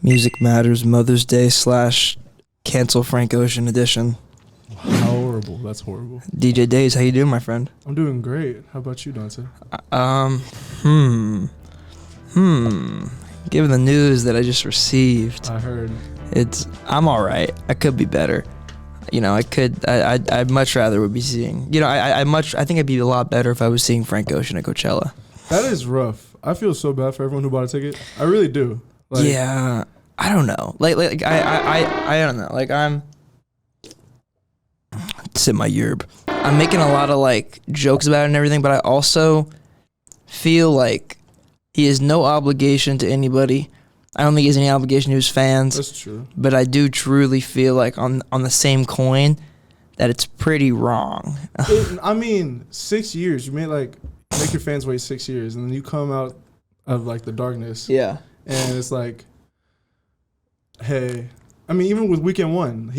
Music Matters Mother's Day / cancel Frank Ocean edition. How horrible. That's horrible. DJ Days, how you doing, my friend? I'm doing great. How about you, Dante? Given the news that I just received, I heard. I'm all right. I could be better. You know, I'd much rather would be seeing, you know, I think I'd be a lot better if I was seeing Frank Ocean at Coachella. That is rough. I feel so bad for everyone who bought a ticket. I really do. Like, yeah, I don't know. Like I don't know. Like sip my yerb. I'm making a lot of like jokes about it and everything, but I also feel like he has no obligation to anybody. I don't think he has any obligation to his fans. That's true. But I do truly feel like on the same coin that it's pretty wrong. I mean, 6 years. You make your fans wait 6 years, and then you come out of like the darkness. Yeah. And it's like, hey, I mean, even with weekend one,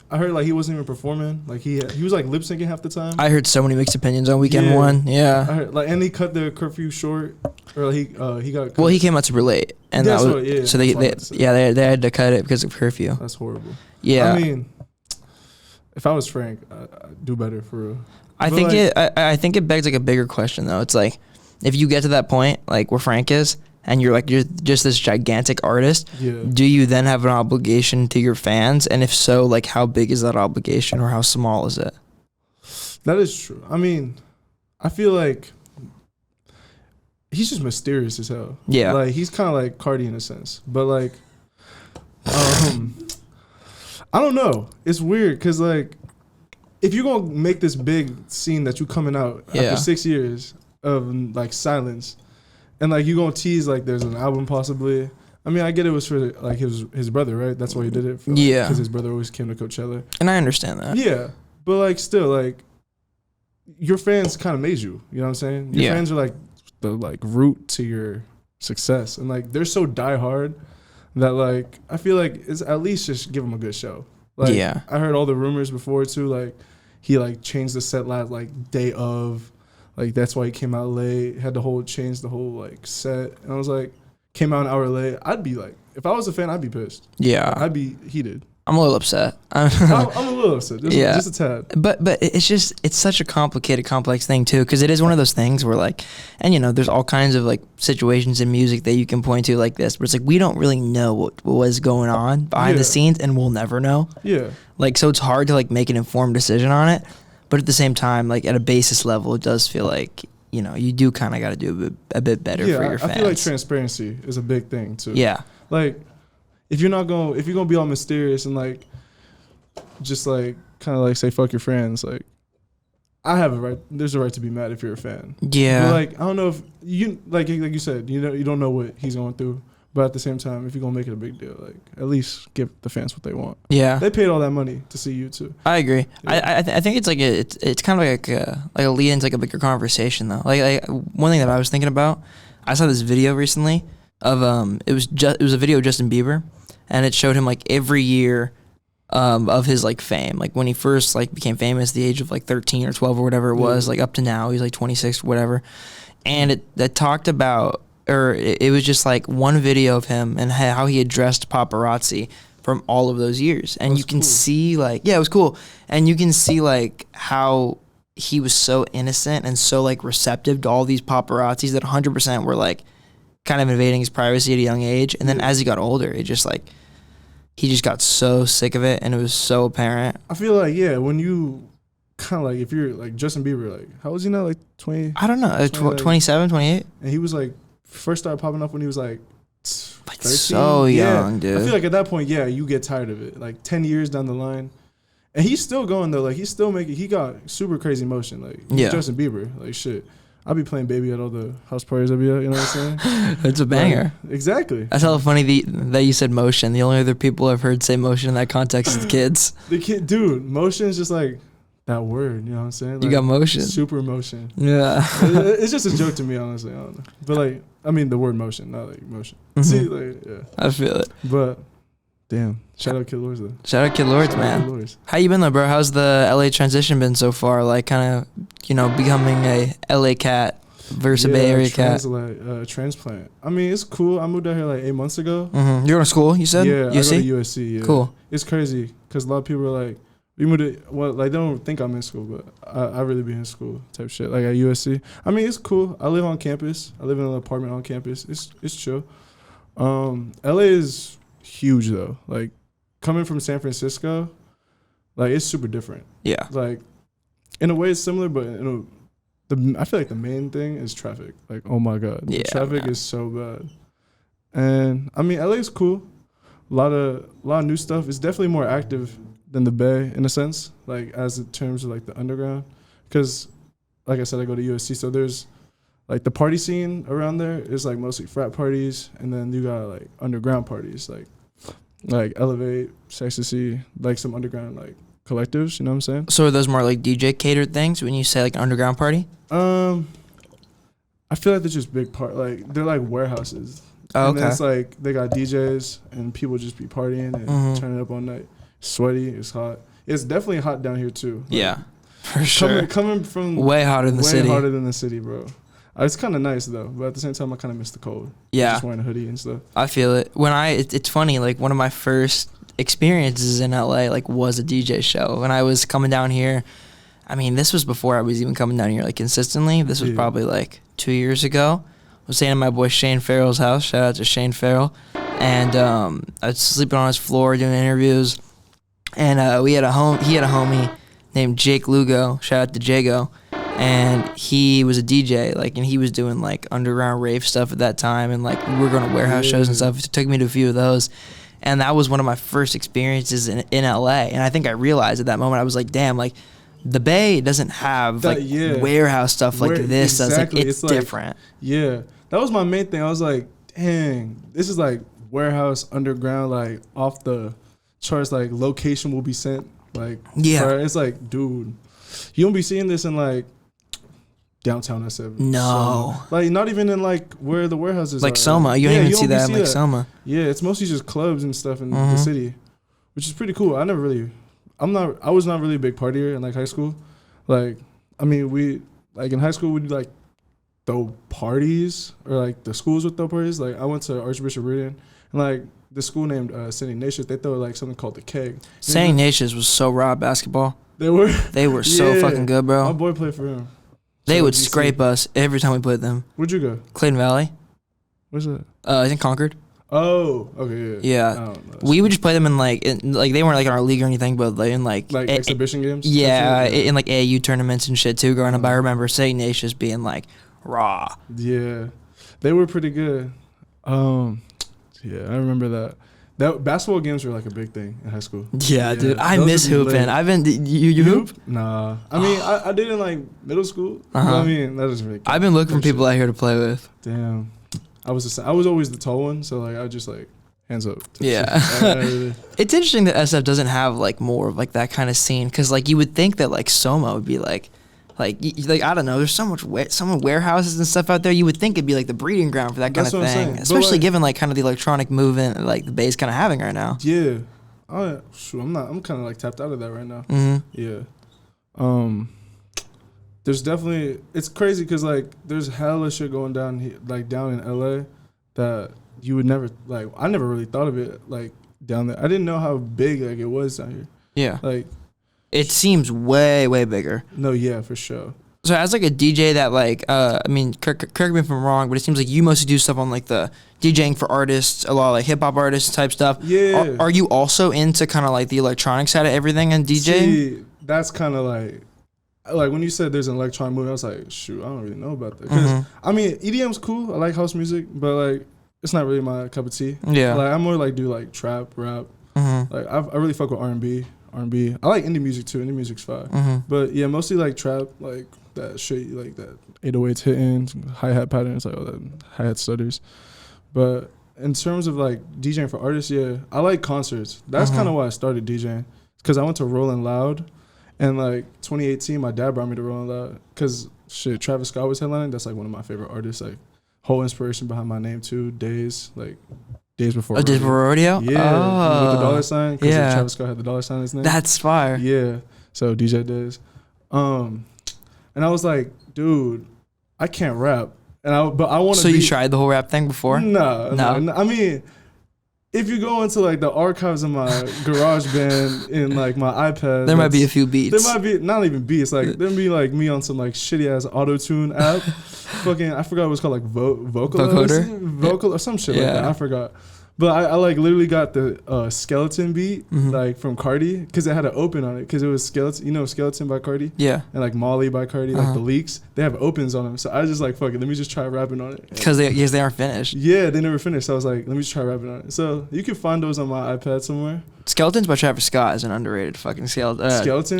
I heard like he wasn't even performing. Like he was like lip syncing half the time. I heard so many mixed opinions on weekend one. Yeah. I heard, and he cut the curfew short, or he got. Well, he came out super late, and that's that was so they had to cut it because of curfew. That's horrible. Yeah. I mean, if I was Frank, I'd do better for real. I think it begs like a bigger question though. It's like if you get to that point, like where Frank is, and you're just this gigantic artist, do you then have an obligation to your fans? And if so, like how big is that obligation or how small is it? That is true. I mean, I feel like he's just mysterious as hell. Yeah. Like he's kind of like Cardi in a sense. But like, I don't know. It's weird because like if you're going to make this big scene that you coming out after 6 years of like silence, and like you gonna tease like there's an album possibly. I mean, I get it was for like his brother, right? That's why he did it. Because his brother always came to Coachella. And I understand that. Yeah, but like still, like your fans kind of made you. You know what I'm saying? Your fans are like the like root to your success, and like they're so diehard that like I feel like it's at least just give them a good show. Like I heard all the rumors before too. Like he like changed the set last like day of. Like, that's why he came out late, had to change the whole, like, set. And I was like, came out an hour late. I'd be like, if I was a fan, I'd be pissed. Yeah. I'd be heated. I'm a little upset. I'm a little upset. Just a tad. But it's such a complicated, complex thing, too, because it is one of those things where, like, and, you know, there's all kinds of, like, situations in music that you can point to like this, but it's like, we don't really know what was going on behind the scenes, and we'll never know. Yeah. Like, so it's hard to, like, make an informed decision on it. But at the same time, like at a basis level, it does feel like, you know, you do kind of got to do a bit better for your fans. I feel like transparency is a big thing too. Yeah. Like if you're gonna be all mysterious and like just like kind of like say fuck your friends, like I have a right. There's a right to be mad if you're a fan. Yeah. But like I don't know if you like you said, you don't know what he's going through. But at the same time, if you're gonna make it a big deal, like at least give the fans what they want. Yeah, they paid all that money to see you too. I agree. Yeah. I think it's like it's kind of like a lead into like a bigger conversation though. Like one thing that I was thinking about, I saw this video recently of it was a video of Justin Bieber, and it showed him like every year of his like fame, like when he first like became famous, the age of like 13 or 12 or whatever it was, like up to now he's like 26 or whatever, and it talked about. Or it was just like one video of him and how he addressed paparazzi from all of those years. And you can see like, it was cool. And you can see like how he was so innocent and so like receptive to all these paparazzis that 100% were like kind of invading his privacy at a young age. And then as he got older, it just like, he just got so sick of it and it was so apparent. I feel like, when you kind of like, if you're like Justin Bieber, like how old is he now? Like 20? I don't know, 27, 28? And he was like, first started popping up when he was like 13. So young, dude. I feel like at that point, you get tired of it. Like 10 years down the line, and he's still going though. Like he's still making. He got super crazy motion. Like he's Justin Bieber. Like shit. I'll be playing Baby at all the house parties I'll be at. You know what I'm saying? It's a banger. Like, exactly. That's how funny that you said motion. The only other people I've heard say motion in that context is the kids. Dude, motion is just like. That word, you know what I'm saying? Like, you got motion. Super motion. Yeah. It's just a joke to me, honestly. I don't know. But, like, I mean the word motion, not like motion. Mm-hmm. See, like, yeah. I feel it. But, damn. Shout out Kid Lords, though. Shout out Kid Lords, man. How you been, though, bro? How's the LA transition been so far? Like, kind of, you know, becoming a LA cat. versus Bay Area cat. Transplant. I mean, it's cool. I moved out here like 8 months ago. You're going to school, you said? Yeah, USC? I go to USC. Yeah. Cool. It's crazy because a lot of people are like, you moved to, well, like they don't think I'm in school, but I really be in school type shit. Like at USC. I mean, it's cool. I live on campus. I live in an apartment on campus. It's chill. LA is huge though. Like coming from San Francisco, like it's super different. Yeah. Like in a way it's similar, but I feel like the main thing is traffic. Like, oh my God. Yeah, traffic is so bad. And I mean LA is cool. A lot of new stuff. It's definitely more active than the Bay in a sense, like as in terms of like the underground. Because like I said, I go to USC, so there's like the party scene around there is like mostly frat parties, and then you got like underground parties, like Elevate, Ecstasy, like some underground like collectives, you know what I'm saying? So are those more like DJ catered things when you say like an underground party? I feel like they're just big like they're like warehouses. Oh, and okay. then it's like they got DJs and people just be partying and turning up all night. Sweaty, it's hot. It's definitely hot down here too. Like, yeah, for sure. Coming from way hotter than the city. Way hotter than the city, bro. It's kind of nice though, but at the same time, I kind of miss the cold. Yeah, just wearing a hoodie and stuff. I feel it. It's funny. Like one of my first experiences in LA, like was a DJ show. When I was coming down here, I mean, this was before I was even coming down here like consistently. This was probably like 2 years ago. I was staying at my boy Shane Farrell's house. Shout out to Shane Farrell. And I was sleeping on his floor doing interviews. And he had a homie named Jake Lugo. Shout out to Jago. And he was a DJ, like, and he was doing like underground rave stuff at that time. And like we were going to warehouse shows and stuff. He took me to a few of those. And that was one of my first experiences in LA. And I think I realized at that moment, I was like, damn, like the Bay doesn't have like warehouse stuff like this. Exactly. It's different. Yeah. That was my main thing. I was like, dang, this is like warehouse underground, like off the charts, like location will be sent. Like, it's like, dude, you don't be seeing this in like downtown SF. No. Soma. Like not even in like where the warehouses like are. Soma. You don't even see that in like Soma. Yeah, it's mostly just clubs and stuff in the city, which is pretty cool. I was not really a big partier in like high school. Like, I mean, we like in high school we'd like throw parties, or like the schools would throw parties. Like I went to Archbishop Reardon, and like the school named St. Ignatius, they throw like something called the Keg. St. Ignatius was so raw at basketball. They were so fucking good, bro. My boy played for him. They would scrape us every time we played them. Where'd you go? Clayton Valley. Where's that? I think Concord. Oh, okay, yeah. We would just play them in like they weren't like in our league or anything, but like in like exhibition games. Yeah, in like AAU tournaments and shit too. Growing up, I remember St. Ignatius being like raw. Yeah, they were pretty good. Yeah, I remember that. That basketball games were like a big thing in high school. Yeah, dude, I miss hooping. You hoop? Nah, I mean I did in like middle school. I mean that doesn't really count. I've been looking for people out here to play with. Damn, I was always the tall one, so like I just like hands up. Yeah, it's interesting that SF doesn't have like more of like that kind of scene, because like you would think that like Soma would be like I don't know. There's so much warehouses and stuff out there. You would think it'd be like the breeding ground for that kind of thing, especially like, given like kind of the electronic movement like the Bay's kind of having right now. Yeah, I'm kind of like tapped out of that right now. Yeah. There's definitely, it's crazy because like there's hella shit going down here, like down in LA that you would never like. I never really thought of it like down there. I didn't know how big like it was down here. Yeah. Like. It seems way, way bigger. No, yeah, for sure. So as like a DJ that like, I mean, correct me if I'm wrong, but it seems like you mostly do stuff on like the DJing for artists, a lot of like hip hop artists type stuff. Yeah. Are you also into kind of like the electronic side of everything and DJing? See, that's kind of like when you said there's an electronic movement, I was like, shoot, I don't really know about that. Because I mean, EDM's cool. I like house music, but like it's not really my cup of tea. Yeah. Like I'm more like do like trap, rap. Like I really fuck with R&B. I like indie music too. Indie music's fine. But yeah, mostly like trap, like that shit, like that 808s hitting, hi-hat patterns, like all that hi-hat stutters. But in terms of like DJing for artists, yeah, I like concerts. That's kind of why I started DJing, because I went to Rolling Loud, and like 2018, my dad brought me to Rolling Loud, because shit, Travis Scott was headlining. That's like one of my favorite artists. Like whole inspiration behind my name too. Days before. Days before rodeo. Yeah, with the dollar sign. Because Travis Scott had the dollar sign in his name. That's fire. Yeah, so DJ Days. And I was like, dude, I can't rap, but I want to. So you tried the whole rap thing before? No. I mean, if you go into like the archives of my GarageBand in like my iPad, there might be a few beats. There might be not even beats. Like there be like me on some like shitty ass auto tune app. Fucking, I forgot what it's called, like vocal or some shit like that. I forgot. But I like literally got the skeleton beat like from Cardi because it had an open on it because it was skeleton. You know Skeleton by Cardi? Yeah. And like Molly by Cardi, like the leaks, they have opens on them. So I was just like, fuck it, let me just try rapping on it. Because they aren't finished. Yeah, they never finished. So I was like, let me just try rapping on it. So you can find those on my iPad somewhere. Skeletons by Travis Scott is an underrated fucking skeleton.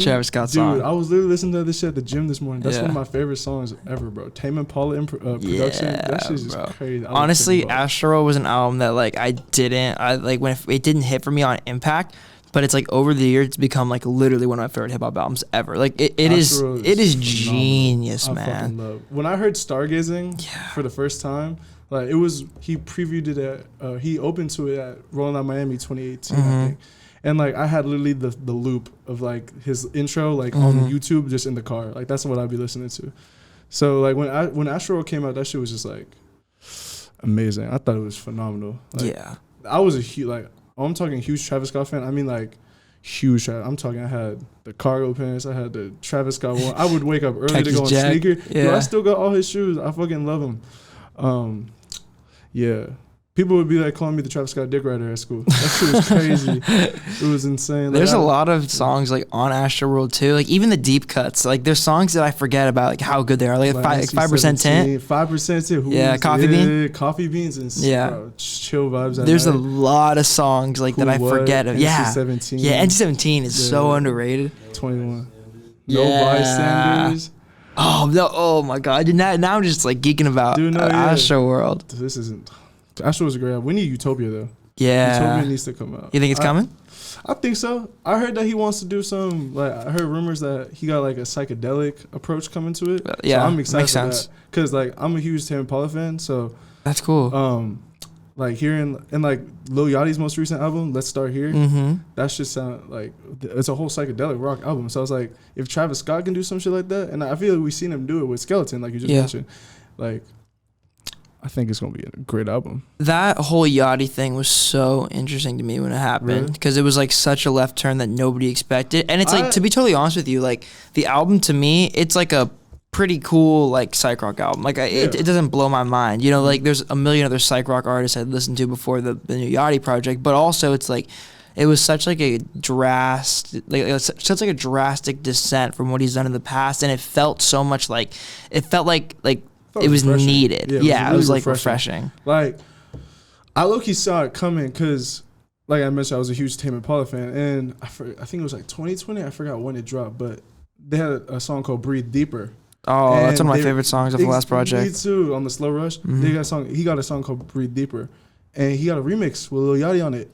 Travis Scott song. Dude, I was literally listening to this shit at the gym this morning. That's one of my favorite songs ever, bro. Tame Impala production. That shit's just crazy. Honestly, Astro was an album that like when it didn't hit for me on impact, but it's like over the years it's become like literally one of my favorite hip hop albums ever. Like it is genius, man. I fucking love. When I heard Stargazing for the first time, like he previewed it at he opened to it at Rolling Out Miami 2018, I think. And like I had literally the loop of like his intro like on YouTube just in the car. Like that's what I'd be listening to. So like when Astro came out, that shit was just like amazing. I thought it was phenomenal. Like, I was a huge I'm talking huge Travis Scott fan. I mean like huge. I'm talking I had the cargo pants. I had the Travis Scott one. I would wake up early to go on sneaker. Yeah. Yo, I still got all his shoes. I fucking love them. Yeah. People would be like calling me the Travis Scott dick rider at school. That shit was crazy. It was insane. There's a lot of songs like on Astroworld too. Like even the deep cuts. Like there's songs that I forget about like how good they are. Like 5% Tint. 5% Tint. Yeah, Coffee Bean. Coffee Beans and bro, chill vibes. There's a lot of songs like that I forget of. NC-17. Yeah, NC-17 is so underrated. 21. No Bystanders. Oh no! Oh my God! Now I'm just like geeking about Astroworld. This isn't. Astro was a great album. We need Utopia though. Yeah. Utopia needs to come out. You think it's coming? I think so. I heard that he wants to do some, like, I heard rumors that he got like a psychedelic approach coming to it. Yeah. So I'm excited makes sense. For that. Cause like I'm a huge Tame Impala fan, so. That's cool. Like hearing, and like Lil Yachty's most recent album, Let's Start Here, that should sound like, it's a whole psychedelic rock album. So I was like, if Travis Scott can do some shit like that, and I feel like we've seen him do it with Skeleton, like you just mentioned, like, I think it's gonna be a great album. That whole Yachty thing was so interesting to me when it happened because it was like such a left turn that nobody expected. And it's like, to be totally honest with you, like the album to me, it's like a pretty cool like psych rock album. Like it doesn't blow my mind. You know, like there's a million other psych rock artists I'd listened to before the new Yachty project, but also it's like it was such like a drastic, such like a drastic descent from what he's done in the past, and it felt so much like it was needed. Yeah, it was like refreshing. Like, I low-key saw it coming because, like I mentioned, I was a huge Tame Impala fan, and I think it was like 2020. I forgot when it dropped, but they had a song called "Breathe Deeper." Oh, and that's one of my favorite songs of the last project. Me too. On the Slow Rush, they got a song. He got a song called "Breathe Deeper," and he got a remix with Lil Yachty on it.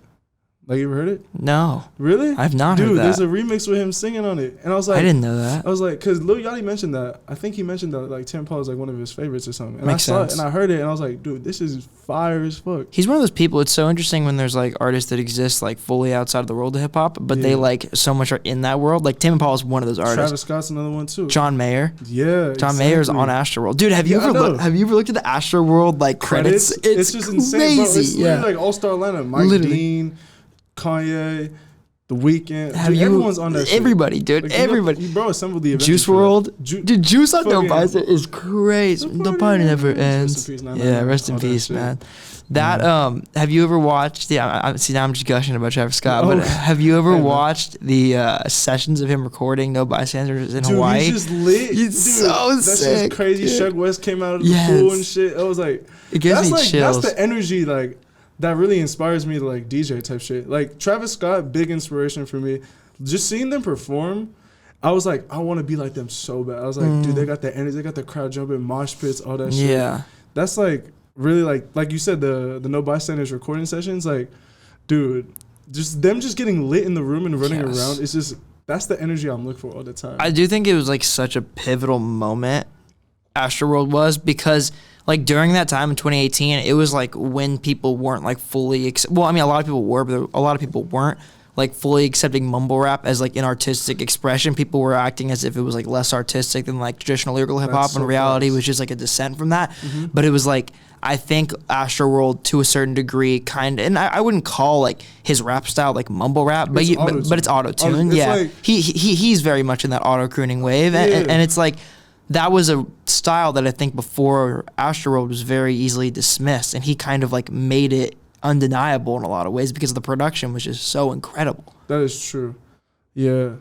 Like, you ever heard it? No. Really? I've not heard that. Dude, there's a remix with him singing on it. And I was like... I didn't know that. I was like... Because Lil Yachty mentioned that. I think he mentioned that, like, Tame Impala is, like, one of his favorites or something. And Makes I saw sense. it, and I heard it, and I was like, dude, this is fire as fuck. He's one of those people... It's so interesting when there's, like, artists that exist, like, fully outside of the world of hip-hop, but they, like, so much are in that world. Like, Tame Impala is one of those artists. Travis Scott's another one, too. John Mayer. Yeah, John Mayer's on Astroworld. Dude, have you ever looked at the Astroworld, like, credits? It's just crazy. Insane, bro. It's literally, like, all-star lineup. Mike Dean, Kanye... The Weeknd. Everyone's on that shit. Everybody, dude. Like, everybody. Bro, assembled the event. Juice WRLD. Dude, Juice on No Bison is crazy. The party never ends. Rest in peace, man. That, have you ever watched, see, now I'm just gushing about Travis Scott, but have you ever watched the sessions of him recording No Bystanders in Hawaii? Dude, he's just lit. He's so sick. That's just crazy. Shug West came out of the pool and shit. I was like, it gives me chills. That's the energy, like, that really inspires me to like DJ type shit. Like Travis Scott, big inspiration for me. Just seeing them perform, I was like, I want to be like them so bad. I was like, dude, they got the energy, they got the crowd jumping, mosh pits, all that shit. Yeah. That's like really like you said, the No Bystanders recording sessions, like, dude, just them just getting lit in the room and running around. It's just, that's the energy I'm looking for all the time. I do think it was like such a pivotal moment, Astroworld was, because like during that time in 2018, it was like when people weren't like fully, well, I mean, a lot of people were, but a lot of people weren't like fully accepting mumble rap as like an artistic expression. People were acting as if it was like less artistic than like traditional lyrical hip hop. In reality, was just like a descent from that. But it was like, I think Astroworld to a certain degree kind of, and I wouldn't call like his rap style like mumble rap, but it's auto-tune. Yeah, like, he's very much in that auto-crooning wave, and it's like, that was a style that I think before Astroworld was very easily dismissed, and he kind of like made it undeniable in a lot of ways because the production was just so incredible. That is true. Yeah.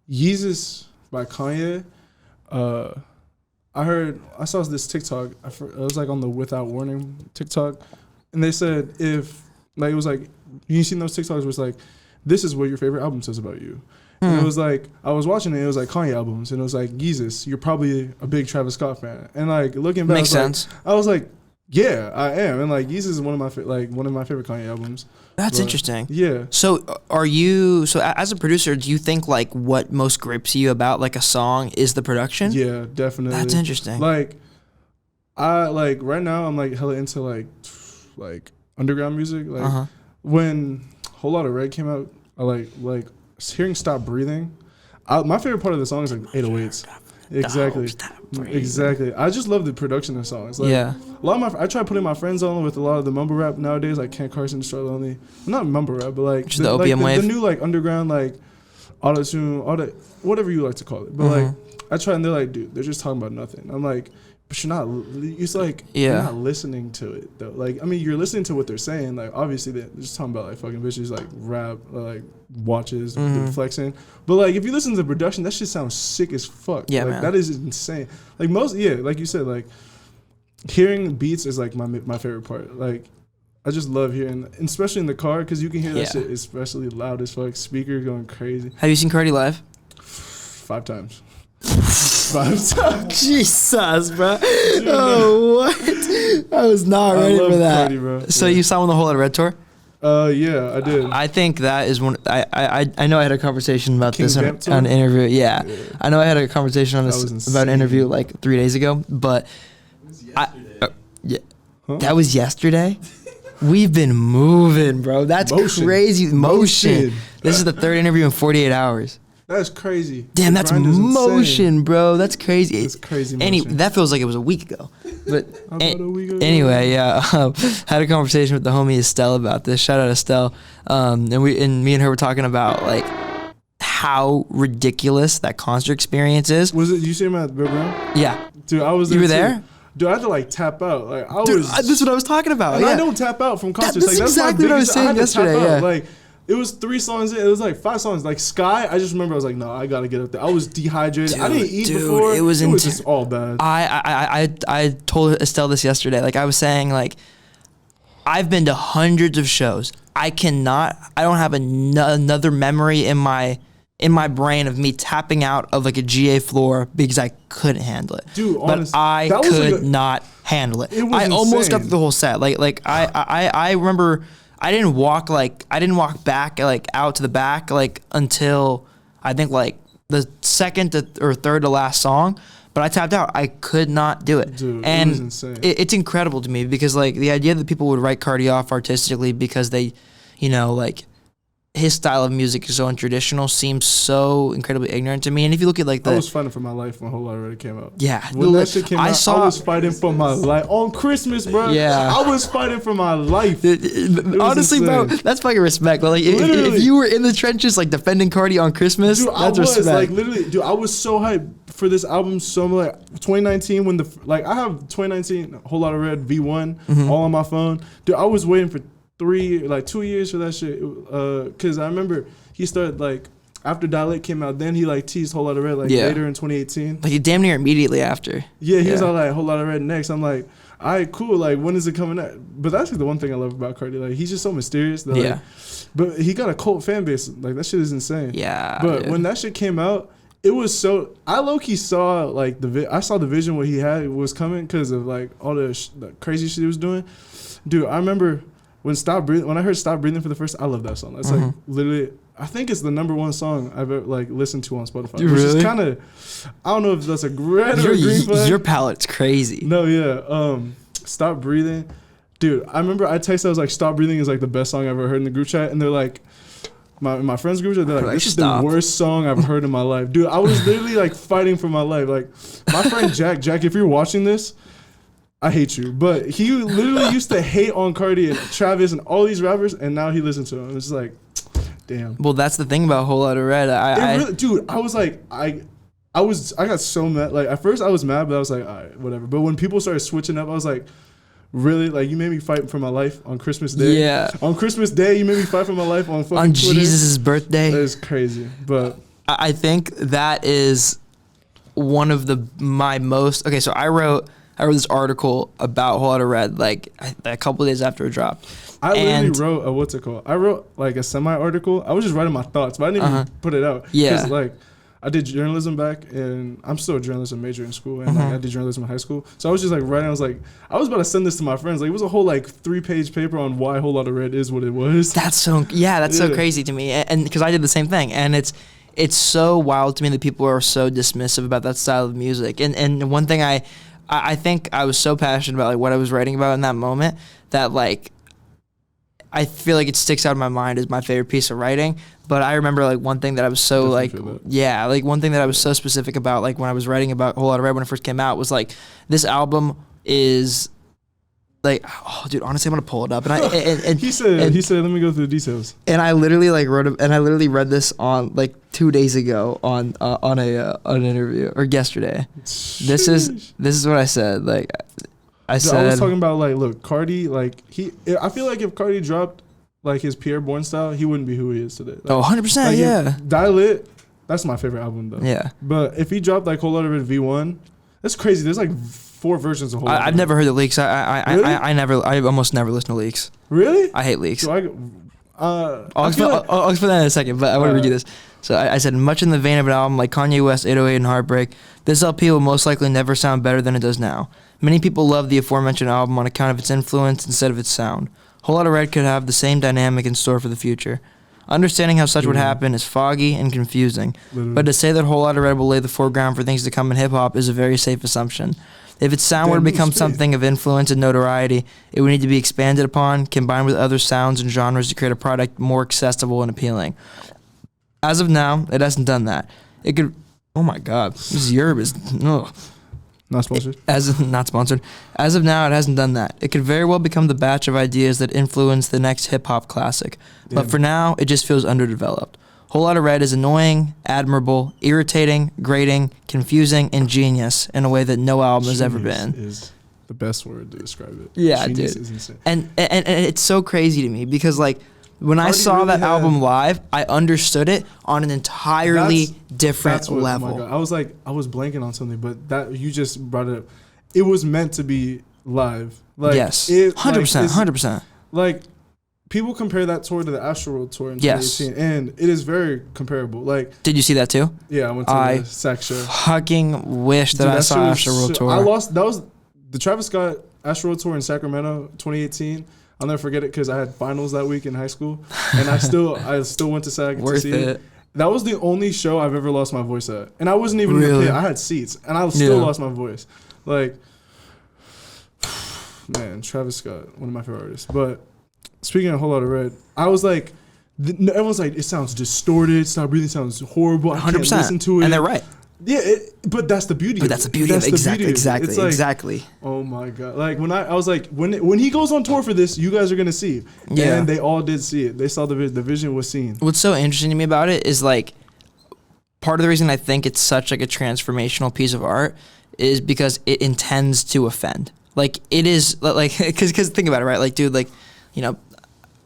Yeezus by Kanye. I saw this TikTok. It was like on the Without Warning TikTok, and they said if like it was like you seen those TikToks where it's like, this is what your favorite album says about you. And it was like, I was watching it, it was like Kanye albums, and it was like, Yeezus, you're probably a big Travis Scott fan. And like looking back, makes sense. I was like, yeah, I am. And like Yeezus is one of my favorite Kanye albums. That's interesting. Yeah. So as a producer, do you think like what most grips you about like a song is the production? Yeah, definitely. That's interesting. Like I like right now I'm like hella into like underground music. Like when Whole Lotta Red came out, I like hearing Stop Breathing. My favorite part of the song is like 808s. Exactly. I just love the production of songs. Like, a lot of I try putting my friends on with a lot of the mumble rap nowadays, like Ken Carson, Strut Lonely. Not mumble rap, but like the opium wave. The new like underground like auto-tune, whatever you like to call it. But like I try and they're like, dude, they're just talking about nothing. I'm like, but you're not. It's like you're not listening to it though. Like I mean, you're listening to what they're saying. Like obviously they're just talking about like fucking bitches, like rap, like watches, flexing. But like if you listen to the production, that shit sounds sick as fuck. Yeah, like, man. That is insane. Like like you said, like hearing beats is like my favorite part. Like I just love hearing, especially in the car, because you can hear that shit especially loud as fuck. Speaker going crazy. Have you seen Curated live? 5 times. 5 times. Jesus, bro. Oh, what? I was not ready for that. Cardi, bro. So you saw him on the Whole Lotta Red tour? Yeah, I did. I think that is one. I know I had a conversation about this on an interview. Yeah, I know I had a conversation on this about an interview like 3 days ago. But that was yesterday. We've been moving, bro. That's crazy. Motion. This is the 3rd interview in 48 hours. That's crazy. Damn, that's motion, bro. That's crazy. It's crazy motion. That feels like it was a week ago. But a week ago. Anyway, had a conversation with the homie Estelle about this. Shout out Estelle. And me and her were talking about like how ridiculous that concert experience is. Was it? You see him at Bill Brown? Yeah. Dude, I was there. You were there? Dude, I had to like tap out. Like this is what I was talking about. And I don't tap out from concerts. That's exactly what I was saying yesterday. Yeah. Like it was 3 songs in. It was like 5 songs. Like Sky, I just remember I was like, no, I gotta get up there. I was dehydrated. Dude, I didn't eat before. It was just all bad. I told Estelle this yesterday. Like I was saying, like I've been to hundreds of shows. I don't have another memory in my brain of me tapping out of like a GA floor because I couldn't handle it. Dude, honestly, but I could not handle it. I almost got through the whole set. Like I remember I didn't walk back like out to the back like until I think like the second or third to last song. But I tapped out. I could not do it. Dude, and it was insane. It's incredible to me because like the idea that people would write Cardi off artistically because they, like his style of music is so untraditional seems so incredibly ignorant to me. And if you look at like I was fighting for my life when Whole Lotta Red came out. Yeah. When that shit came out, I was fighting for my life. On Christmas, bro. Yeah. I was fighting for my life. Honestly, bro, that's fucking respect. Like if you were in the trenches like defending Cardi on Christmas, dude, that's respect. Like literally, dude, I was so hyped for this album so much. Like 2019 when I have 2019 Whole Lotta Red V1 all on my phone. Dude, I was waiting for 2 years for that shit, because I remember he started like after Dilate came out, then he like teased Whole Lotta Red like later in 2018, like damn near immediately after. Yeah, he was all like Whole Lotta Red next. I'm like, all right, cool. Like when is it coming out? But that's like the one thing I love about Cardi. Like he's just so mysterious. That, like, but he got a cult fan base. Like that shit is insane. Yeah. But when that shit came out, it was so. I low-key saw like I saw the vision what he had was coming because of like all the crazy shit he was doing. Dude, I remember. When I heard Stop Breathing for the first time, I love that song. That's like literally, I think it's the #1 song I've ever like listened to on Spotify. Which is kind of, I don't know if that's a red or a green flag. Your palette's crazy. No, yeah. Stop Breathing. Dude, I remember I texted, I was like, Stop Breathing is like the best song I've ever heard in the group chat. And they're like, my friends group chat, they're like, this is the worst song I've heard in my life. Dude, I was literally like fighting for my life. Like, my friend Jack, if you're watching this, I hate you. But he literally used to hate on Cardi and Travis and all these rappers, and now he listens to them. It's like, damn. Well, that's the thing about Whole Lotta Red. Dude, I was like, I got so mad. Like, at first I was mad, but I was like, all right, whatever. But when people started switching up, I was like, really? Like, you made me fight for my life on Christmas Day? Yeah. On Christmas Day, you made me fight for my life on fucking on Twitter? Jesus' birthday? That is crazy. But I think that is one of my most... Okay, so I wrote this article about Whole Lotta Red, like, a couple of days after it dropped. I literally wrote a, what's it called? I wrote, like, a semi-article. I was just writing my thoughts, but I didn't even put it out. Yeah. Because, like, I did journalism back, and I'm still a journalism major in school, and like, I did journalism in high school. So I was just like writing. I was about to send this to my friends. Like, it was a whole like 3-page paper on why Whole Lotta Red is what it was. That's so crazy to me, and because I did the same thing, and it's so wild to me that people are so dismissive about that style of music. And one thing I think I was so passionate about, like, what I was writing about in that moment, that like I feel like it sticks out in my mind as my favorite piece of writing. But I remember, like, one thing that I was so one thing that I was so specific about, like, when I was writing about Whole Lotta Red when it first came out, was like, this album is like, oh, dude, honestly, I'm gonna pull it up. And he said, let me go through the details. And I literally like read this on like 2 days ago on an interview, or yesterday. This is what I said. Like, I was talking about, like, look, Cardi, like, I feel like if Cardi dropped like his Pierre Bourne style, he wouldn't be who he is today. Like, 100%, like, yeah. Dial It, that's my favorite album though. Yeah. But if he dropped like Whole Lotta Red V1, that's crazy. There's like 4 versions of Whole Lotta Red. I've never heard the leaks. Really? I almost never listen to leaks. Really? I hate leaks. So I'll explain that in a second, but I want to read you this. So I said, much in the vein of an album like Kanye West, 808 and Heartbreak, this LP will most likely never sound better than it does now. Many people love the aforementioned album on account of its influence instead of its sound. Whole Lotta Red could have the same dynamic in store for the future. Understanding how such would happen is foggy and confusing, but to say that Whole Lotta Red will lay the foreground for things to come in hip-hop is a very safe assumption. If its sound were to become something of influence and notoriety, it would need to be expanded upon, combined with other sounds and genres to create a product more accessible and appealing. As of now, it hasn't done that. It could... Oh my God. This yerb is... Ugh. Not sponsored. Not sponsored. As of now, it hasn't done that. It could very well become the batch of ideas that influence the next hip-hop classic. But for now, it just feels underdeveloped. Whole Lotta Red is annoying, admirable, irritating, grating, confusing, and genius in a way that no album has ever been. Is the best word to describe it. Yeah, genius dude. Is insane. And it's so crazy to me because, like, when I saw that album live, I understood it on an entirely different level. Oh my God. I was blanking on something, but that you just brought it up. It was meant to be live. Like, yes, 100%, 100%. Like, people compare that tour to the Astroworld tour in 2018, and it is very comparable. Like, did you see that too? Yeah, I went to the Sack show. Fucking wish that I saw Astroworld tour. That was the Travis Scott Astroworld tour in Sacramento 2018. I'll never forget it because I had finals that week in high school, and I still went to SAG to see it. That was the only show I've ever lost my voice at, and I wasn't even really. I had seats, and I still lost my voice. Like, man, Travis Scott, one of my favorite artists. But speaking of a Whole Lotta Red, I was like, everyone's like, it sounds distorted. Stop Breathing sounds horrible. I can't listen to it, and they're right. Yeah, but that's the beauty. But that's the beauty of it. Exactly. Like, exactly. Oh my God! Like when I was like, when he goes on tour for this, you guys are gonna see. Yeah. And they all did see it. They saw the vision was seen. What's so interesting to me about it is, like, part of the reason I think it's such like a transformational piece of art is because it intends to offend. Like, it is like because think about it, right? Like, dude, like, you know,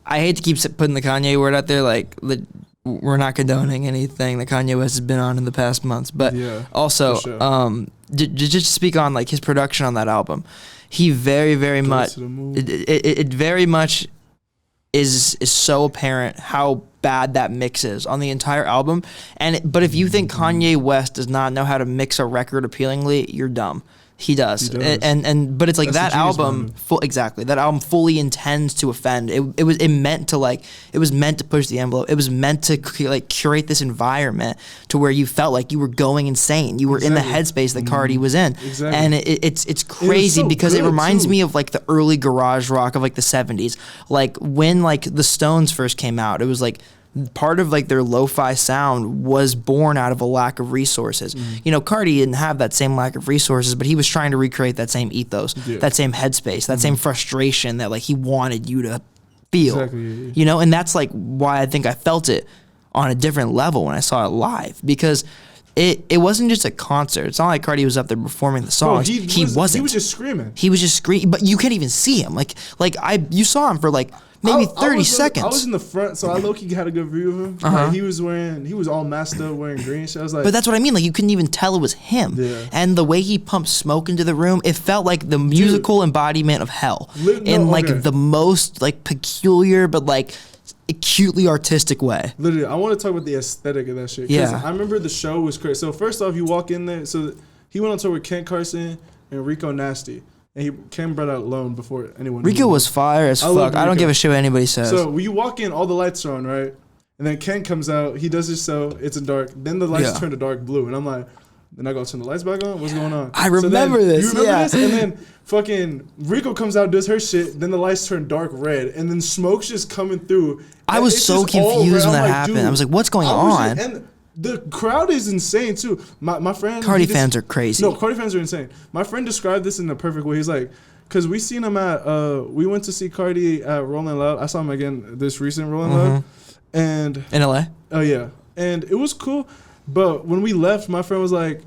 I hate to keep putting the Kanye word out there, like. We're not condoning anything that Kanye West has been on in the past months, but also, sure. Just to speak on like his production on that album, he very, very much, it very much is so apparent how bad that mix is on the entire album. But if you think Kanye West does not know how to mix a record appealingly, you're dumb. He does. But it's like That's that album, exactly. That album fully intends to offend. It meant to push the envelope. It was meant to curate this environment to where you felt like you were going insane. You were in the headspace that Cardi was in. Exactly. And it's crazy because it reminds me of like the early garage rock of like the 70s. Like when like the Stones first came out, it was like part of like their lo-fi sound was born out of a lack of resources. You know, Cardi didn't have that same lack of resources, but he was trying to recreate that same ethos, that same headspace, that same frustration that like he wanted you to feel. Exactly. You know, and that's like why I think I felt it on a different level when I saw it live, because it wasn't just a concert. It's not like Cardi was up there performing the songs. Bro, he wasn't. He was just screaming. He was just screaming, but you can't even see him. You saw him for like maybe 30 seconds. I was in the front, so I low-key had a good view of him. Like, he was all masked up, wearing green shit. I was like, but that's what I mean. Like, you couldn't even tell it was him. Yeah. And the way he pumped smoke into the room, it felt like the musical embodiment of hell the most like peculiar but like acutely artistic way. Literally, I want to talk about the aesthetic of that shit. Yeah. I remember the show was crazy. So first off, you walk in there. So he went on tour with Ken Carson and Rico Nasty. And Ken brought out Loan before anyone. Rico was fire as fuck. I don't give a shit what anybody says. So when you walk in, all the lights are on, right? And then Ken comes out. He does his show. It's in dark. Then the lights turn to dark blue. And I'm like, then I go turn the lights back on? What's going on? I remember this. You remember this? And then fucking Rico comes out, does her shit. Then the lights turn dark red. And then smoke's just coming through. I was so confused when that happened. I was like, what's going on? And the crowd is insane too. My friend, Cardi fans are crazy. No, Cardi fans are insane. My friend described this in the perfect way. He's like, because we seen him at we went to see Cardi at Rolling Loud. I saw him again this recent Rolling Loud, and in LA. Oh yeah, and it was cool. But when we left, my friend was like,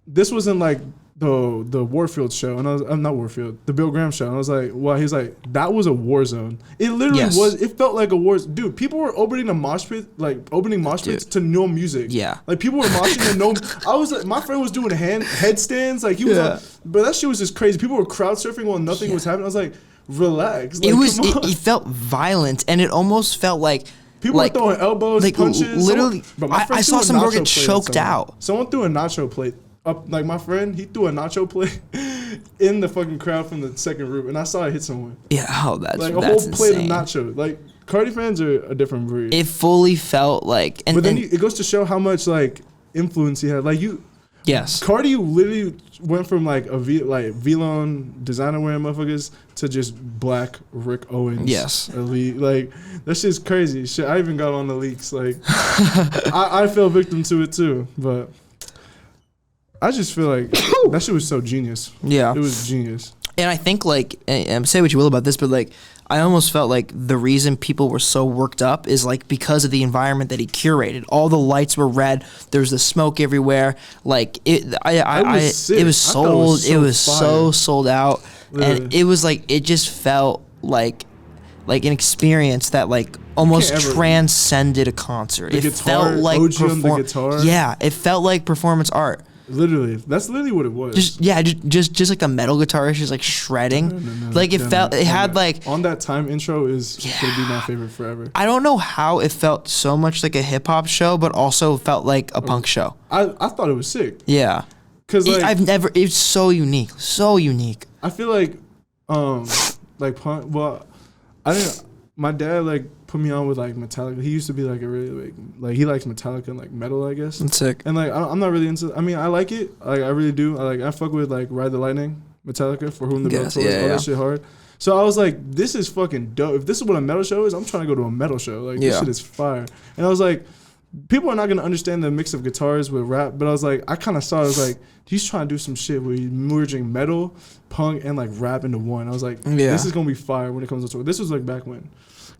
"This wasn't like the Warfield show," and I'm not Warfield, the Bill Graham show. And I was like, "Wow." He's like, "That was a war zone. It literally was. It felt like a war. Dude, people were opening mosh pits to no music. Yeah, like people were moshing to no. I was like, my friend was doing headstands. Like he was, but that shit was just crazy. People were crowd surfing while nothing was happening. I was like, relax. Like, it felt violent, and it almost felt like people were throwing elbows, punches. Literally, I saw some girl get choked out. Someone threw a nacho plate. Up, like my friend, he threw a nacho plate in the fucking crowd from the second room, and I saw it hit someone. Yeah, that's like a that's whole plate insane. of nachos. Like Cardi fans are a different breed. It fully felt like, but then it goes to show how much like influence he had. Like Cardi literally went from like V-Lone designer wearing motherfuckers to just black Rick Owens. Yes, elite. Like that shit's crazy. Shit, I even got on the leaks. Like I fell victim to it too, but. I just feel like that shit was so genius. Yeah. It was genius. And I think, like, and say what you will about this, but, like, I almost felt like the reason people were so worked up is, like, because of the environment that he curated. All the lights were red. There was the smoke everywhere. Like, it was sold. It was so sold out. Literally. And it was, like, it just felt like an experience that, like, almost transcended a concert. It felt like yeah, it felt like performance art. Literally, that's literally what it was. Just like the metal guitarist, just like shredding. No. Like it felt, it had like on that time intro is gonna be my favorite forever. I don't know how it felt so much like a hip hop show, but also felt like a punk show. I thought it was sick. Yeah, because like it's so unique, I feel like punk. Well, I didn't. My dad like put me on with like Metallica. He used to be like a really like he likes Metallica and like metal, I guess. That's sick. And like I'm not really into. I mean, I like it. Like I really do. I fuck with like Ride the Lightning, Metallica, For Whom the Bell Tolls. All that shit hard. So I was like, this is fucking dope. If this is what a metal show is, I'm trying to go to a metal show. Like this shit is fire. And I was like, people are not gonna understand the mix of guitars with rap. But I was like, I kind of saw it. I was like, he's trying to do some shit where he's merging metal, punk, and like rap into one. I was like, this is gonna be fire when it comes to tour. This was like back when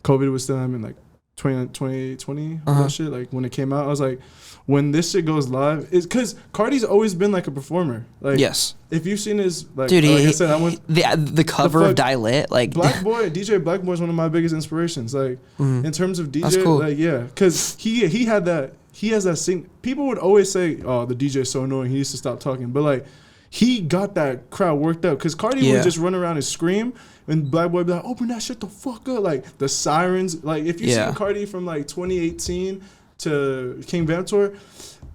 COVID was still in like 2020 all that shit. Like when it came out, I was like, when this shit goes live, it's because Cardi's always been like a performer. Like if you've seen his like, dude, like I said, I went the cover of Die Lit, like DJ Black Boy is one of my biggest inspirations. Like in terms of DJ, that's cool. like because he had that. He has that sing. People would always say, "Oh, the DJ's so annoying. He needs to stop talking." But like, he got that crowd worked up because Cardi would just run around and scream, and Black Boy would be like, "Open that shit the fuck up!" Like the sirens. Like if you see Cardi from like 2018 to King Vamp Tour,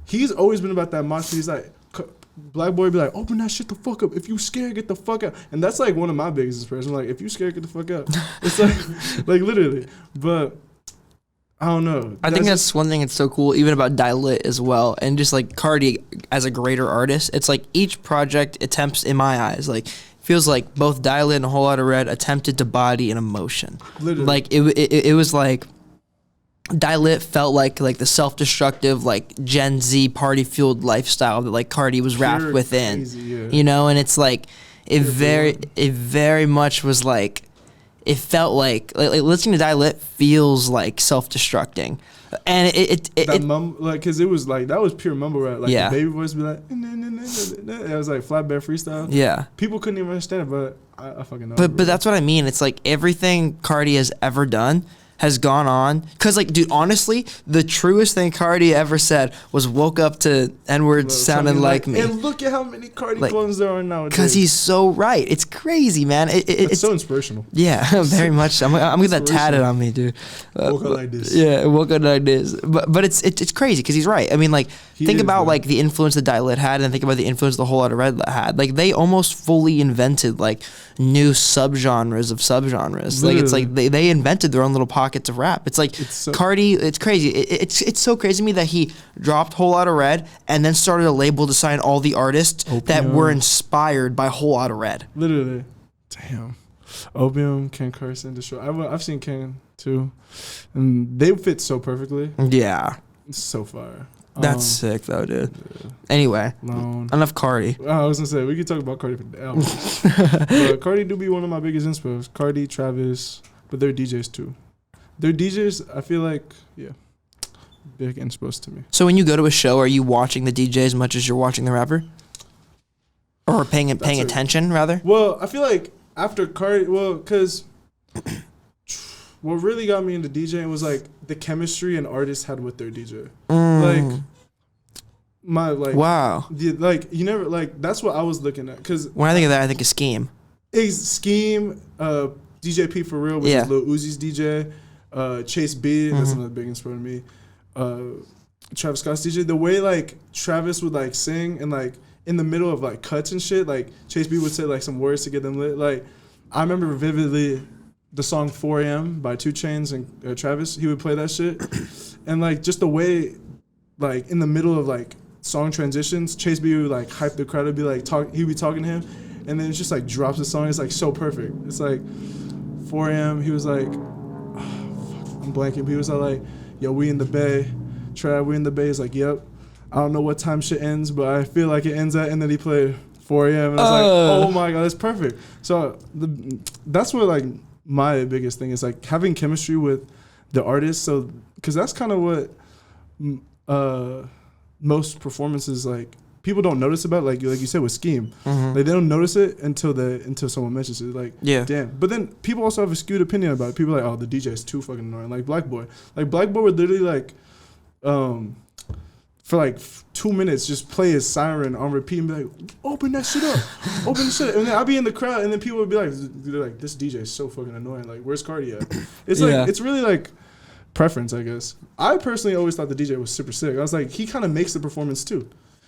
he's always been about that mosh. He's like, Black Boy be like, open that shit the fuck up. If you scared, get the fuck out. And that's like one of my biggest inspirations. Like, if you scared, get the fuck out. It's like literally. But I don't know. I think that's one thing that's so cool, even about Die Lit as well, and just like Cardi as a greater artist. It's like each project attempts, in my eyes, like feels like both Die Lit and A Whole Lotta Red attempted to body an emotion. Literally. Like it was like Die Lit felt like the self-destructive, like Gen Z party-fueled lifestyle that like Cardi was wrapped within. Crazy, yeah. You know, and it's like it very much was like. It felt like listening to Die Lit feels like self-destructing, and because it was like that was pure mumble rap. Like the baby voice be like, it was like flatbed freestyle. Yeah, people couldn't even understand it, but I fucking know. But that's what I mean. It's like everything Cardi has ever done has gone on. Cause like, dude, honestly, the truest thing Cardi ever said was woke up to N-words sounding like me. And look at how many Cardi clones there are nowadays. Cause he's so right. It's crazy, man. It's so inspirational. Yeah, very much. I'm gonna get that tatted on me, dude. Woke up like this. Yeah, woke up like this. But it's crazy because he's right. I mean, like, think about like the influence that Die Lit had, and think about the influence the Whole Lotta Red had. Like, they almost fully invented like new subgenres of subgenres. Like, it's like they invented their own little pockets of rap. It's like Cardi. It's crazy. It's so crazy to me that he dropped Whole Lotta Red and then started a label to sign all the artists that were inspired by Whole Lotta Red. Literally, damn. Opium, Ken Carson, Destroy. I've seen Ken too, and they fit so perfectly. Yeah, it's so fire. That's sick though, dude. Yeah. Anyway, enough Cardi. I was gonna say we could talk about Cardi for the album. But Cardi do be one of my biggest inspirations. Cardi, Travis, but they're DJs too. They're DJs. I feel like big inspo to me. So when you go to a show, are you watching the DJ as much as you're watching the rapper, or paying attention rather? Well, I feel like after Cardi, because what really got me into DJing was like the chemistry an artist had with their DJ. Wow. You never that's what I was looking at. Because when I think of that, I think of Scheme. Scheme, DJ P for Real, which is Lil Uzi's DJ. Chase B, that's another big inspiration to me. Travis Scott's DJ. The way like Travis would like sing and like in the middle of like cuts and shit, like Chase B would say like some words to get them lit. Like I remember vividly the song 4 a.m. by 2 Chainz and Travis. He would play that shit, and like just the way, like in the middle of like song transitions, Chase B would like hype the crowd. Would be like he'd be talking to him, and then it just like drops the song. It's like so perfect. It's like 4 a.m. He was like, I'm blanking. He was like, yo, we in the Bay. Trav, we in the Bay. He's like, yep. I don't know what time shit ends, but I feel like it ends at. And then he played 4 a.m. And I was like, oh my God, that's perfect. So that's what like my biggest thing is, like having chemistry with the artist. So, because that's kind of what most performances, like people don't notice about, like you said with Scheme. Like they don't notice it until someone mentions it. Like, damn. But then people also have a skewed opinion about it. People are like, oh, the DJ is too fucking annoying. Like Black Boy would literally like, for like 2 minutes, just play his siren on repeat and be like, open that shit up. Open the shit up. And then I'd be in the crowd and then people would be like, they're like, this DJ is so fucking annoying. Like, where's Cardi at? It's like, it's really like preference, I guess. I personally always thought the DJ was super sick. I was like, he kind of makes the performance too.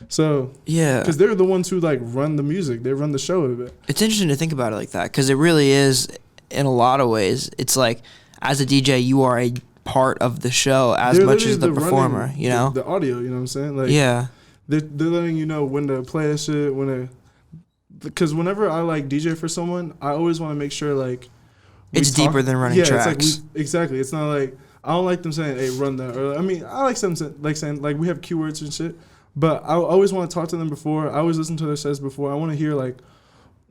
So, yeah. Because they're the ones who like run the music. They run the show a bit. It's interesting to think about it like that because it really is, in a lot of ways, it's like, as a DJ, you are a part of the show as much as the performer, you know? The audio, you know what I'm saying? Like, yeah. They're letting you know when to play that shit, because whenever I like DJ for someone, I always want to make sure like it's deeper than running tracks. It's like exactly. It's not like I don't like them saying, "Hey, run that." Or I mean, I like them saying like we have keywords and shit, but I always want to talk to them before. I always listen to their sets before. I want to hear like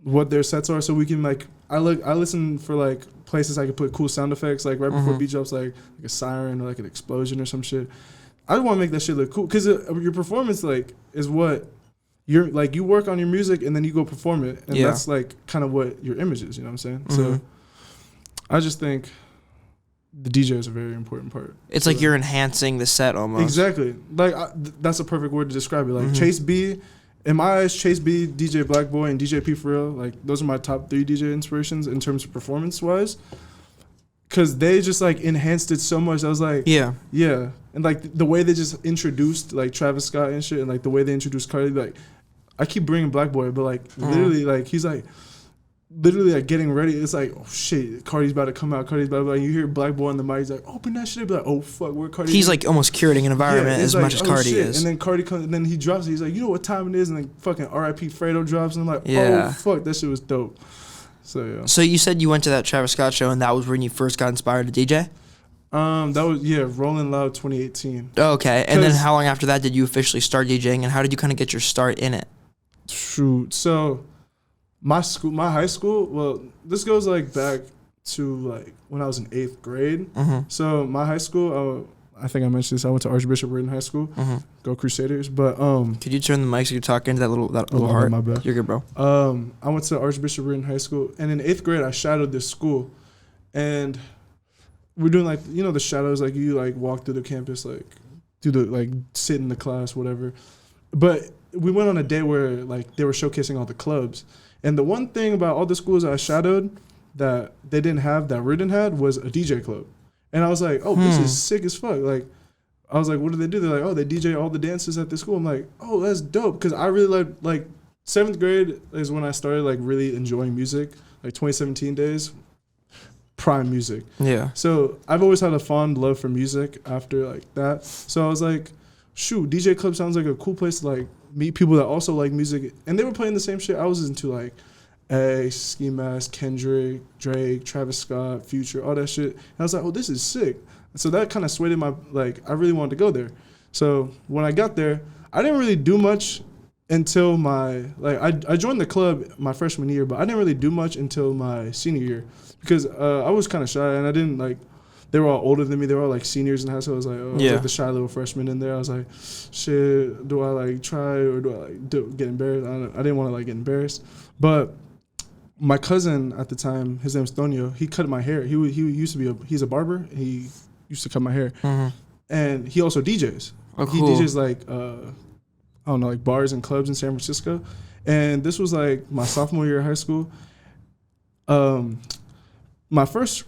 what their sets are, so we can like I listen for like places I could put cool sound effects, like right before beat drops, like a siren or like an explosion or some shit. I want to make that shit look cool because your performance like is what you're like. You work on your music and then you go perform it, and that's like kind of what your image is. You know what I'm saying? So I just think the DJ is a very important part. It's like you're enhancing the set almost. Exactly. Like that's a perfect word to describe it. Like Chase B. In my eyes, Chase B, DJ Black Boy, and DJ P for Real, like those are my top 3 DJ inspirations in terms of performance wise. Cause they just like enhanced it so much. I was like, yeah. And like the way they just introduced like Travis Scott and shit, and like the way they introduced Cardi, like I keep bringing Black Boy, but like literally, like he's like literally like getting ready. It's like, oh shit, Cardi's about to come out. Cardi's about to. And you hear Black Boy on the mic. He's like, open that shit. Be like, oh fuck, where Cardi? He's like almost curating an environment as much as Cardi is. And then Cardi comes, and then he drops it. He's like, you know what time it is? And then fucking R.I.P. Fredo drops, and I'm like, oh fuck, that shit was dope. So yeah. So you said you went to that Travis Scott show, and that was when you first got inspired to DJ? That was Rolling Loud 2018. Okay, and then how long after that did you officially start DJing, and how did you kind of get your start in it? Shoot, so my high school. Well, this goes like back to like when I was in 8th grade. So my high school, I think I mentioned this. I went to Archbishop Written High School. Go Crusaders! But could you turn the mic so you talk into that little heart? My bad. You're good, bro. I went to Archbishop Written High School, and in 8th grade I shadowed this school, and we're doing like the shadows, like you like walk through the campus, like do the like sit in the class, whatever. But we went on a day where like they were showcasing all the clubs, and the one thing about all the schools that I shadowed that they didn't have that Ridden had was a DJ club. And I was like, oh, this is sick as fuck. Like, I was like, what do they do? They're like, oh, they DJ all the dances at the school. I'm like, oh, that's dope. Because I really like 7th grade is when I started like really enjoying music. Like 2017 days, prime music. Yeah. So I've always had a fond love for music after like that. So I was like, shoot, DJ club sounds like a cool place to like meet people that also like music. And they were playing the same shit I was into, like Ski Mask, Kendrick, Drake, Travis Scott, Future, all that shit. And I was like, oh, this is sick. So that kind of swayed my, like, I really wanted to go there. So when I got there, I didn't really do much until my, like, I joined the club my freshman year, but I didn't really do much until my senior year because I was kind of shy and I didn't, like, they were all older than me. They were all, like, seniors in high school. I was like, oh, I was like the shy little freshman in there. I was like, shit, do I, like, try or do I, like, get embarrassed? I didn't want to, like, get embarrassed. But my cousin at the time, his name's Tonio, he cut my hair. He used to be he's a barber. He used to cut my hair. And he also DJs. Oh, cool. He DJs like, I don't know, like bars and clubs in San Francisco. And this was like my sophomore year of high school. My first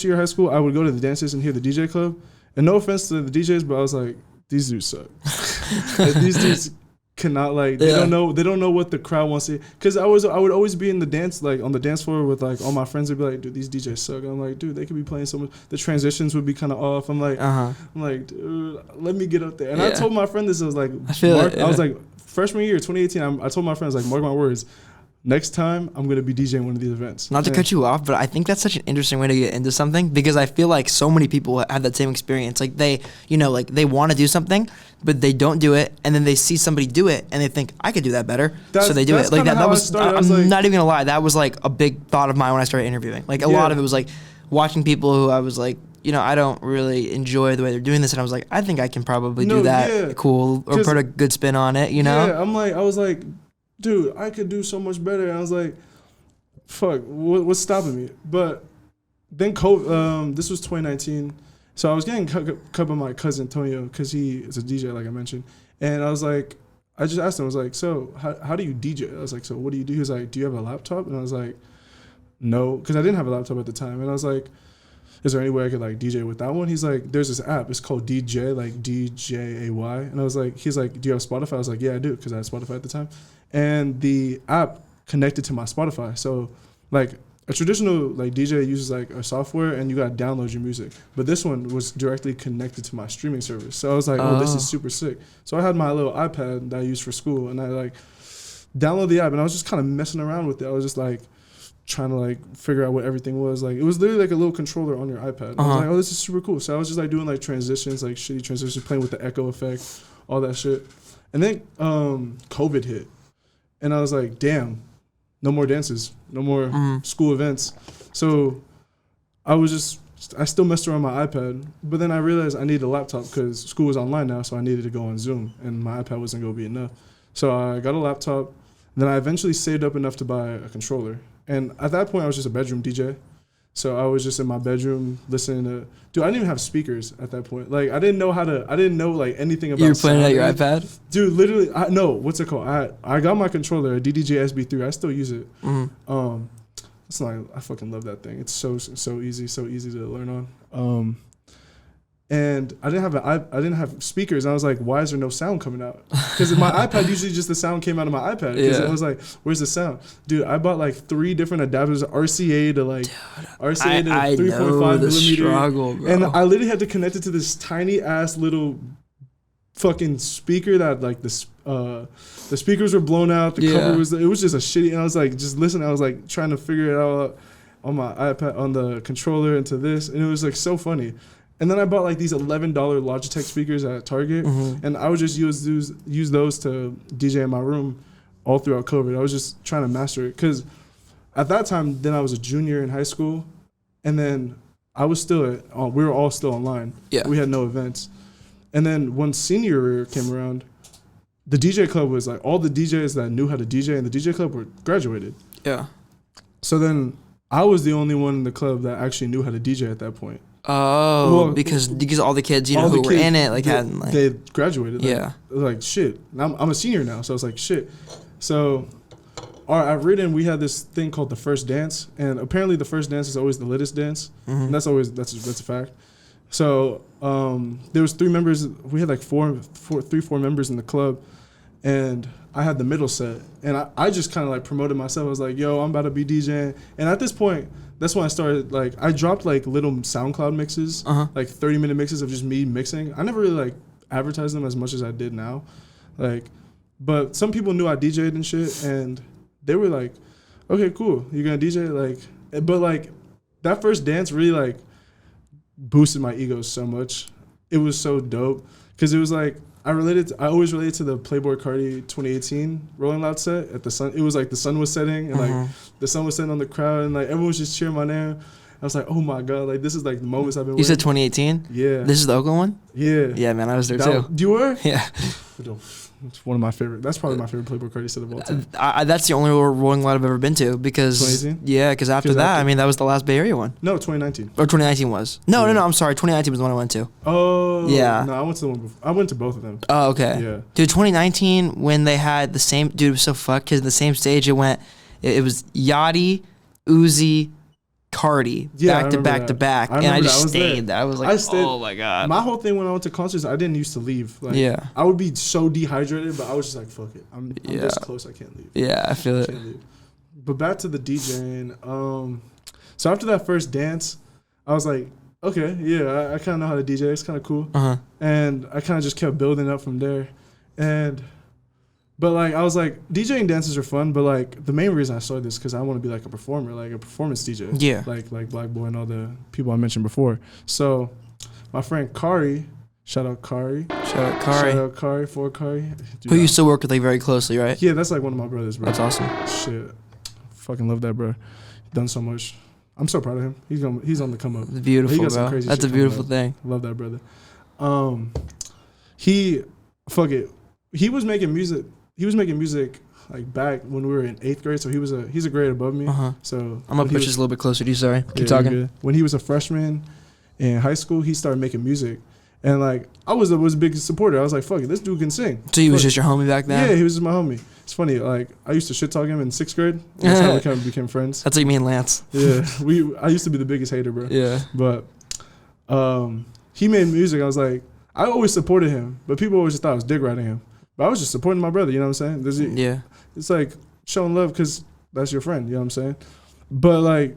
year of high school, I would go to the dances and hear the DJ club. And no offense to the DJs, but I was like, these dudes suck. Like, these dudes cannot, like, they don't know what the crowd wants to, because I would always be in the dance, like on the dance floor with like all my friends. Would be like, dude, these DJs suck. And I'm like, dude, they could be playing so much. The transitions would be kind of off. I'm like, dude, let me get up there. And I told my friend this. I was like, I was like, freshman year 2018. I told my friends, like, mark my words, next time I'm gonna be DJing one of these events. Not to cut you off, but I think that's such an interesting way to get into something, because I feel like so many people have that same experience. Like they, like they want to do something, but they don't do it, and then they see somebody do it, and they think I could do that better, so they do it. Like that was. I'm like, not even gonna lie, that was like a big thought of mine when I started interviewing. Like a lot of it was like watching people who I was like, I don't really enjoy the way they're doing this, and I was like, I think I can probably do that cool or put a good spin on it. Yeah, I was like, dude, I could do so much better. And I was like, fuck, what's stopping me? But then this was 2019. So I was getting cut by my cousin, Tonio, because he is a DJ, like I mentioned. And I was like, I just asked him, I was like, so how do you DJ? I was like, so what do you do? He was like, do you have a laptop? And I was like, no, because I didn't have a laptop at the time. And I was like, is there any way I could like DJ with that one? He's like, there's this app. It's called DJ, like DJAY. And I was like, he's like, do you have Spotify? I was like, yeah, I do, because I had Spotify at the time. And the app connected to my Spotify. So like a traditional like DJ uses like a software and you gotta download your music. But this one was directly connected to my streaming service. So I was like, oh, this is super sick. So I had my little iPad that I used for school, and I like downloaded the app, and I was just kind of messing around with it. I was just like trying to like figure out what everything was. Like it was literally like a little controller on your iPad. I was like, oh, this is super cool. So I was just like doing like transitions, like shitty transitions, playing with the echo effect, all that shit. And then COVID hit. And I was like, damn, no more dances, no more school events. So I still messed around my iPad, but then I realized I needed a laptop because school was online now, so I needed to go on Zoom, and my iPad wasn't going to be enough. So I got a laptop, then I eventually saved up enough to buy a controller. And at that point, I was just a bedroom DJ. So I was just in my bedroom listening to, dude, I didn't even have speakers at that point. Like I didn't know like anything about. You were playing it at your iPad? Dude, literally, what's it called? I got my controller, a DDJ SB3. I still use it. It's like, I fucking love that thing. It's so easy to learn on. And I didn't have speakers. And I was like, why is there no sound coming out? Because my iPad, usually just the sound came out of my iPad. Because I was like, where's the sound? Dude, I bought like 3 different adapters, RCA to like, RCA to 3.5 millimeter. Struggle, bro. And I literally had to connect it to this tiny ass little fucking speaker that like the speakers were blown out. The cover it was just a shitty, and I was like, just listening. I was like trying to figure it out on my iPad, on the controller into this. And it was like so funny. And then I bought like these $11 Logitech speakers at Target, and I would just use those to DJ in my room all throughout COVID. I was just trying to master it because at that time, then I was a junior in high school, and then I was still we were all still online. Yeah, we had no events. And then when senior year came around, the DJ club was like all the DJs that knew how to DJ in the DJ club were graduated. Yeah. So then I was the only one in the club that actually knew how to DJ at that point. Oh, well, because all the kids, who were in it, like hadn't like they graduated. Like shit. I'm a senior now, so it's like shit. So, at Ridden we had this thing called the first dance, and apparently the first dance is always the littest dance, and that's a fact. So there was 3 members. We had like 4 members in the club, and I had the middle set, and I just kind of like promoted myself. I was like, yo, I'm about to be DJing, and at this point. That's when I started, like, I dropped, like, little SoundCloud mixes, like 30-minute mixes of just me mixing. I never really, like, advertised them as much as I did now. Like, but some people knew I DJ'd and shit, and they were like, okay, cool, you're going to DJ? Like, but, like, that first dance really, like, boosted my ego so much. It was so dope, because it was, like, I always related to the Playboy Cardi 2018 Rolling Loud set at the sun. It was like the sun was setting, and like the sun was setting on the crowd, and like everyone was just cheering my name. I was like, oh my god, like this is like the moments I've been. You said 2018? Yeah. This is the Oakland one? Yeah. Yeah, man, I was there too. You were? Yeah. It's one of my favorite. That's probably my favorite Playboy Cardi set of all time. That's the only Rolling Loud I've ever been to because 2018? Yeah, because after that, I mean, that was the last Bay Area one. No, 2019. Or 2019 was. No, I'm sorry. 2019 was the one I went to. Oh. Yeah. No, I went to the one before. I went to both of them. Oh, okay. Yeah. Dude, 2019 when they had the same. Dude, it was so fucked because the same stage it was Yachty, Uzi, Cardi, back to back, and I just stayed there. I was like, oh my god. My whole thing when I went to concerts, I didn't used to leave. Like, I would be so dehydrated, but I was just like, fuck it. I'm this close, I can't leave. Yeah, I feel it. But back to the DJing. So after that first dance, I was like, okay, yeah, I kind of know how to DJ. It's kind of cool. And I kind of just kept building up from there. But like I was like, DJing dances are fun, but like the main reason I started this because I want to be like a performer, like a performance DJ. Yeah. Like Black Boy and all the people I mentioned before. So my friend Kari, shout out Kari. For Kari. Who you still work with like very closely, right? Yeah, that's like one of my brothers, bro. That's awesome. Shit. Fucking love that, bro. Done so much. I'm so proud of him. He's on the come up. It's beautiful, bro. That's a beautiful thing. Love that brother. He was making music. He was making music like back when we were in 8th grade, so he's a grade above me. So I'm gonna push this a little bit closer to you. Sorry, keep talking. When he was a freshman in high school, he started making music, and like I was a big supporter. I was like, "Fuck it, this dude can sing." So he was just your homie back then? Yeah, he was just my homie. It's funny, like I used to shit talk him in 6th grade. That's how we kind of became friends. That's like me and Lance. Yeah, I used to be the biggest hater, bro. Yeah, but he made music. I was like, I always supported him, but people always just thought I was dick riding him. But I was just supporting my brother, you know what I'm saying? Yeah. It's like showing love because that's your friend, you know what I'm saying? But like,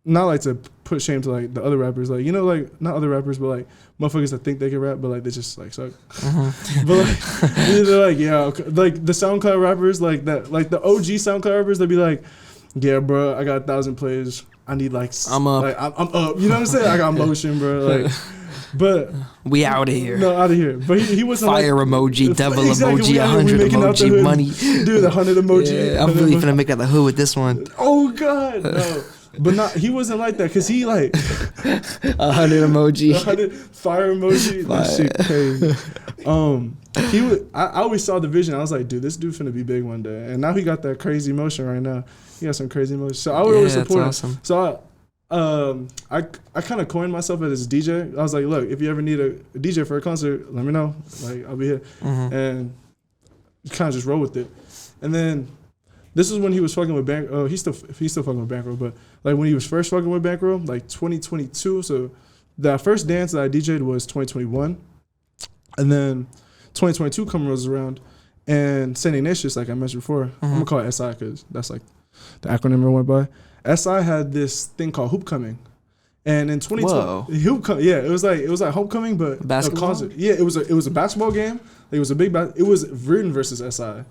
not like to put shame to like the other rappers, like, you know, like not other rappers, but like motherfuckers that think they can rap, but like they just like suck. But like, they're like, yeah, okay. Like the SoundCloud rappers, like that, like the OG SoundCloud rappers, they'd be like, yeah, bro, I got 1,000 plays. I need like, I'm up. Like, I'm up. You know what I'm saying? I got motion, bro. Like. But we out of here. No, out of here. But he wasn't fire like, emoji, devil emoji, 100 emoji, money. Dude, the 100 emoji. Yeah, I'm really finna make out the hood with this one. Oh god, no. But he wasn't like that because he like 100 emoji, 100 fire emoji. That shit crazy. I always saw the vision. I was like, dude, this dude finna be big one day. And now he got that crazy emotion right now. He got some crazy emotion. So I would always support him. Awesome. So I kind of coined myself as a DJ. I was like, look, if you ever need a DJ for a concert, let me know. Like, I'll be here. And kind of just roll with it. And then this is when he was fucking with he's still fucking with Bankroll, but like when he was first fucking with Bankroll, like 2022, so the first dance that I DJ'd was 2021, and then 2022 rolls around, and St. Ignatius, like I mentioned before, I'm gonna call it SI because that's like the acronym I went by. SI had this thing called Hoop Coming, and in 2020, it was like homecoming, but basketball. A concert. Yeah, it was a basketball game. It was a big. It was Reardon versus SI,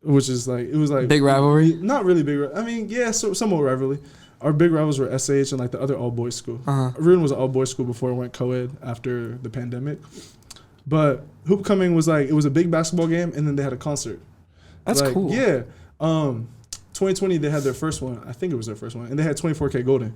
which is like it was like big rivalry. Not really big. I mean, yeah, somewhat rivalry. Our big rivals were SH and like the other all boys school. Reardon was an all boys school before it went co-ed after the pandemic. But Hoop Coming was like it was a big basketball game, and then they had a concert. That's like, cool. Yeah. 2020 they had their first one. I think it was their first one, and they had 24K Golden.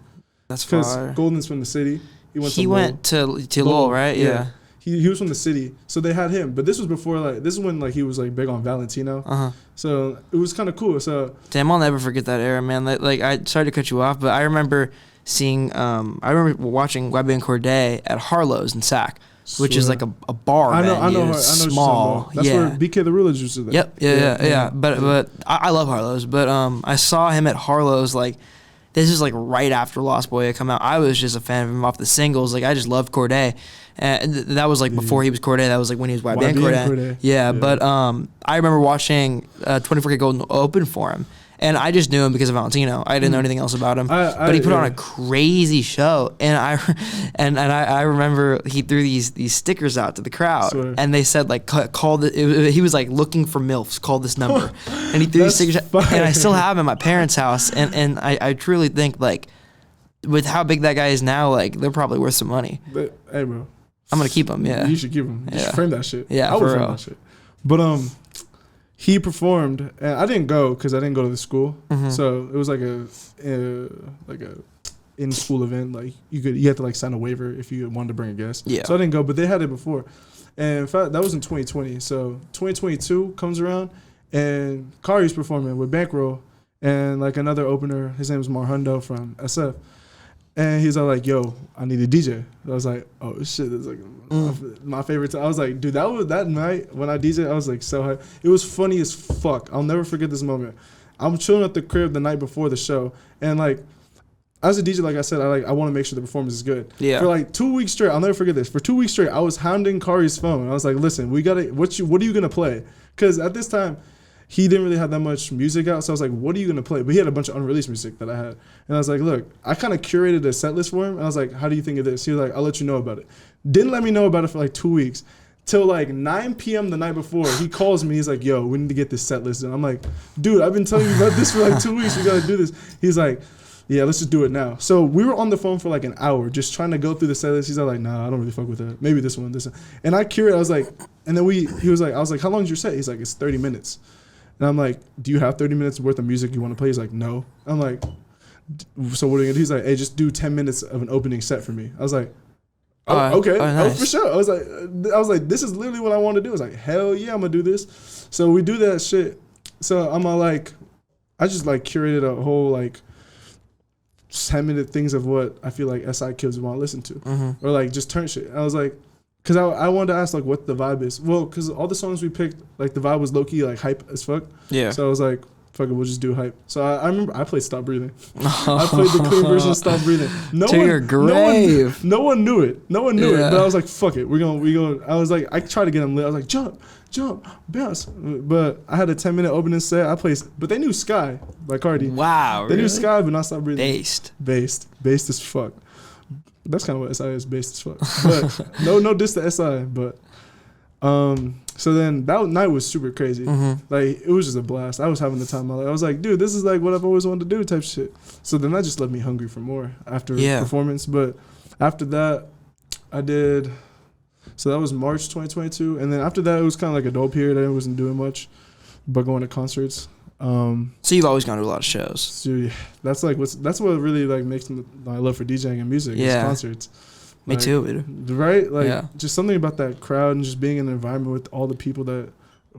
That's fire. Because Golden's from the city. He went to Lowell, right? Yeah. He was from the city, so they had him. But this was before this is when he was like big on Valentino. So it was kind of cool. So damn, I'll never forget that era, man. Like I sorry to cut you off, but I remember seeing I remember watching Webby and Corday at Harlow's in Sac, which is like a bar. I know small. That's where BK the Ruler used to there. Yep. Yeah. But I love Harlow's. But I saw him at Harlow's like. This is like right after Lost Boy had come out. I was just a fan of him off the singles. Like I just loved Corday, and that was like before he was Corday. That was like when he was YB Corday. Yeah, but I remember watching 24K Golden open for him, and I just knew him because of Valentino. I didn't know anything else about him, but he put on a crazy show, and I remember he threw these stickers out to the crowd, and they said like call the. He was like looking for MILFs. Call this number, and he threw these stickers, and I still have them at my parents' house, and I truly think like with how big that guy is now, like they're probably worth some money. But, hey, bro, I'm gonna keep them. Yeah, you should keep them. You should frame that shit. Yeah, I would frame that shit. But he performed, and I didn't go because I didn't go to the school. So it was like a in school event. Like you had to like sign a waiver if you wanted to bring a guest. Yeah. So I didn't go, but they had it before, and in fact that was in 2020. So 2022 comes around, and Kari's performing with Bankroll and like another opener. His name is Marhundo from SF. And he's all like, yo, I need a DJ. I was like, oh, shit. That's like my favorite time. I was like, dude, that night when I DJ, I was like so hyped. It was funny as fuck. I'll never forget this moment. I'm chilling at the crib the night before the show. And like, as a DJ, like I said, I want to make sure the performance is good. Yeah. For like 2 weeks straight, I'll never forget this. For 2 weeks straight, I was hounding Kari's phone. I was like, listen, what are you going to play? Because at this time, he didn't really have that much music out, so I was like, what are you going to play? But he had a bunch of unreleased music that I had. And I was like, look, I kind of curated a set list for him. And I was like, how do you think of this? He was like, I'll let you know about it. Didn't let me know about it for like 2 weeks. Till like 9 p.m. the night before, he calls me. He's like, yo, we need to get this set list done. I'm like, dude, I've been telling you about this for like 2 weeks. We got to do this. He's like, yeah, let's just do it now. So we were on the phone for like an hour just trying to go through the set list. He's like, nah, I don't really fuck with that. Maybe this one. And I curated. I was like, and then I was like, how long is your set? He's like, it's 30 minutes. And I'm like, do you have 30 minutes worth of music you want to play? He's like, no. I'm like, so what are you going to do? He's like, hey, just do 10 minutes of an opening set for me. I was like, okay. Nice. Oh, for sure. I was like, this is literally what I want to do. I was like, hell yeah, I'm going to do this. So we do that shit. So I'm like, I just like curated a whole like 10-minute things of what I feel like SI kids want to listen to. Or like just turn shit. I was like, because I wanted to ask, like, what the vibe is. Well, because all the songs we picked, like, the vibe was low-key, like, hype as fuck. Yeah. So I was like, fuck it, we'll just do hype. So I remember I played Stop Breathing. I played the clean version of Stop Breathing. Your grave. No one knew it. But I was like, fuck it. We're going. I was like, I tried to get them lit. I was like, jump, bounce. But I had a 10-minute opening set. But they knew Sky by Cardi. Wow, They knew Sky, but not Stop Breathing. Based as fuck. That's kind of what SI is, based as fuck. But no diss to SI. But so then that night was super crazy. Like it was just a blast. I was having the time of my life. I was like, dude, this is like what I've always wanted to do type shit. So then that just left me hungry for more after performance. But after that, I did. So that was March 2022, and then after that, it was kind of like a dull period. I wasn't doing much, but going to concerts. So you've always gone to a lot of shows. So yeah, that's what really like makes my love for DJing and music. Is concerts. Me too, dude. Right? Like just something about that crowd and just being in an environment with all the people that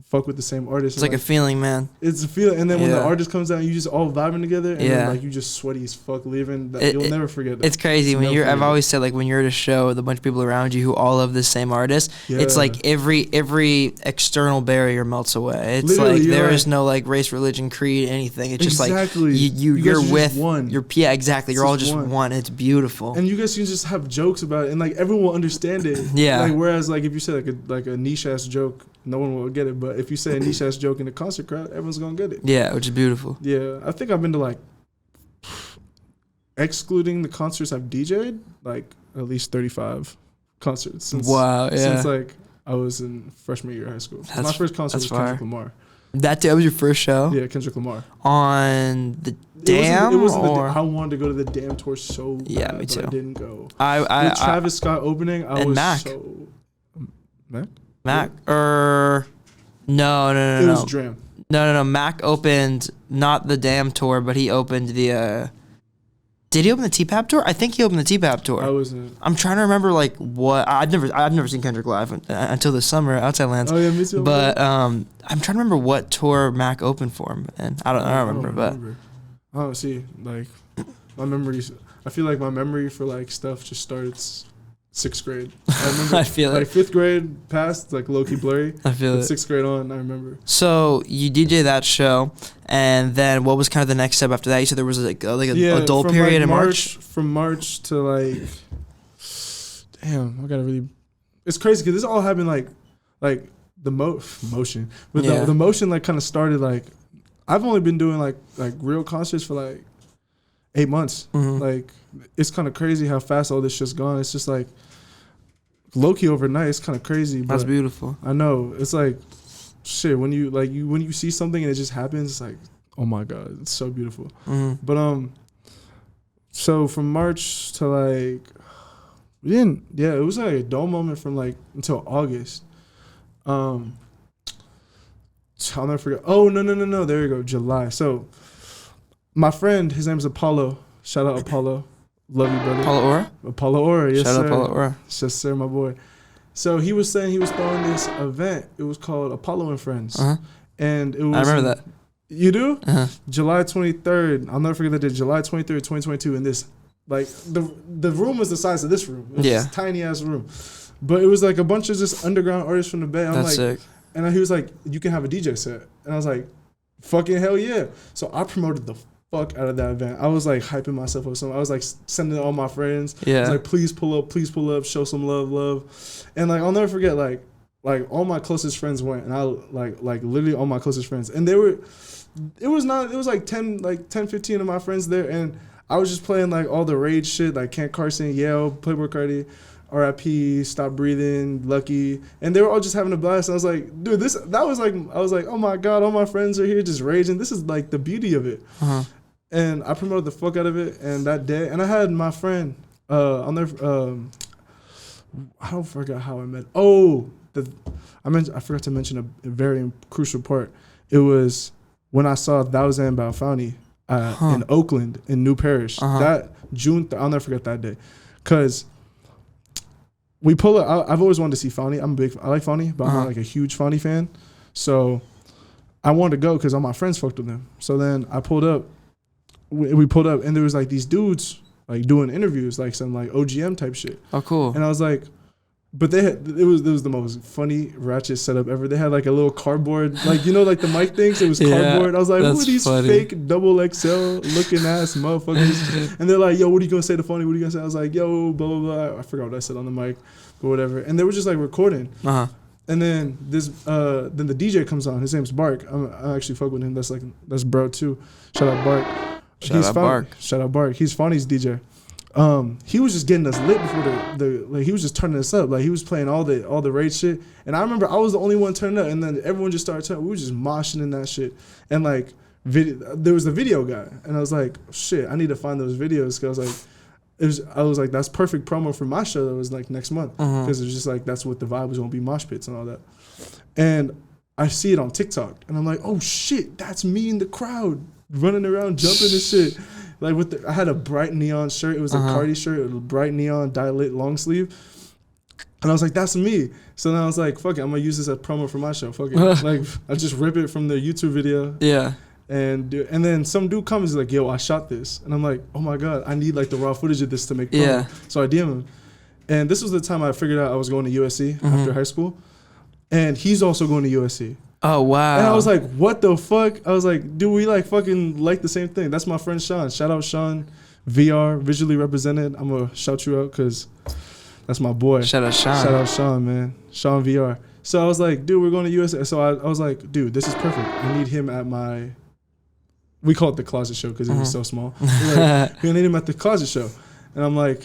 fuck with the same artist. It's like a feeling, man. It's a feeling. And then when the artist comes out, you just all vibing together. And then, like, you just sweaty as fuck leaving. You'll never forget that. It's crazy. I've always said, like, when you're at a show with a bunch of people around you who all love the same artist, it's like every external barrier melts away. It's literally, like there is no, like, race, religion, creed, anything. It's just like you're with one. Yeah, exactly. You're all just one. It's beautiful. And you guys can just have jokes about it, and like everyone will understand it. Yeah. Like, whereas like if you say like a niche ass joke, no one will get it. But if you say a niche ass joke in the concert crowd, everyone's gonna get it. Yeah, which is beautiful. Yeah, I think I've been to like, excluding the concerts I've DJ'd, like at least 35 concerts. Since like I was in freshman year of high school. My first concert was Kendrick Lamar. That was your first show? Yeah, Kendrick Lamar. On the Dam? It wasn't I wanted to go to the Dam tour so bad, yeah, me too. But I didn't go. With Travis Scott opening, I was Mac. so... Mac? Mac? No. It was Dram. No. Mac opened not the Dam tour, but he opened the... Did he open the TPAP tour? I think he opened the TPAP tour. I'm trying to remember like what I've never seen Kendrick live until this summer outside Lands. Oh yeah, me too. But I'm trying to remember what tour Mac opened for him, and I don't remember. I don't see like my memories. I feel like my memory for like stuff just starts 6th grade. I remember. I feel like 5th grade passed like low key blurry. I feel it. 6th grade on, I remember. So you DJ that show, and then what was kind of the next step after that? You said there was like a dull period in March. From March to like, damn, I gotta really. It's crazy because this all happened like the motion, but the motion like kind of started like. I've only been doing like real concerts for like 8 months. Mm-hmm. Like it's kind of crazy how fast all this shit's gone. It's just like low key overnight. It's kind of crazy. That's beautiful. I know. It's like shit when you see something and it just happens. It's like, oh my god, it's so beautiful. Mm-hmm. But so from March to like it was like a dull moment from like until August. I'll never forget. Oh, no. There you go. July. So, my friend, his name is Apollo. Shout out Apollo. Love you, brother. Apollo Aura? Apollo Aura, yes, Shout sir. out Apollo Aura. Yes, sir, my boy. So, he was saying he was throwing this event. It was called Apollo and Friends. Uh-huh. And it was... I remember that. You do? Uh-huh. July 23rd. I'll never forget that day. July 23rd, 2022. In this... Like, the room was the size of this room. It was this tiny-ass room. But it was like a bunch of just underground artists from the Bay. That's sick. And he was like, you can have a DJ set. And I was like, fucking hell yeah. So I promoted the fuck out of that event. I was like hyping myself up. So I was like sending all my friends. Yeah. I was like, please pull up, show some love. And like, I'll never forget, like all my closest friends went. And I like literally all my closest friends. And it was like 10-15 of my friends there. And I was just playing like all the rage shit, like Kent Carson, Yale, Playboy Cardi, R.I.P., Stop Breathing, Lucky, and they were all just having a blast. And I was like, dude, I was like, oh my god, all my friends are here just raging. This is like the beauty of it. Uh-huh. And I promoted the fuck out of it. And that day, and I had my friend on there. I don't forget how I met. I forgot to mention a very crucial part. It was when I saw Thousand Balfani in Oakland in New Parish. Uh-huh. That June, I'll never forget that day, because. We pull up. I've always wanted to see Fani. I like Fani, but I'm not like a huge Fani fan. So I wanted to go because all my friends fucked with them. So then I pulled up. We pulled up, and there was like these dudes like doing interviews, like some like OGM type shit. Oh, cool. And I was like, but it was the most funny ratchet setup ever. They had like a little cardboard, like like the mic things. It was cardboard. I was like, who are these fake XXL looking ass motherfuckers? And they're like, yo, what are you gonna say to Fani? What are you gonna say? I was like, yo, blah blah blah. I forgot what I said on the mic, but whatever. And they were just like recording. And then then the DJ comes on. His name's Bark. I actually fuck with him. That's bro too. Shout out Bark. Shout out Bark. He's Fani's DJ. He was just getting us lit before he was just turning us up. Like he was playing all the rage shit. And I remember I was the only one turning up, and then everyone just started turning. We were just moshing in that shit. And like there was the video guy, and I was like, shit, I need to find those videos, because I was like, that's perfect promo for my show that was like next month, because it was just like that's what the vibe was gonna be, mosh pits and all that. And I see it on TikTok, and I'm like, oh shit, that's me in the crowd running around jumping and shit. Like I had a bright neon shirt. It was a Cardi shirt. It was a bright neon dye lit long sleeve. And I was like, that's me. So then I was like, fuck it, I'm gonna use this as promo for my show. Fuck it. Like, I just rip it from the YouTube video. Yeah. And then some dude comes, he's like, yo, I shot this. And I'm like, oh my God, I need like the raw footage of this to make promo. Yeah. So I DM him. And this was the time I figured out I was going to USC after high school. And he's also going to USC. Oh, wow. And I was like, what the fuck? I was like, dude, we like fucking like the same thing. That's my friend Sean. Shout out Sean, VR, visually represented. I'm going to shout you out because that's my boy. Shout out Sean. Shout out Sean, man. Sean VR. So I was like, dude, we're going to USC. So I was like, dude, this is perfect. I need him at my, we call it the closet show because it was so small. Like, we need him at the closet show. And I'm like,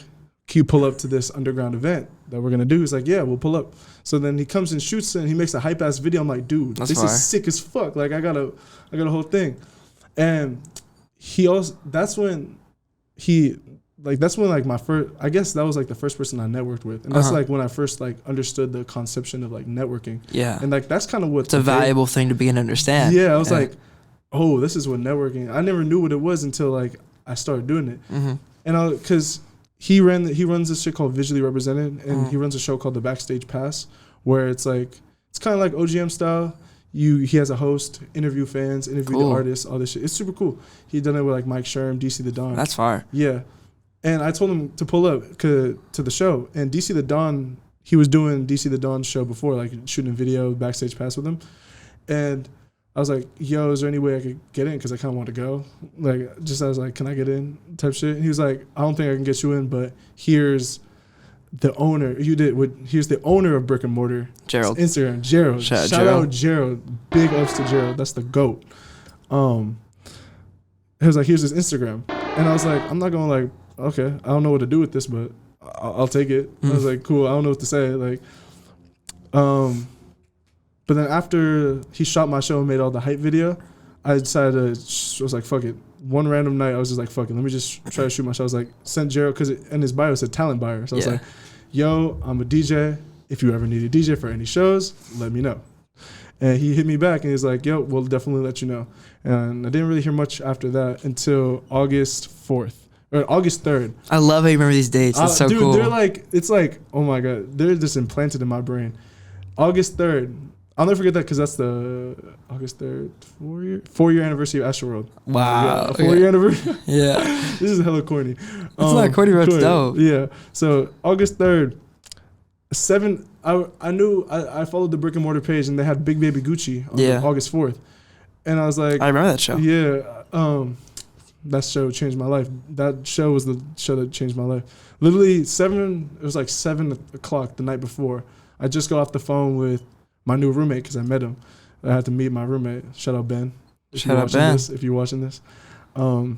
can you pull up to this underground event that we're going to do? He's like, yeah, we'll pull up. So then he comes and shoots and he makes a hype ass video. I'm like, dude, this is sick as fuck. Like I got a whole thing. And he also, that's when like my first, I guess that was like the first person I networked with. And that's like when I first like understood the conception of like networking. Yeah. And like, that's kind of what. It's a valuable thing to begin to understand. Yeah. I was like, oh, this is what networking, I never knew what it was until like I started doing it. And cause he runs this shit called Visually Represented, and he runs a show called The Backstage Pass, where it's like, it's kind of like OGM style. He has a host, interview fans, interview the artists, all this shit. It's super cool. He done it with like Mike Sherm, DC the Don. That's fire. Yeah. And I told him to pull up to the show, and DC the Don, he was doing DC the Don's show before, like shooting a video, Backstage Pass with him. And I was like, yo, is there any way I could get in? Because I kind of want to go. Like, just I was like, can I get in type shit? And he was like, I don't think I can get you in, but here's the owner. Here's the owner of Brick and Mortar. Gerald. Instagram, Gerald. Shout out Gerald. Big ups to Gerald. That's the GOAT. He was like, here's his Instagram. And I was like, I'm not going to like, okay, I don't know what to do with this, but I'll take it. I was like, cool, I don't know what to say. Like, but then after he shot my show and made all the hype video, I decided I was like, fuck it. One random night, I was just like, fuck it. Let me just try to shoot my show. I was like, send Gerald, because in his bio it said talent buyer. So I was like, yo, I'm a DJ. If you ever need a DJ for any shows, let me know. And he hit me back and he's like, yo, we'll definitely let you know. And I didn't really hear much after that until August 4th. Or August 3rd. I love how you remember these dates. It's so cool. Dude, they're like, it's like, oh my God, they're just implanted in my brain. August 3rd. I'll never forget that because that's the August 3rd, 4-year anniversary of Astroworld. Wow. Yeah, 4-year anniversary. Yeah. This is hella corny. It's not corny, but it's dope. Yeah. So August 3rd, I knew I followed the Brick and Mortar page and they had Big Baby Gucci on August 4th. And I was like, I remember that show. Yeah. That show changed my life. That show was the show that changed my life. Literally it was like 7 o'clock the night before. I just got off the phone with my new roommate because I met him. I had to meet my roommate. Shout out Ben. If you're watching this. I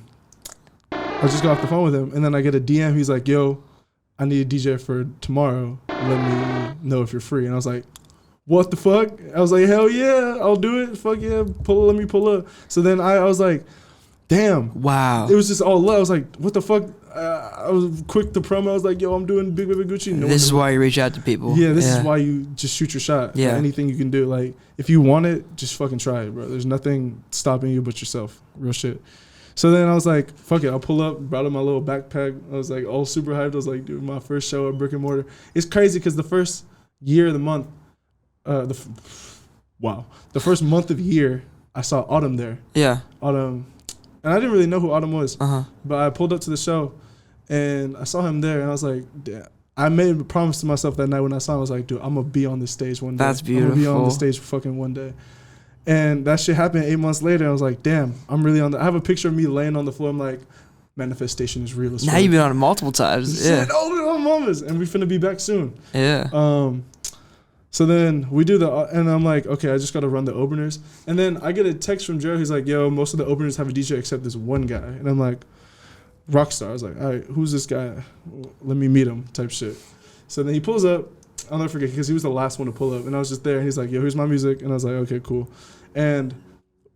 just got off the phone with him and then I get a DM. He's like, yo, I need a DJ for tomorrow. Let me know if you're free. And I was like, what the fuck? I was like, hell yeah, I'll do it. Fuck yeah, let me pull up. So then I was like, damn. Wow. It was just all love. I was like, what the fuck? I was quick to promo. I was like, yo, I'm doing Big Baby Gucci. This is why you reach out to people. Yeah, this is why you just shoot your shot. Yeah. Anything you can do. Like, if you want it, just fucking try it, bro. There's nothing stopping you but yourself. Real shit. So then I was like, fuck it. I'll pull up, brought up my little backpack. I was like, all super hyped. I was like, dude, my first show at Brick and Mortar. It's crazy because the first year of the month, the first month of the year, I saw Autumn there. Yeah. Autumn. And I didn't really know who Autumn was. But I pulled up to the show and I saw him there and I was like, damn. I made a promise to myself that night when I saw him. I was like, dude, I'm going to be on this stage one day. That's beautiful. I'm going to be on the stage fucking one day. And that shit happened 8 months later. I was like, damn, I'm really on I have a picture of me laying on the floor. I'm like, manifestation is real as fuck. Now you've been on it multiple times. Yeah. Oh, mamas. And we finna be back soon. Yeah. So then we do and I'm like, okay, I just got to run the openers. And then I get a text from Jared. He's like, yo, most of the openers have a DJ except this one guy. And I'm like, Rockstar. I was like, all right, who's this guy? Let me meet him type shit. So then he pulls up. I'll never forget because he was the last one to pull up. And I was just there. And he's like, yo, here's my music. And I was like, okay, cool. And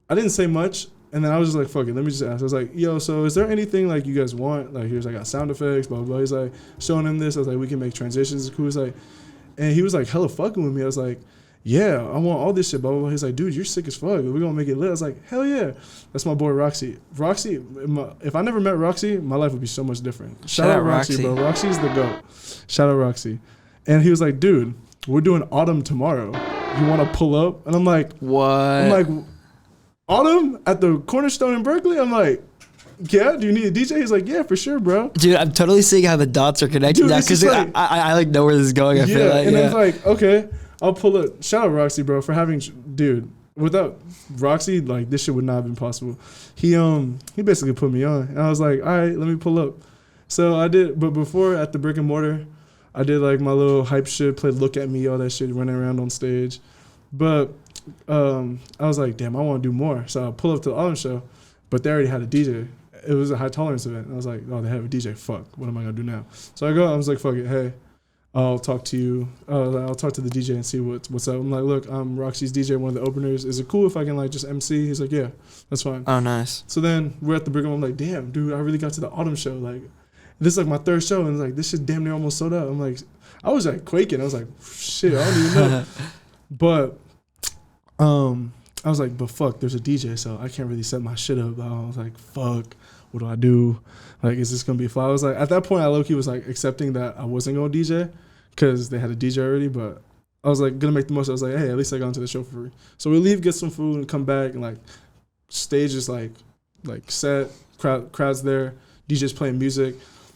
I didn't say much. And then I was just like, fuck it, let me just ask. I was like, yo, so is there anything like you guys want? Like, here's, I got sound effects, blah, blah, blah. He's like, showing him this. I was like, we can make transitions. It's cool. He's like, and he was like hella fucking with me. I was like, yeah, I want all this shit, blah, blah, blah. He's like, dude, you're sick as fuck. We're going to make it lit. I was like, hell yeah. That's my boy, Roxy. Roxy, if I never met Roxy, my life would be so much different. Shout out Roxy, bro. Roxy's the GOAT. Shout out Roxy. And he was like, dude, we're doing Autumn tomorrow. You want to pull up? And I'm like, what? I'm like, Autumn at the Cornerstone in Berkeley? I'm like, yeah, do you need a DJ? He's like, yeah, for sure, bro. Dude, I'm totally seeing how the dots are connected now because like, I like know where this is going. I feel like, and it's like, okay, I'll pull up. Shout out Roxy, bro, for having, dude. Without Roxy, like this shit would not have been possible. He basically put me on, and I was like, all right, let me pull up. So I did, but before at the brick and mortar, I did like my little hype shit, played Look at Me, all that shit, running around on stage. But I was like, damn, I want to do more. So I pull up to the Autumn show, but they already had a DJ. It was a high tolerance event. And I was like, oh, they have a DJ. Fuck, what am I gonna do now? So I go, I was like, fuck it, hey. I'll talk to you. I'll talk to the DJ and see what's up. I'm like, look, I'm Roxy's DJ, one of the openers. Is it cool if I can like just MC? He's like, yeah, that's fine. Oh, nice. So then we're at the Brigham. I'm like, damn, dude, I really got to the Autumn show. Like, this is like my third show, and it's like this shit damn near almost sold out. I'm like, I was like quaking. I was like, shit, I don't even know. But I was like, but fuck, there's a DJ, so I can't really set my shit up. I was like, fuck, what do I do? Like, is this gonna be fly? I was like, at that point, I low-key was like accepting that I wasn't gonna DJ because they had a DJ already, but I was like gonna make the most. I was like, hey, at least I got into the show for free. So we leave, get some food, and come back, and like stage is like set, crowd's there, DJ's playing music,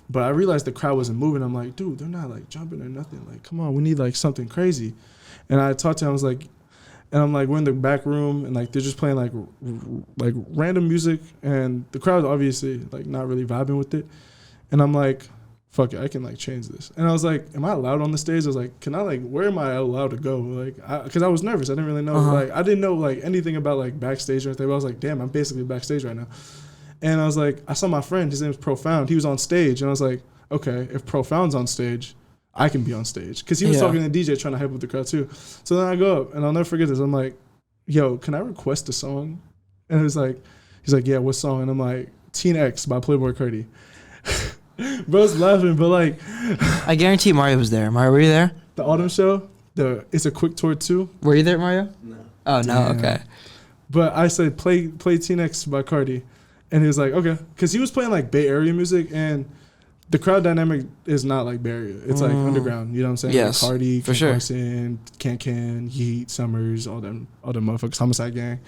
but I realized the crowd wasn't moving. I'm like, dude, they're not like jumping or nothing. Like, come on, we need like something crazy. And I talked to him. I was like. And I'm like, we're in the back room, and like they're just playing like random music, and the crowd's obviously like not really vibing with it. And I'm like, fuck it, I can like change this. And I was like, am I allowed on the stage? I was like, can I like, where am I allowed to go? Like, because I was nervous, I didn't really know, like I didn't know like anything about like backstage or anything. But I was like, damn, I'm basically backstage right now. And I was like, I saw my friend, his name's Profound. He was on stage, and I was like, okay, if Profound's on stage, I can be on stage. Because he was talking to the DJ trying to hype up the crowd too. So then I go up, and I'll never forget this. I'm like, yo, can I request a song? And he's like, yeah, what song? And I'm like, Teen X by Playboi Carti. Bro's laughing, but like. I guarantee Mario was there. Mario, were you there? The Autumn show, it's a quick tour too. Were you there, Mario? No. Oh, no, okay. But I said, play Teen X by Carti. And he was like, okay. Because he was playing like Bay Area music, and the crowd dynamic is not like Bay Area. It's like underground. You know what I'm saying? Yes, like Cardi, for sure. Carson, Can, Yeet, Summers, all them motherfuckers, Homicide Gang.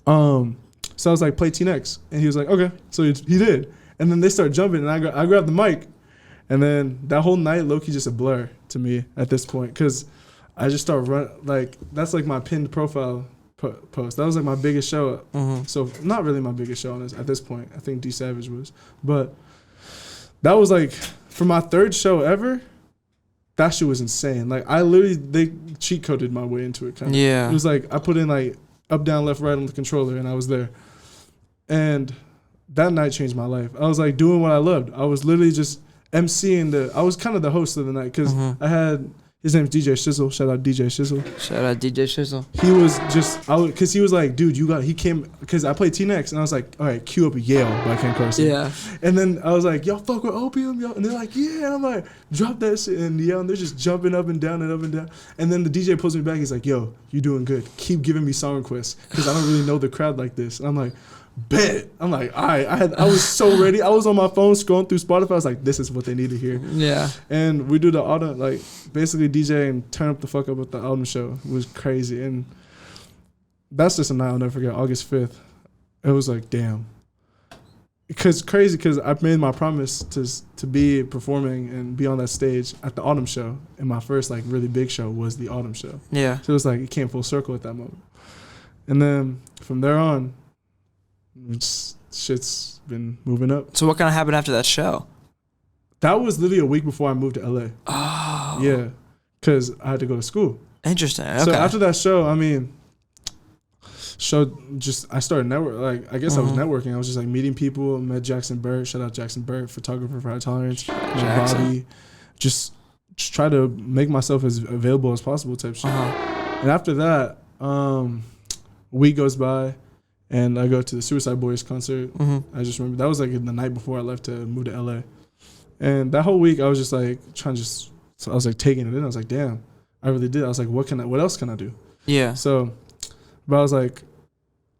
So I was like, play Teen X, and he was like, okay. So he did, and then they start jumping, and I grabbed the mic, and then that whole night, low-key just a blur to me at this point, because I just start running. Like that's like my pinned profile post. That was like my biggest show. So not really my biggest show at this point. I think D Savage was, but. That was like, for my third show ever, that shit was insane. Like, they cheat coded my way into it, kind of. Yeah. It was like, I put in like up, down, left, right on the controller, and I was there. And that night changed my life. I was like doing what I loved. I was literally just emceeing I was kind of the host of the night, because I had, his name's DJ Shizzle. Shout out DJ Shizzle. Shout out DJ Shizzle. He was just, because he was like, dude, he came, because I played T-Nex, and I was like, all right, cue up Yale by Ken Carson. Yeah. And then I was like, y'all fuck with Opium, yo. And they're like, yeah. And I'm like, drop that shit. And and they're just jumping up and down and up and down. And then the DJ pulls me back. He's like, yo, you doing good. Keep giving me song requests, because I don't really know the crowd like this. And I'm like, bet. I'm like, all right. I was so ready. I was on my phone scrolling through Spotify. I was like, this is what they need to hear. Yeah. And we do the autumn, like basically DJ and turn up the fuck up with the album show. It was crazy. And that's just a night I'll never forget. August 5th. It was like, damn. Because I made my promise to be performing and be on that stage at the autumn show. And my first like really big show was the autumn show. Yeah. So it was like, it came full circle at that moment. And then from there on, shit's been moving up. So what kind of happened after that show? That was literally a week before I moved to LA. Oh. Yeah, because I had to go to school. Interesting. Okay. So after that show, I started network. Like I guess I was networking. I was just like meeting people. Met Jackson Bird. Shout out Jackson Bird, photographer for High Tolerance. Met Bobby. Just try to make myself as available as possible type shit. And after that, a week goes by. And I go to the Suicide Boys concert. I just remember that was like the night before I left to move to LA. And that whole week I was just like I was like taking it in. I was like, damn, I really did. I was like, what else can I do? Yeah. So, but I was like,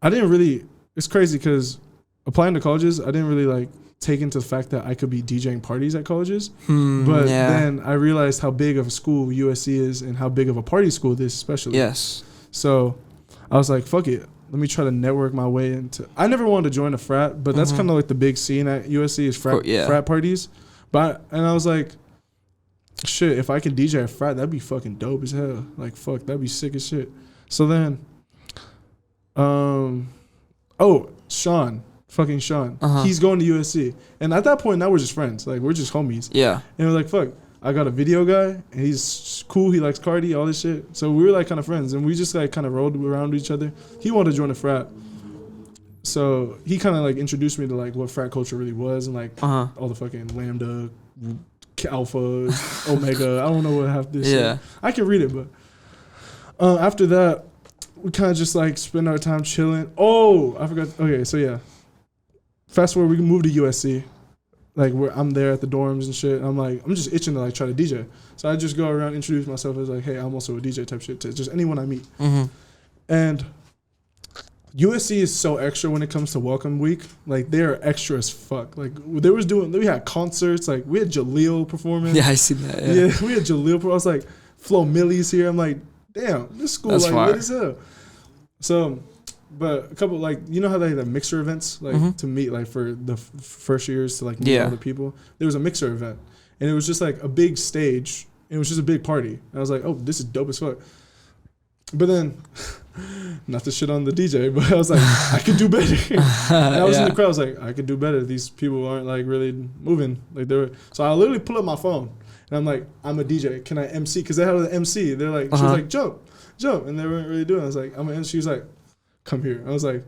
it's crazy because applying to colleges, I didn't really like taken to the fact that I could be DJing parties at colleges. But then I realized how big of a school USC is and how big of a party school it is, especially. Yes. So I was like, fuck it. Let me try to network my way into. I never wanted to join a frat, but that's kind of like the big scene at USC is frat parties. And I was like, shit, if I could DJ a frat, that'd be fucking dope as hell. Like, fuck, that'd be sick as shit. So then, Sean, he's going to USC. And at that point, now we're just friends. Like, we're just homies. Yeah. And we're like, fuck, I got a video guy, and he's cool. He likes Cardi, all this shit. So we were like kind of friends, and we just like kind of rolled around with each other. He wanted to join a frat. So he kind of like introduced me to like what frat culture really was and like all the fucking Lambda, Alpha, Omega. I don't know what half this shit. I can read it, but after that, we kind of just like spend our time chilling. Oh, I forgot. Okay, so yeah. Fast forward, we moved to USC. Like I'm there at the dorms and shit. I'm just itching to like try to DJ. So I just go around, introduce myself as like, hey, I'm also a DJ type shit to just anyone I meet. And USC is so extra when it comes to welcome week. Like they are extra as fuck. Like we had concerts. Like we had Jaleel performing. Yeah, I see that. Yeah, we had Jaleel. I was like, Flo Millie's here. I'm like, damn, this school that's like what is up? So. But a couple, like, you know how they have mixer events, like, to meet, like, for the first years to, like, meet other people? There was a mixer event. And it was just, like, a big stage. It was just a big party. And I was like, oh, this is dope as fuck. But then, not to shit on the DJ, but I was like, I could do better. And I was in the crowd. I was like, I could do better. These people aren't, like, really moving. Like, they were. So I literally pull up my phone. And I'm like, I'm a DJ. Can I MC? Because they had an MC. They're like, she was like, jump. And they weren't really doing it. I was like, I'm an MC. She was like, come here. I was like,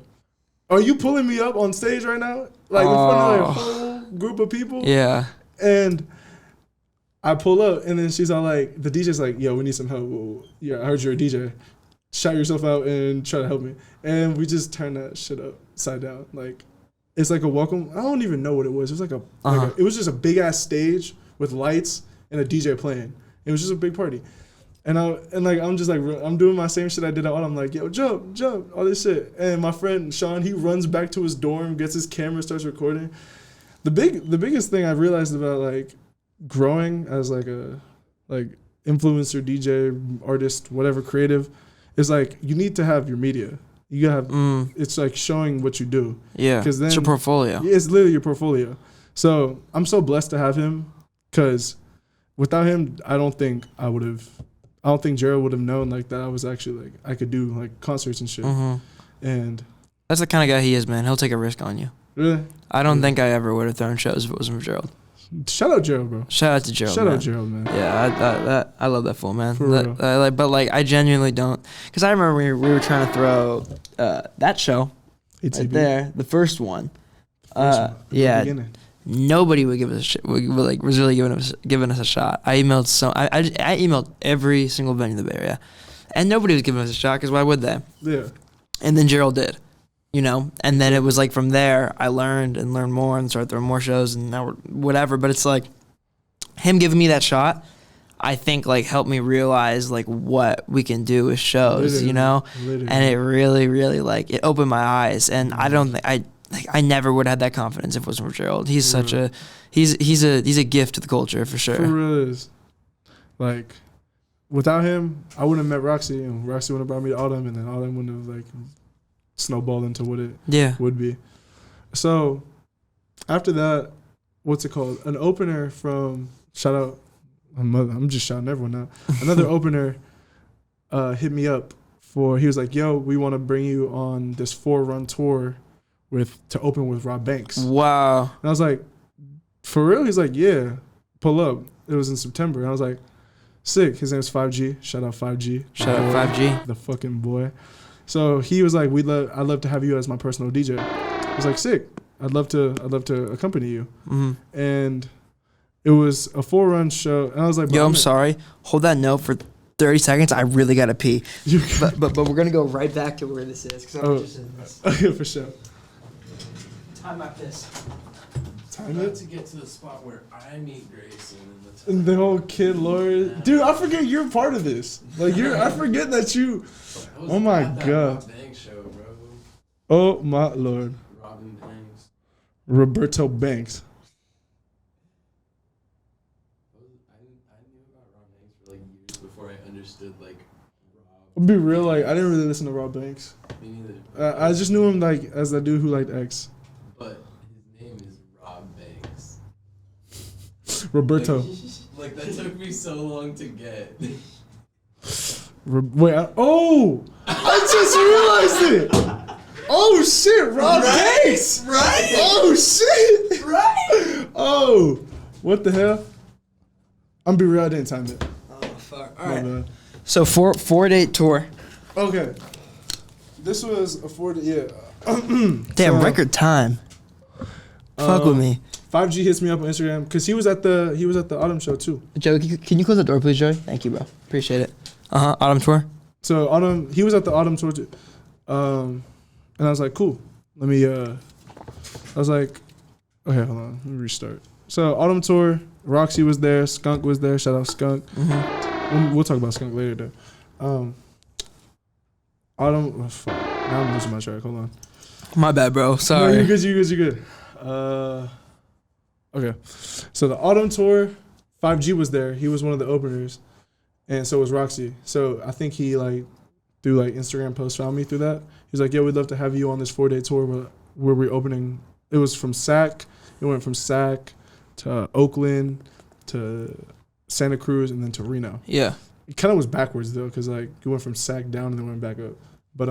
are you pulling me up on stage right now? Like in front of like a whole group of people? Yeah. And I pull up and then she's all like, the DJ's like, yo, we need some help. Well, yeah, I heard you're a DJ. Shout yourself out and try to help me. And we just turn that shit upside down. Like, it's like a welcome. I don't even know what it was. It was like it was just a big ass stage with lights and a DJ playing. It was just a big party. And I'm just like, I'm doing my same shit I did at all. I'm like, yo, jump, all this shit. And my friend Sean, he runs back to his dorm, gets his camera, starts recording. The biggest thing I realized about like growing as like a like influencer, DJ, artist, whatever, creative, is like you need to have your media. You gotta have it's like showing what you do. Yeah, because then it's your portfolio. Yeah, it's literally your portfolio. So I'm so blessed to have him because without him, I don't think Jared would have known like that I was actually like I could do like concerts and shit. And that's the kind of guy he is, man. He'll take a risk on you. Really? I don't think I ever would have thrown shows if it wasn't for Gerald. Shout out Gerald, bro. Shout out to Gerald. Shout out Gerald, man. Yeah, I love that fool, man. For real. But I genuinely don't, because I remember we were trying to throw that show right there, the first one. Yeah. Nobody would give us a shit. Was really giving us a shot. I emailed every single venue in the Bay Area, and nobody was giving us a shot because why would they? Yeah. And then Gerald did, and then it was like from there I learned more and started throwing more shows and now whatever. But it's like him giving me that shot, I think like helped me realize like what we can do with shows, Literally. And it really, really like it opened my eyes. And I don't think I never would have had that confidence if it wasn't for Gerald. He's such a he's a gift to the culture for sure. For real is. Like without him, I wouldn't have met Roxy, and Roxy wouldn't have brought me to Autumn, and then Autumn wouldn't have like snowballed into what it would be. So after that, what's it called? An opener from shout out. I'm just shouting everyone out. Another opener hit me up he was like, yo, we want to bring you on this 4-run tour to open with Rob Banks. Wow. And I was like, for real? He's like, yeah, pull up. It was in September. And I was like, sick. His name's 5G. Shout out 5G. Shout out 5G. The fucking boy. So he was like, I'd love to have you as my personal DJ. I was like, sick. I'd love to accompany you. And it was a 4-run show. And I was like, yo, I'm sorry. Hold that note for 30 seconds. I really got to pee. but we're going to go right back to where this is. Because I'm interested in this. Okay, for sure. Time at this. Time it to get to the spot where I meet Grace and the whole kid lawyer. Dude, I forget you're part of this. Like I forget that you. Oh my god. Show, bro. Oh my lord. Robin Banks. Roberto Banks. understood like I'll be real, like I didn't really listen to Rob Banks. Me neither. I just knew him like as that dude who liked X. But his name is Rob Banks. Roberto. Like that took me so long to get. Wait, I just realized it. Oh shit, Rob Banks. Right? Oh shit. Right? Oh, what the hell? I'm be real, I didn't time it. Oh fuck! My All right. bad. So 4-date tour. Okay. This was a 4-day, yeah. Damn, So, record time. Fuck with me. 5G hits me up on Instagram because he was at the Autumn show too. Joey, can you close the door, please, Joey? Thank you, bro. Appreciate it. Autumn tour. So he was at the Autumn tour too. And I was like, cool. Let me. I was like, okay, hold on. Let me restart. So Autumn tour. Roxy was there. Skunk was there. Shout out Skunk. Mm-hmm. We'll talk about Skunk later though. Autumn. Oh, fuck. Now I'm losing my track. Hold on. My bad, bro. No, Sorry. you're good. Okay. So the Autumn tour, 5G was there. He was one of the openers, and so was Roxy. So I think he like through like Instagram posts found me through that. He's like, "Yo, we'd love to have you on this 4-day tour where we're opening." It was from Sac. It went from Sac to Oakland to Santa Cruz and then to Reno. Yeah. It kind of was backwards though, cause like it went from Sac down and then went back up. But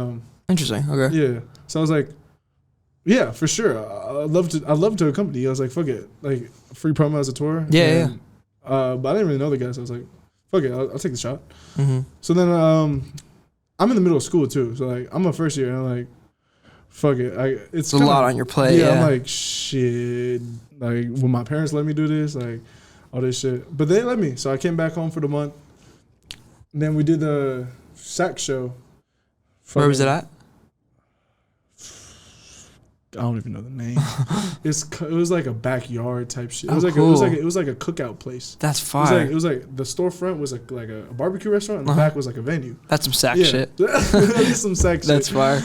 Interesting. Okay. yeah. So I was like, yeah, for sure. I'd love to accompany you. I was like, fuck it. Like, free promo as a tour. Yeah, and, but I didn't really know the guys. So I was like, fuck it. I'll take the shot. Mm-hmm. So then I'm in the middle of school too. So like, I'm a first year and I'm like, fuck it. It's a lot on your plate. Yeah, Yeah. I'm like, shit. Like, will my parents let me do this? Like, all this shit. But they let me. So I came back home for the month. And then we did the Sac show. Where was it at? I don't even know the name. It was like a backyard type shit. It Oh, was like cool. it was like a cookout place. That's fire. It was like the storefront was like a barbecue restaurant, and the back was like a venue. That's some sack Yeah. shit. That's some sack shit. That's fire.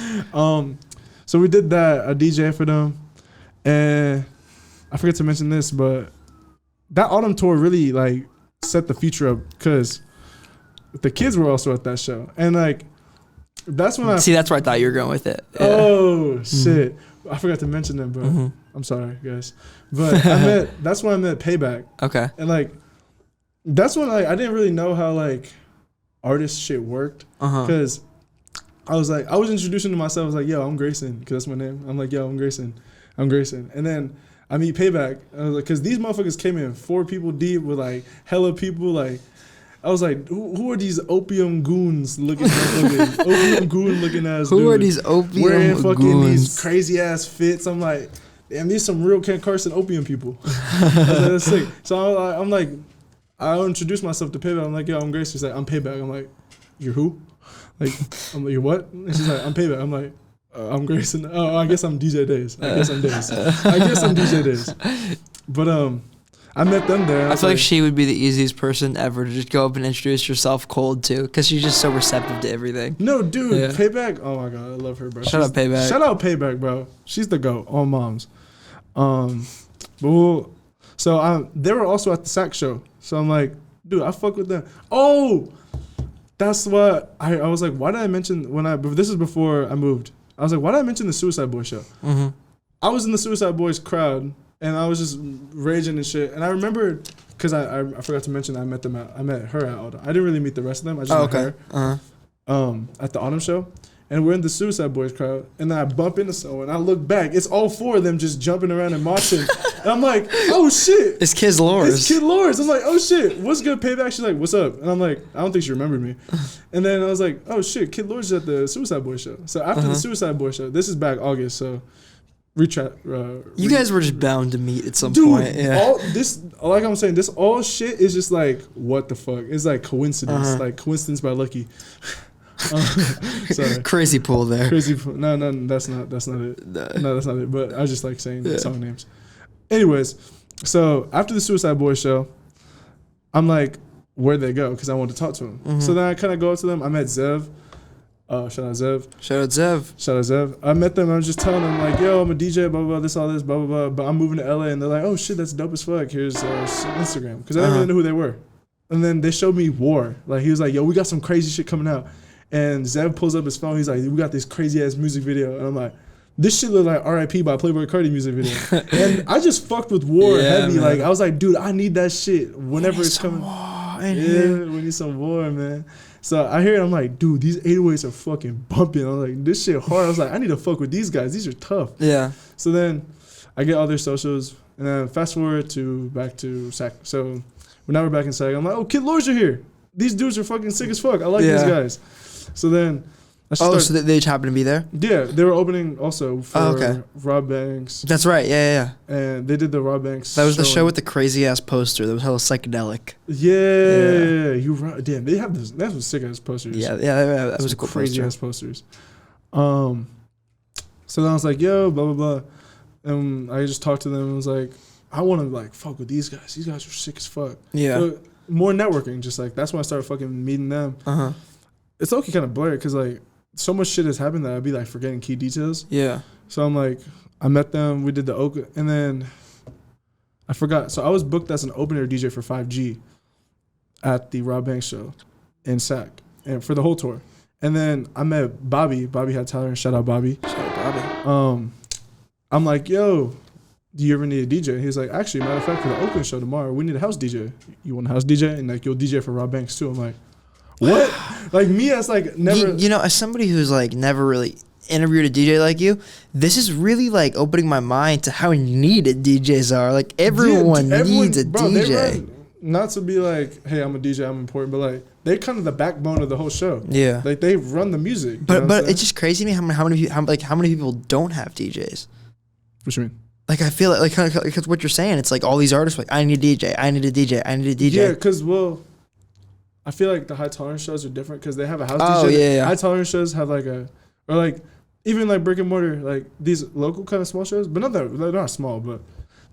So we did that. I DJ for them, and I forgot to mention this, but that Autumn tour really like set the future up because the kids were also at that show, and like that's when See, that's where I thought you were going with it. Yeah. Oh shit. I forgot to mention them, but Mm-hmm. I'm sorry, guys. But that's when I met Payback. Okay. And like, that's when like I didn't really know how like artist shit worked. Because I was introducing to myself. I was like, yo, I'm Grayson, because that's my name. I'm like, yo, I'm Grayson. And then I meet Payback. I was like, because these motherfuckers came in 4 people deep with like hella people. Like, I was like, who are these opium goons looking at opium goon looking ass Who dudes are these opium wearing fucking goons? these crazy ass fits? I'm like, damn, these some real Ken Carson opium people. I was like, that's sick. So I'm like, I introduced myself to Payback. I'm like, yo, I'm Grace. She's like, I'm Payback. I'm like, you're who? Like, I'm like, you're what? And she's like, I'm Payback. I'm like, I'm Grayson. Oh, I guess I'm DJ Days. I guess I'm DJ Days. But I met them there. I feel like she would be the easiest person ever to just go up and introduce yourself cold to, because she's just so receptive to everything. No, dude, Yeah. Payback. Oh my god, I love her, bro. Shout out Payback. Shout out Payback, bro. She's the GOAT on moms. They were also at the Sac show, so I'm like, dude, I fuck with them. Oh, that's what I was like. Why did I mention this is before I moved? I was like, why did I mention the Suicide Boys show? Mm-hmm. I was in the Suicide Boys crowd, and I was just raging and shit. And I remember, because I forgot to mention I met her at Autumn. I didn't really meet the rest of them. I just met her at the Autumn show. And we're in the Suicide Boys crowd. And then I bump into someone. I look back. It's all 4 of them just jumping around and marching. And I'm like, oh, shit. It's Kid Lors. It's Kid Lors. I'm like, oh, shit. What's good, Payback? She's like, what's up? And I'm like, I don't think she remembered me. And then I was like, oh, shit. Kid Lors is at the Suicide Boys show. So after the Suicide Boys show, this is back August, so... You guys were just bound to meet at some Dude, point. Yeah. Like I'm saying, this all shit is just like, what the fuck? It's like coincidence, like coincidence by Lucky. Sorry. Crazy pull there. Crazy. No, that's not it. No, that's not it. But I was just like saying song names. Anyways, so after the Suicide Boys show, I'm like, where'd they go? Because I wanted to talk to them. Mm-hmm. So then I kind of go up to them. I met Zev. Shout out Zev. Shout out Zev. I met them. I was just telling them like, yo, I'm a DJ, blah, blah, blah, this, all this, blah, blah, blah. But I'm moving to LA. And they're like, oh, shit, that's dope as fuck. Here's Instagram. Because I didn't really know who they were. And then they showed me War. Like, he was like, yo, we got some crazy shit coming out. And Zev pulls up his phone. He's like, we got this crazy ass music video. And I'm like, this shit look like R.I.P. by Playboi Carti music video. And I just fucked with War heavy. Man. Like, I was like, dude, I need that shit whenever it's coming. We need some War, man. So I hear it, I'm like, dude, these 808s are fucking bumping. I'm like, this shit hard. I was like, I need to fuck with these guys. These are tough. Yeah. So then I get all their socials. And then fast forward back to SAC. So now we're back in SAC. I'm like, oh, Kid Lords are here. These dudes are fucking sick as fuck. I like these guys. So then so they just happened to be there? Yeah, they were opening also for Rob Banks. That's right, yeah. And they did the Rob Banks. That was the show with the crazy ass poster. That was hella psychedelic. Yeah. You right. Damn, they have this. That was sick ass posters. Yeah, that was a cool crazy ass posters. So then I was like, yo, blah blah blah, and I just talked to them and was like, I want to like fuck with these guys. These guys are sick as fuck. Yeah. So, more networking, just like that's when I started fucking meeting them. It's okay, kind of blurry because like so much shit has happened that I'd be like forgetting key details. Yeah. So I'm like, I met them. We did the Oak, and then I forgot. So I was booked as an opener DJ for 5G at the Rob Banks show in SAC, and for the whole tour. And then I met Bobby. Bobby had Tyler, and shout out Bobby. Shout out Bobby. I'm like, yo, do you ever need a DJ? He's like, actually, matter of fact, for the Oakland show tomorrow, we need a house DJ. You want a house DJ? And like, you'll DJ for Rob Banks too. I'm like, what? Like me as like never. You know, as somebody who's like never really interviewed a DJ like you, this is really like opening my mind to how needed DJs are. Like everyone needs a DJ. Not to be like, hey, I'm a DJ, I'm important, but like they're kind of the backbone of the whole show. Yeah, like they run the music. But it's just crazy to me how many people don't have DJs. What you mean? Like I feel like because what you're saying, it's like all these artists are like, I need a DJ, I need a DJ, I need a DJ. Yeah, because I feel like the high tolerance shows are different because they have a house DJ. Yeah. High tolerance shows have like or like even like brick and mortar, like these local kind of small shows, but they're not small, but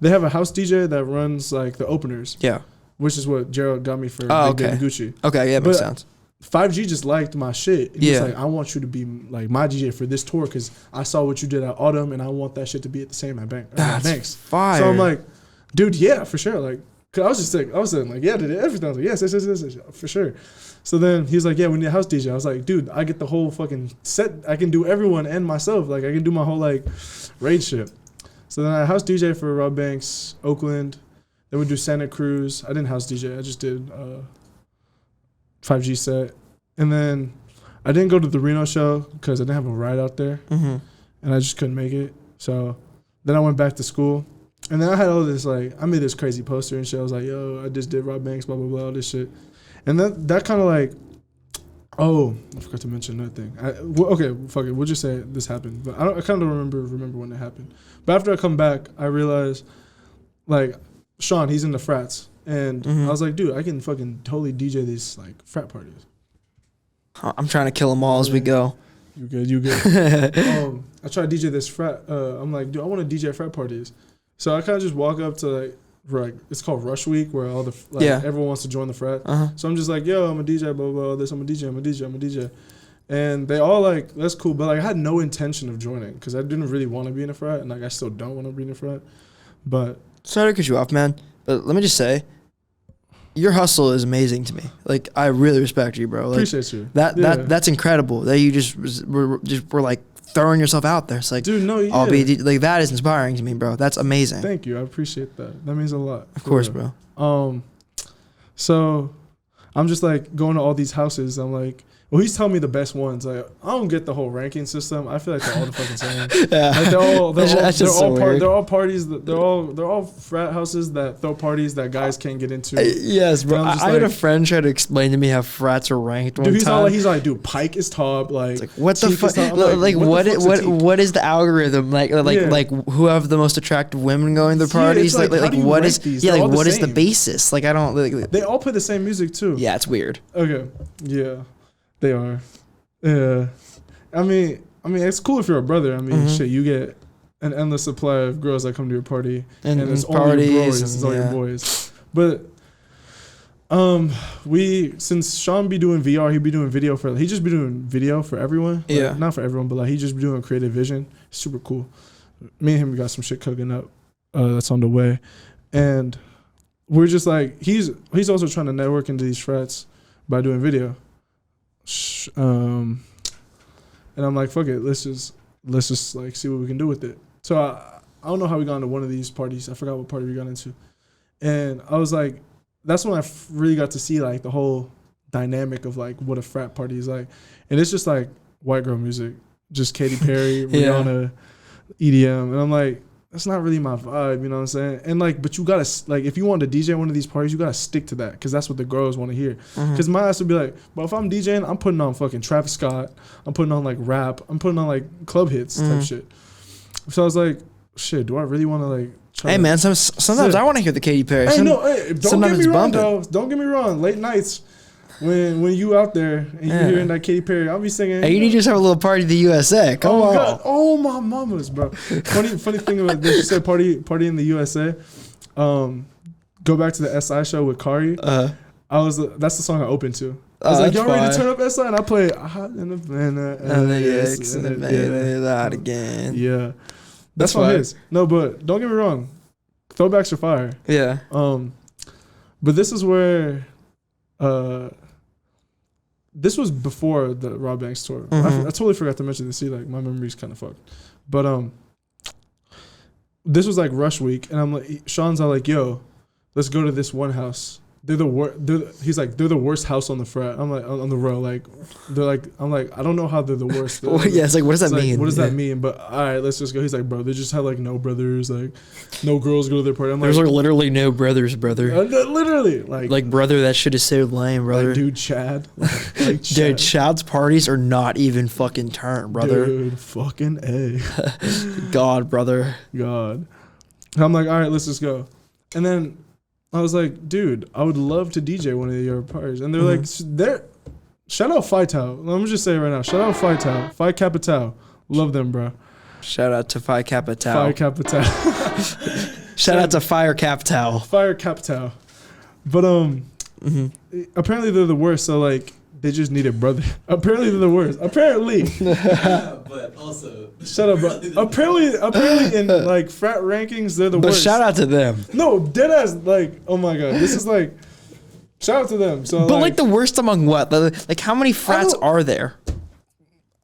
they have a house DJ that runs like the openers. Yeah. Which is what Gerald got me for Big Baby Gucci. Okay, yeah, makes sense. 5G just liked my shit. He's like, I want you to be like my DJ for this tour because I saw what you did at Autumn and I want that shit to be at the same at Banks. That's fire. So I'm like, dude, yeah, for sure. Like, cause I was just like, yeah, did everything. I was like, yes, for sure. So then he's like, yeah, we need a house DJ. I was like, dude, I get the whole fucking set. I can do everyone and myself. Like, I can do my whole like raid shit. So then I house DJ for Rob Banks, Oakland. Then we do Santa Cruz. I didn't house DJ. I just did 5G set. And then I didn't go to the Reno show because I didn't have a ride out there. Mm-hmm. And I just couldn't make it. So then I went back to school. And then I had all this, like, I made this crazy poster and shit. I was like, yo, I just did Rob Banks, blah, blah, blah, all this shit. And that kind of like, oh, I forgot to mention another thing. Okay, fuck it. We'll just say this happened. But I kind of don't remember when it happened. But after I come back, I realized, like, Sean, he's in the frats. And I was like, dude, I can fucking totally DJ these, like, frat parties. I'm trying to kill them all as we go. You good. I try to DJ this frat. I'm like, dude, I want to DJ frat parties. So I kind of just walk up to, like, it's called Rush Week, where all the, everyone wants to join the frat. So I'm just like, yo, I'm a DJ, blah, blah, blah, this, I'm a DJ. And they all like, that's cool. But, like, I had no intention of joining because I didn't really want to be in a frat. And, like, I still don't want to be in a frat. But sorry to cut you off, man, but let me just say, your hustle is amazing to me. Like, I really respect you, bro. Like, appreciate you. That's incredible. That you were like throwing yourself out there. It's like, dude, no, yeah. I'll be like, that is inspiring to me, bro. That's amazing. Thank you. I appreciate that. That means a lot. Of course, bro. So I'm just like going to all these houses. I'm like, well, he's telling me the best ones. Like, I don't get the whole ranking system. I feel like they're all the fucking same. Yeah. Like they're all parties. They're all frat houses that throw parties that guys can't get into. Yes, bro. I had a friend try to explain to me how frats are ranked one time. He's like, dude, Pike is top. Like what the fuck? Like what is the algorithm? Like who have the most attractive women going to the parties? Like what is the basis? Like I don't. They all play the same music too. Yeah, it's weird. Okay. Yeah. They are. Yeah. I mean, it's cool if you're a brother. I mean, shit, you get an endless supply of girls that come to your party. And it's all your boys. It's all your boys. But since Sean be doing VR, he be doing video he just be doing video for everyone. Yeah. Like, not for everyone, but like he just be doing creative vision. Super cool. Me and him got some shit cooking up. That's on the way. And we're just like he's also trying to network into these frats by doing video. And I'm like, fuck it, let's just like see what we can do with it. So I don't know how we got into one of these parties. I forgot what party we got into, and I was like, that's when I really got to see like the whole dynamic of like what a frat party is like, and it's just like white girl music, just Katy Perry, Rihanna, EDM, and I'm like, that's not really my vibe, you know what I'm saying? And like, but you gotta like, if you want to DJ one of these parties, you gotta stick to that because that's what the girls want to hear. Because my ass would be like, but if I'm DJing, I'm putting on fucking Travis Scott, I'm putting on like rap, I'm putting on like club hits type shit. So I was like, shit, do I really want to like? Hey man, sometimes I want to hear the Katy Perry. Hey, don't get me wrong though. Don't get me wrong. Late nights. When you out there and you hearing that Katy Perry, I'll be singing. Hey, you need to just have a little party at the USA. Come on. God. Oh my mamas, bro. Funny thing about this, you said party in the USA. Go back to the SI show with Kari. That's the song I opened to. I was like, y'all ready to turn up SI? And I play Hot in the Banana and the X and the Banana that again. Yeah. That's all his. No, but don't get me wrong. Throwbacks are fire. Yeah. But this is where this was before the Rob Banks tour. I totally forgot to mention this. See, like my memory's kind of fucked. But this was like rush week, and I'm like, Sean's all like, "Yo, let's go to this one house. They're the worst." He's like, "They're the worst house on the frat." I'm like, on the row, like, they're like, I'm like, I don't know how they're the worst. Well, yeah, it's like, what does that mean? What does that mean? But all right, let's just go. He's like, bro, they just have like no brothers, like no girls go to their party. I'm There's like literally no brothers, brother. Literally, like brother, that shit is so lame, brother. Like, dude, Chad. Like Chad. Dude, Chad's parties are not even fucking turn, brother. Dude, fucking A. God, brother. God. And I'm like, all right, let's just go. And then I was like, dude, I would love to DJ one of your parties. And they're like, shout out Phi Tau. Let me just say it right now. Shout out Phi Tau. Phi Kappa Tau. Love them, bro. Shout out to Phi Kappa Tau. Phi Kappa Tau. Shout out to Fire Cap Tau. Fire Cap Tau. But apparently they're the worst. So like, they just need a brother. Apparently they're the worst. Apparently. But also, shut up, bro. Apparently in like frat rankings, they're the worst. But shout out to them. No, deadass. Like, oh my god, this is like, shout out to them. So, but like the worst among what? Like how many frats are there?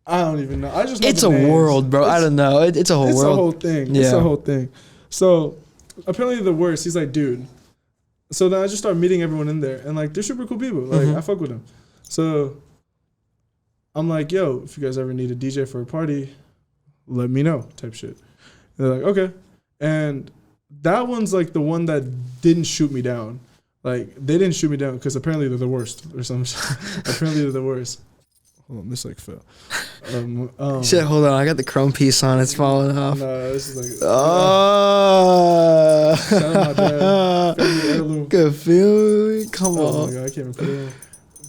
I don't even know. I just know it's a names. World, bro. I don't know. It's a whole world. It's a whole thing. Yeah. It's a whole thing. So apparently the worst. He's like, dude. So then I just start meeting everyone in there, and like they're super cool people. Like I fuck with them. So I'm like, yo, if you guys ever need a DJ for a party, let me know, type shit. And they're like, okay. And that one's like the one that didn't shoot me down. Like they didn't shoot me down because apparently they're the worst or something. Apparently they're the worst. Hold on, this like fell. Shit, hold on. I got the chrome piece on. It's falling off. No, this is like. Shout out my dad. Family heirloom. Good feeling. Come on. Oh my god, I can't even put it on.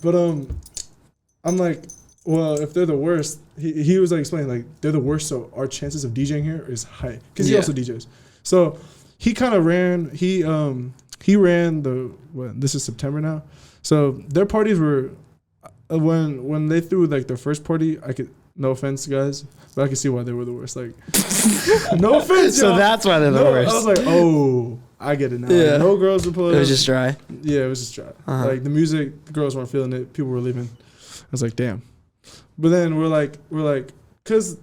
But I'm like, well, if they're the worst, he was like explaining like they're the worst, so our chances of DJing here is high because he also DJs. So he kind of ran. He ran this is September now. So their parties were when they threw like their first party. I could, no offense, guys, but I could see why they were the worst. Like, no offense. So that's why they're the worst. I was like, oh, I get it now. Yeah. Like, no girls were pulling. It was just dry. Yeah, it was just dry. Like the music, the girls weren't feeling it. People were leaving. I was like, damn. But then we're like, cause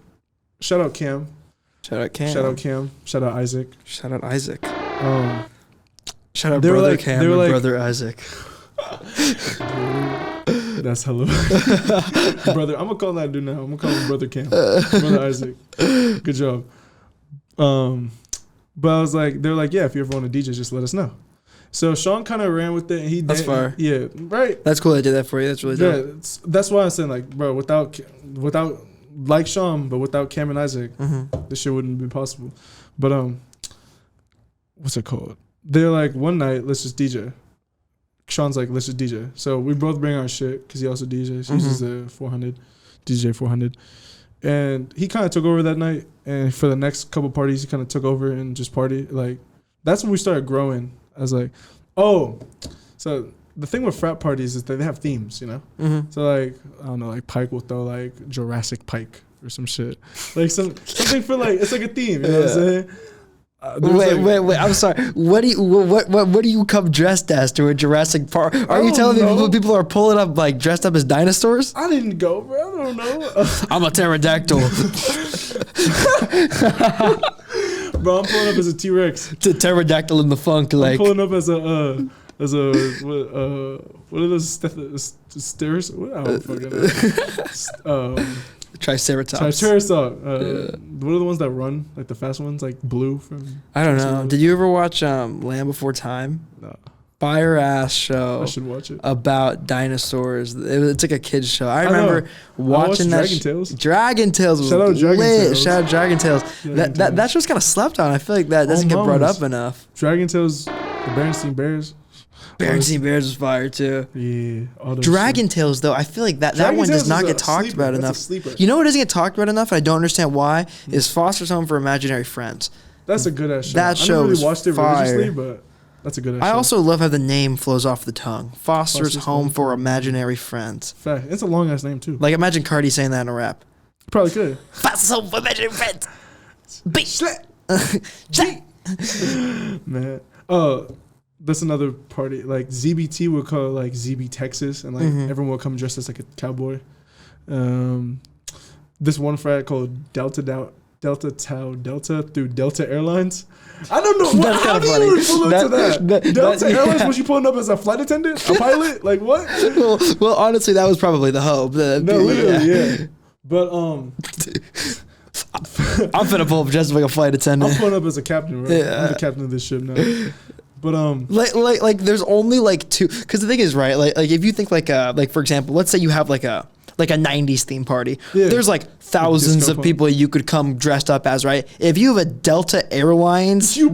shout out Cam. Shout out Cam. Shout out Isaac. Shout out brother like, Cam and like, brother Isaac. That's hello. Brother, I'm gonna call that dude now. I'm gonna call him brother Cam. Brother Isaac. Good job. But I was like, they're like, yeah, if you ever want to DJ, just let us know. So Sean kind of ran with it, and that's fire. Yeah, right. That's cool. I did that for you. That's really dope. That's why I'm saying, like, bro, without like Sean, but without Cam and Isaac, this shit wouldn't be possible. But what's it called? They're like, one night, let's just DJ. Sean's like, let's just DJ. So we both bring our shit because he also DJs. He uses the 400, DJ 400. And he kind of took over that night. And for the next couple parties, he kind of took over and just party. Like, that's when we started growing. I was like, oh. So the thing with frat parties is that they have themes, you know? So, like, I don't know, like Pike will throw, like, Jurassic Pike or some shit. Like, something for, like, it's like a theme, you know what I'm saying? Wait. I'm sorry. What do you come dressed as to a Jurassic Park? Are you telling me people are pulling up like dressed up as dinosaurs? I didn't go, bro. I don't know. I'm a pterodactyl. Bro, I'm pulling up as a T-Rex. It's a pterodactyl in the funk. Like I'm pulling up as a what are those stairs? What? I don't fucking know. Triceratops. What are the ones that run? Like the fast ones, like Blue from. I don't know. Did you ever watch Land Before Time? No. Fire ass show. I should watch it. About dinosaurs. It's like a kids show. I remember watching that. Dragon Tales. Dragon Tales was Shout out Dragon Tales. Shout out Dragon Tales. That show's kind of slept on. I feel like that doesn't get brought up enough. Dragon Tales, the Berenstain Bears. Berenstain Bears was fire too. Yeah. Dragon Tales though, I feel like that one does not get talked about enough. You know what doesn't get talked about enough? And I don't understand why. Is Foster's Home for Imaginary Friends. That's a good ass show. That show I never really watched it fire. religiously, but that's a good ass show. I also love how the name flows off the tongue. Foster's Home for Imaginary Friends. Fact. It's a long ass name too. Like imagine Cardi saying that in a rap. Probably could. Foster's Home for Imaginary Friends. Bitch. Man. That's another party. Like ZBT would call it like ZB Texas, and like everyone would come dressed as like a cowboy. This one frat called Delta through Delta Airlines. I don't know. That's how kind of do funny. you pull up to that? Delta Airlines, was you pulling up as a flight attendant? A pilot? Like what? Well, honestly, that was probably the hope. Yeah. But I'm finna pull up just like a flight attendant. I'm pulling up as a captain, right? Yeah. I'm the captain of this ship now. But like there's only like two, because the thing is, right, like if you think like for example, let's say you have like a 90s theme party. Yeah. There's like thousands of people you could come dressed up as, right? If you have a Delta Airlines, you're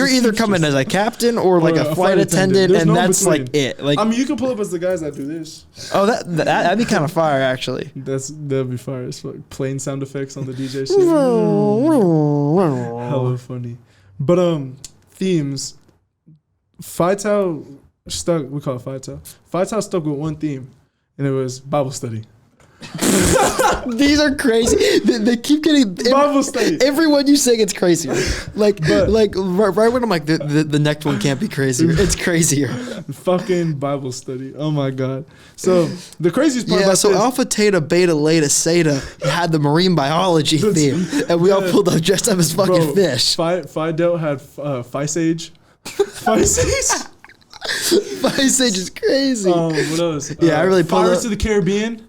either coming as a captain or like a flight attendant, and that's like it. Like I mean, you can pull up as the guys that do this. Oh, that'd be kind of fire, actually. That'd be fire. It's like playing sound effects on the DJ shit. Hella funny. But themes. Phi-Tau stuck. We call it Phi-Tau. Phi-Tau stuck with one theme, and it was Bible study. These are crazy. They keep getting Bible study. Everyone you say gets crazier. Like right when I'm like the next one can't be crazier. It's crazier. Fucking Bible study. Oh my god. So the craziest part. Yeah. So Alpha Theta Beta Leta Zeta had the marine biology theme, and we all pulled up dressed up as fucking fish. Phi Delta had Phi Sage. Phi Sage. Phi Sage is crazy. What else? Yeah, I really pulled Pirates of the Caribbean.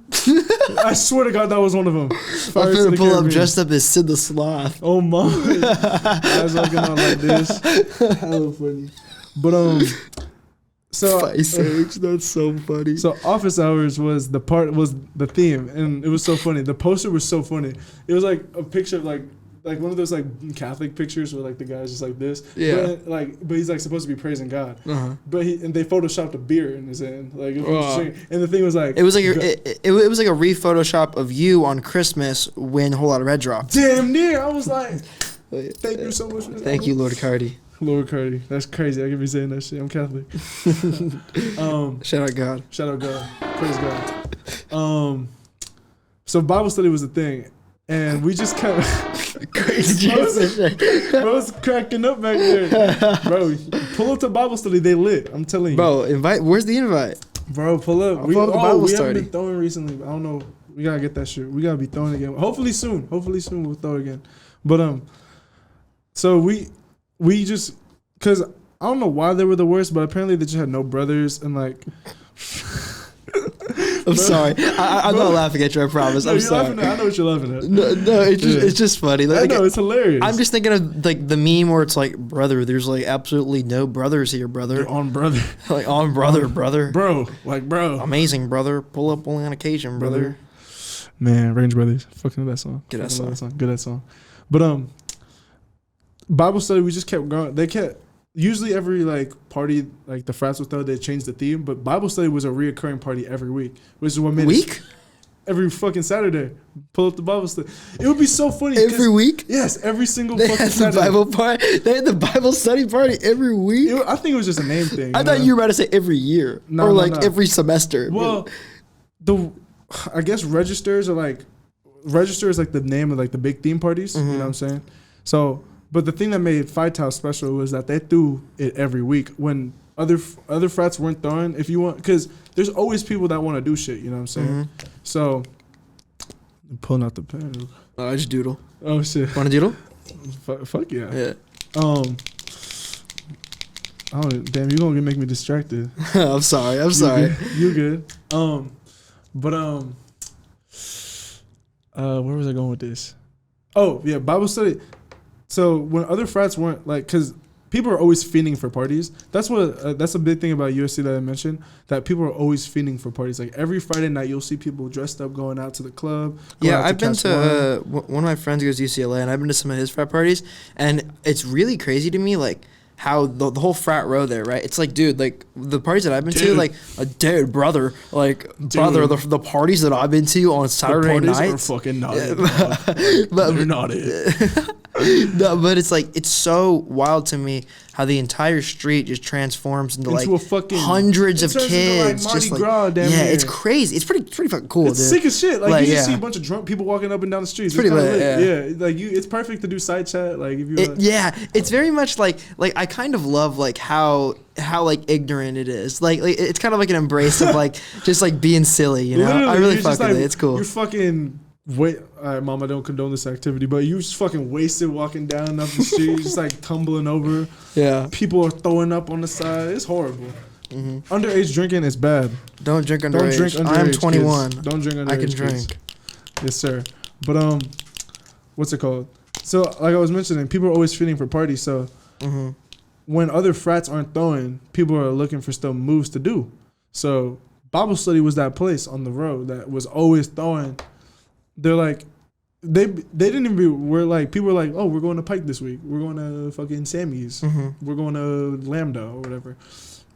I swear to God, that was one of them. I'm gonna pull up dressed up as Sid the Sloth. Oh my! I was looking on like this. Hella funny. But so Phi Sage, that's so funny. So office hours was the theme, and it was so funny. The poster was so funny. It was like a picture of like one of those like Catholic pictures where like the guy's just like this. Yeah. But he's like supposed to be praising God. Uh-huh. But they photoshopped a beer in his hand. Like and the thing was like it was like it was like a re-Photoshop of you on Christmas when Whole Lotta Red dropped. Damn near. I was like, thank you so much. Thank you, Lord Cardi. Lord Cardi. That's crazy. I could be saying that shit. I'm Catholic. Shout out God. Shout out God. Praise God. So Bible study was the thing. And we just kind of crazy. Bro was cracking up back there. Bro, pull up to Bible study. They lit. I'm telling you. Bro, invite. Where's the invite? Bro, pull up. We haven't been throwing recently. I don't know. We gotta get that shit. We gotta be throwing again. Hopefully soon we'll throw again. But so we just, cause I don't know why they were the worst, but apparently they just had no brothers and like. I'm sorry. I'm not laughing at you, I promise. I'm sorry. I know what you're laughing at. No, it's just funny. Like, I know, it's hilarious. I'm just thinking of like the meme where it's like, brother, there's like absolutely no brothers here, brother. You're on brother. Like on brother. Bro, like bro. Amazing, brother. Pull up only on occasion, brother. Man, Range Brothers. Fucking that song. Good that song. But Bible study, we just kept going. They kept. Usually every like party, like the frats would throw, they changed the theme. But Bible study was a reoccurring party every week, which is what made it every fucking Saturday. Pull up the Bible study. It would be so funny. Every week? Yes, every single they fucking had the Saturday. Bible party. They had the Bible study party every week. I think it was just a name thing. I thought you were about to say every year or every semester. Well, I guess register is like the name of like the big theme parties. You know what I'm saying? So But the thing that made Phi Tau special was that they threw it every week when other frats weren't throwing. If you want, because there's always people that want to do shit. You know what I'm saying? Mm-hmm. So I'm pulling out the pen. Oh, I just doodle. Oh shit! Want to doodle? Fuck yeah. Yeah. Oh damn! You gonna make me distracted. I'm sorry. You good? But where was I going with this? Oh yeah, Bible study. So when other frats weren't like, because people are always fiending for parties. That's a big thing about USC that I mentioned, that people are always fiending for parties. Like every Friday night, you'll see people dressed up going out to the club. Yeah, I've been to one of my friends goes to UCLA, and I've been to some of his frat parties, and it's really crazy to me, like how the whole frat row there, right? It's like, dude, like the parties that I've been to, like, brother, the parties that I've been to on Saturday nights. The parties are fucking not it. They're not it. No, but it's like, it's so wild to me how the entire street just transforms into like a fucking, hundreds of kids. Like Mardi just Gras, like, it's crazy. It's pretty fucking cool. It's dude. sick as shit. Like you just see a bunch of drunk people walking up and down the streets. It's pretty lit. Yeah, like it's perfect to do side chat. Like if you. It's very much like I kind of love like how like ignorant it is. Like it's kind of like an embrace of like just like being silly. You know, literally, I really fuck with it. It's cool. You're fucking. Wait, all right, Mom, I don't condone this activity, but you just fucking wasted walking down up the street, just like tumbling over. Yeah. People are throwing up on the side. It's horrible. Mm-hmm. Underage drinking is bad. Don't drink underage. Don't drink underage. I'm 21. Kids. Don't drink underage. I can kids. drink. Yes, sir. But what's it called? So like I was mentioning, people are always feeding for parties. So when other frats aren't throwing, people are looking for still moves to do. So Bible study was that place on the road that was always throwing. They're like, they didn't even, we're like, people were like, oh, we're going to Pike this week. We're going to fucking Sammy's. We're going to Lambda or whatever.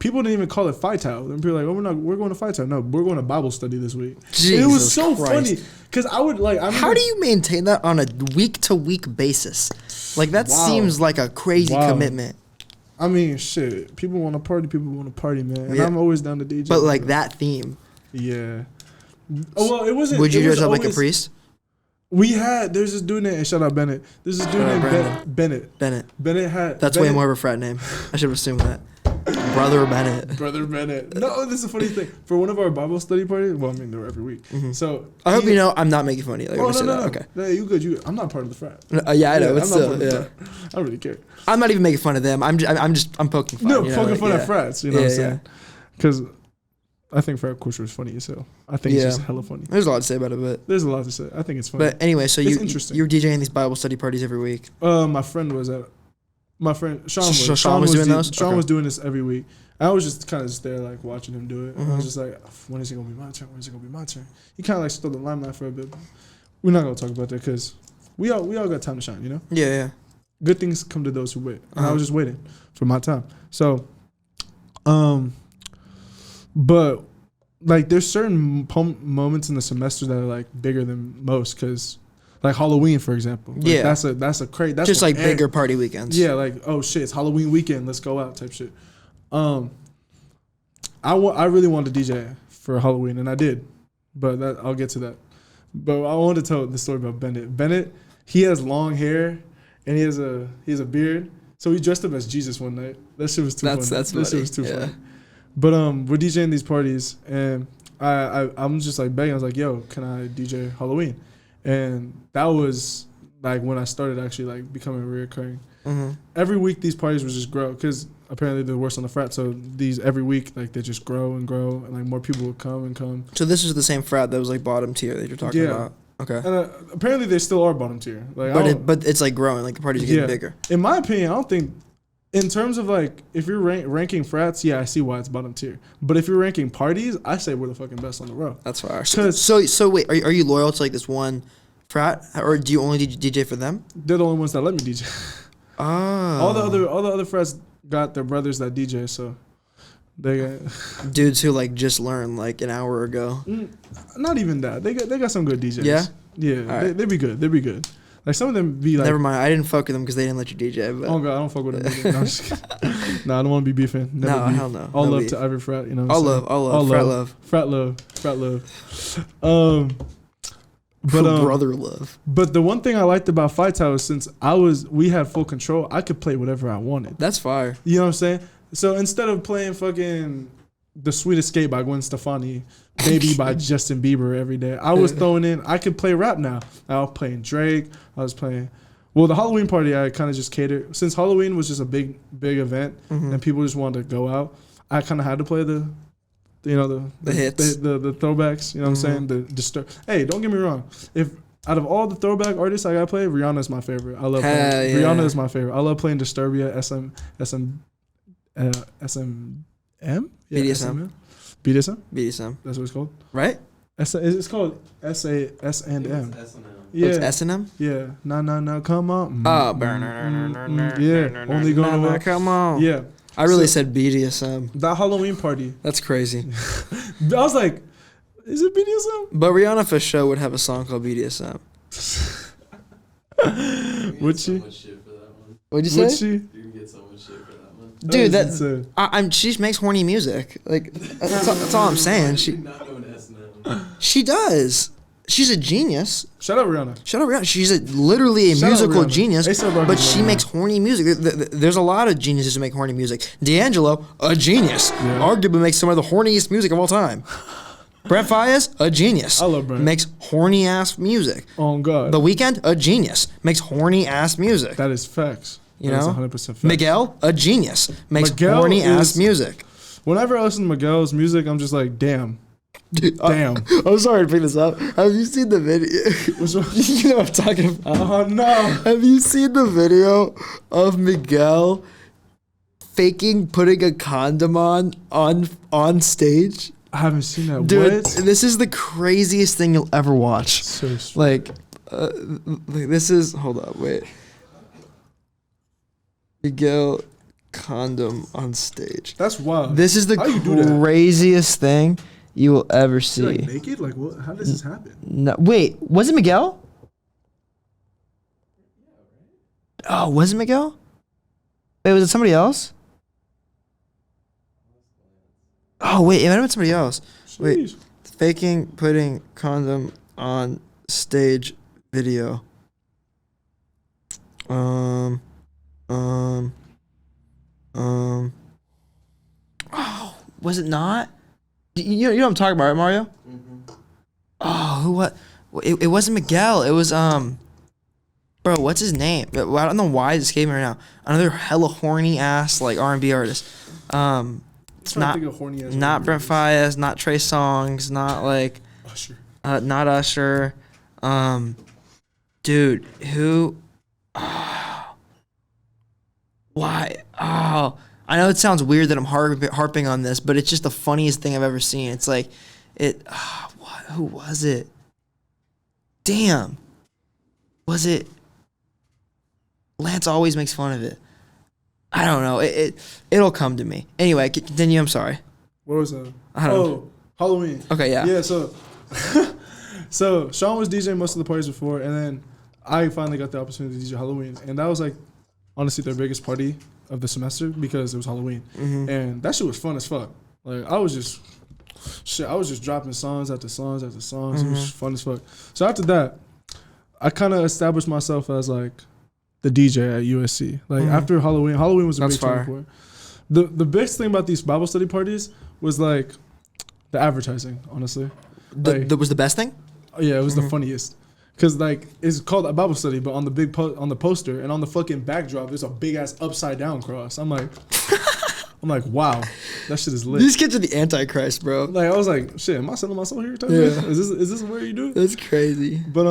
People didn't even call it Phi Tau. And people were like, oh, we're going to Phi Tau. No, we're going to Bible study this week. Jesus it was so Christ. funny. Because I would like, how do you maintain that on a week-to-week basis? Like, that seems like a crazy commitment. I mean, shit. People want to party, man. And I'm always down to DJ. But like that theme. Yeah. Oh, well, it wasn't. Would you dress up like a priest? There's this dude named, shout out Bennett. There's this dude named Bennett. Bennett had. That's way more of a frat name. I should have assumed that. Brother Bennett. No, this is a funny thing. For one of our Bible study parties, well, I mean, they were every week. So I hope you know I'm not making fun of you. Like, no. Okay. No, you good. I'm not part of the frat. Yeah, I know. But still, I don't really care. I'm not even making fun of them. I'm poking fun. No, poking fun at frats. You know what I'm saying? Because I think frat culture is funny as hell. I think it's just hella funny. There's a lot to say about it, but there's a lot to say. I think it's funny. But anyway, so you're DJing these Bible study parties every week. My friend Sean was. Sean was doing those? Sean was doing this every week. I was just kind of just there like watching him do it. And I was just like, when is it gonna be my turn? He kind of like stole the limelight for a bit. We're not gonna talk about that because we all got time to shine, you know. Yeah. Good things come to those who wait, and I was just waiting for my time. So, but like there's certain moments in the semester that are like bigger than most because. Like Halloween, for example. Like that's a crazy. That's just like bigger party weekends. Yeah, like oh shit, it's Halloween weekend. Let's go out type shit. I really wanted to DJ for Halloween, and I did, but I'll get to that. But I wanted to tell the story about Bennett. Bennett, he has long hair, and he has a beard. So he dressed up as Jesus one night. That shit was too funny. That shit was too funny. But we're DJing these parties, and I'm just like begging. I was like, yo, can I DJ Halloween? And that was like when I started actually like becoming reoccurring. Every week these parties would just grow because apparently they're worse on the frat. So these every week like they just grow and grow and like more people would come and come. So this is the same frat that was like bottom tier that you're talking about. Okay. And apparently they still are bottom tier. Like, but it's like growing. Like the parties are getting bigger. In my opinion, I don't think. In terms of like, if you're ranking frats, I see why it's bottom tier. But if you're ranking parties, I say we're the fucking best on the row. That's fire. So wait, are you loyal to like this one frat, or do you only DJ for them? They're the only ones that let me DJ. Oh. All the other frats got their brothers that DJ, so they got dudes who like just learned like an hour ago. Not even that. They got some good DJs. Yeah. Right. They be good. Like some of them be like. Never mind. I didn't fuck with them because they didn't let you DJ. But. Oh god, I don't fuck with them. No, I'm just kidding. No, I don't want to be beefing. No, hell no. All love to every frat. You know. All love. Frat love. Frat love. But brother love. But the one thing I liked about Phi Tau is since we had full control, I could play whatever I wanted. That's fire. You know what I'm saying? So instead of playing fucking The Sweet Escape by Gwen Stefani, Baby by Justin Bieber every day, I was throwing in, I could play rap now. I was playing Drake. I was playing, well, the Halloween party, I kind of just catered. Since Halloween was just a big event and people just wanted to go out, I kind of had to play the hits, the throwbacks. You know what I'm saying? Hey, don't get me wrong. If out of all the throwback artists I gotta play, Rihanna is my favorite. I love Rihanna is my favorite. I love playing Disturbia, SMM, BDSM. BDSM. That's what it's called, right? It's called S&M. Yeah, it's S&M. Yeah, no, come on. Yeah, only going to come on. Yeah. I really said BDSM. That Halloween party. That's crazy. I was like, is it BDSM? But Rihanna for sure would have a song called BDSM. Would she? What'd you say? Would she? You can get so much shit for that one. Dude, she makes horny music. Like that's all I'm saying. She does. She's a genius. Shout out Rihanna. She's literally a musical genius, but she makes horny music. There's a lot of geniuses who make horny music. D'Angelo, a genius. Yeah. Arguably makes some of the horniest music of all time. Brent Faiyaz, a genius. I love Brent. Makes horny-ass music. Oh, God. The Weeknd, a genius. Makes horny-ass music. That is facts. You know? 100% facts. Miguel, a genius. Makes horny-ass music. Whenever I listen to Miguel's music, I'm just like, damn. Dude, damn. I'm sorry to bring this up. Have you seen the video? You know what I'm talking about. Oh, no. Have you seen the video of Miguel faking putting a condom on stage? I haven't seen that. Dude, what? This is the craziest thing you'll ever watch. So this is, hold up, wait. Miguel condom on stage. That's wild. This is the craziest thing you will ever see. Like naked? Like what? How does this happen? No, wait, was it Miguel? Oh, was it Miguel? Wait, was it somebody else? Oh wait, it might have been somebody else. Jeez. Wait, faking putting condom on stage video. Oh, was it not? You know what I'm talking about, right, Mario? Mm-hmm. Oh, who what? It wasn't Miguel. It was bro, what's his name? I don't know why it's escaping me right now. Another hella horny ass like R&B artist. It's not Brent Faiyaz, not Trey Songz, not like Usher. Not Usher. Dude, who? Why? Oh, I know it sounds weird that I'm harping on this, but it's just the funniest thing I've ever seen. It's like, what? Who was it? Damn. Was it? Lance always makes fun of it. I don't know. It'll come to me. Anyway, continue. I'm sorry. What was that? I don't know. Halloween. Okay, yeah. Yeah, so so Sean was DJing most of the parties before, and then I finally got the opportunity to DJ Halloween, and that was like honestly their biggest party of the semester because it was Halloween, and that shit was fun as fuck. Like I was just dropping songs after songs after songs. It was fun as fuck. So after that, I kind of established myself as like the DJ at USC. Like after Halloween was a big turning point. The biggest thing about these Bible study parties was like the advertising, honestly. That was the best thing? Yeah, it was the funniest. Cause like it's called a Bible study, but on the on the poster and on the fucking backdrop, there's a big ass upside down cross. I'm like, wow, that shit is lit. These kids are the Antichrist, bro. Like I was like, shit, am I selling my soul here? Yeah. Is this where you do it? That's crazy. But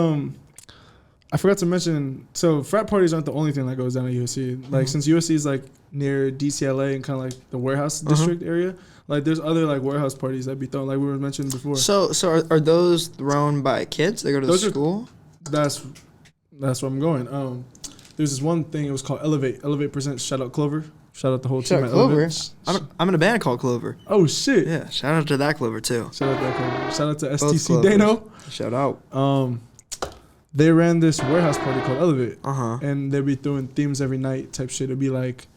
I forgot to mention. So frat parties aren't the only thing that goes down at USC. Like since USC is like near DCLA and kind of like the warehouse district area. Like there's other like warehouse parties that be thrown, like we were mentioning before. So are those thrown by kids? They go to the school? That's where I'm going. There's this one thing. It was called Elevate. Elevate presents. Shout out Clover. Shout out the whole team at Clover. Elevate. I'm in a band called Clover. Oh shit. Yeah. Shout out to that Clover too. Shout out that Clover. Shout out to STC Dano. Shout out. They ran this warehouse party called Elevate. And they'd be throwing themes every night type shit. It'd be like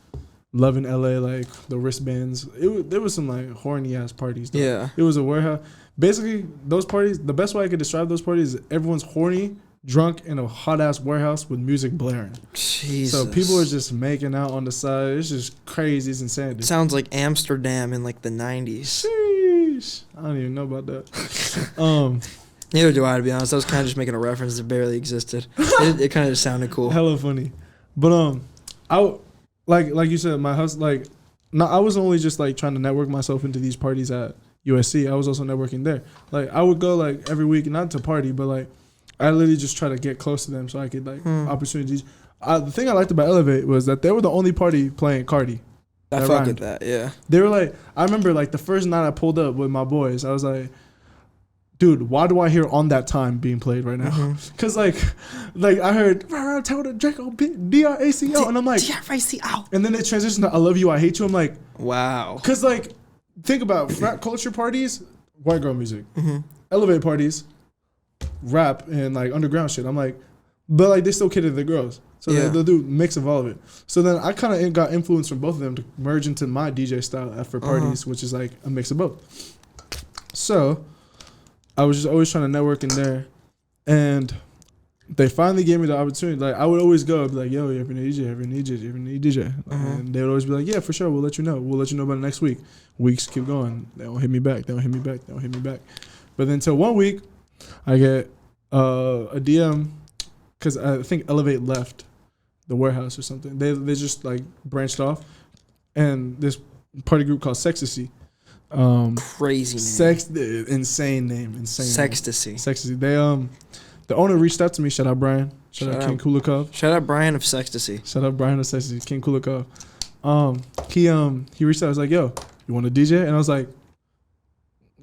Love in LA, like the wristbands. There was some like horny ass parties. Though. Yeah. It was a warehouse. basically those parties. The best way I could describe those parties is everyone's horny, drunk in a hot ass warehouse with music blaring. Jesus. So people are just making out on the side. It's just crazy. It's insanity. Sounds like Amsterdam in like the 90s. Sheesh. I don't even know about that. Neither do I, to be honest. I was kind of just making a reference that barely existed. It kind of just sounded cool. Hella funny. But like you said, my hustle, like, no, I was only just like trying to network myself into these parties at USC. I was also networking there. Like I would go like every week, not to party, but like I literally just try to get close to them so I could like opportunities. The thing I liked about Elevate was that they were the only party playing Cardi. I fuck with that, yeah. They were like, I remember like the first night I pulled up with my boys, I was like, dude, why do I hear On That Time being played right now? Because like I heard tell the Draco D-R-A-C-O, and I'm like D-R-A-C-O. And then it transitioned to I Love You, I Hate You. I'm like, wow. Because like think about frat culture parties, white girl music, Elevate parties, rap and like underground shit. I'm like, but like they still cater to the girls, so they'll do mix of all of it. So then I kind of got influence from both of them to merge into my DJ style at for parties, which is like a mix of both. So I was just always trying to network in there, and they finally gave me the opportunity. Like I would always go, I'd be like, "Yo, you ever need DJ? Ever need DJ? Ever need DJ?" And they would always be like, "Yeah, for sure. We'll let you know. We'll let you know about it next week." Weeks keep going. They don't hit me back. They don't hit me back. They don't hit me back. But then until one week, I get a DM because I think Elevate left the warehouse or something. They just like branched off, and this party group called Sextasy. Crazy name. Insane name. Sextasy. They the owner reached out to me. Shout out Brian. Shout out King Kulikov. Shout out Brian of Sextasy. Shout out Brian of Sextasy. King Kulikov. He reached out. I was like, "Yo, you want to DJ?" And I was like,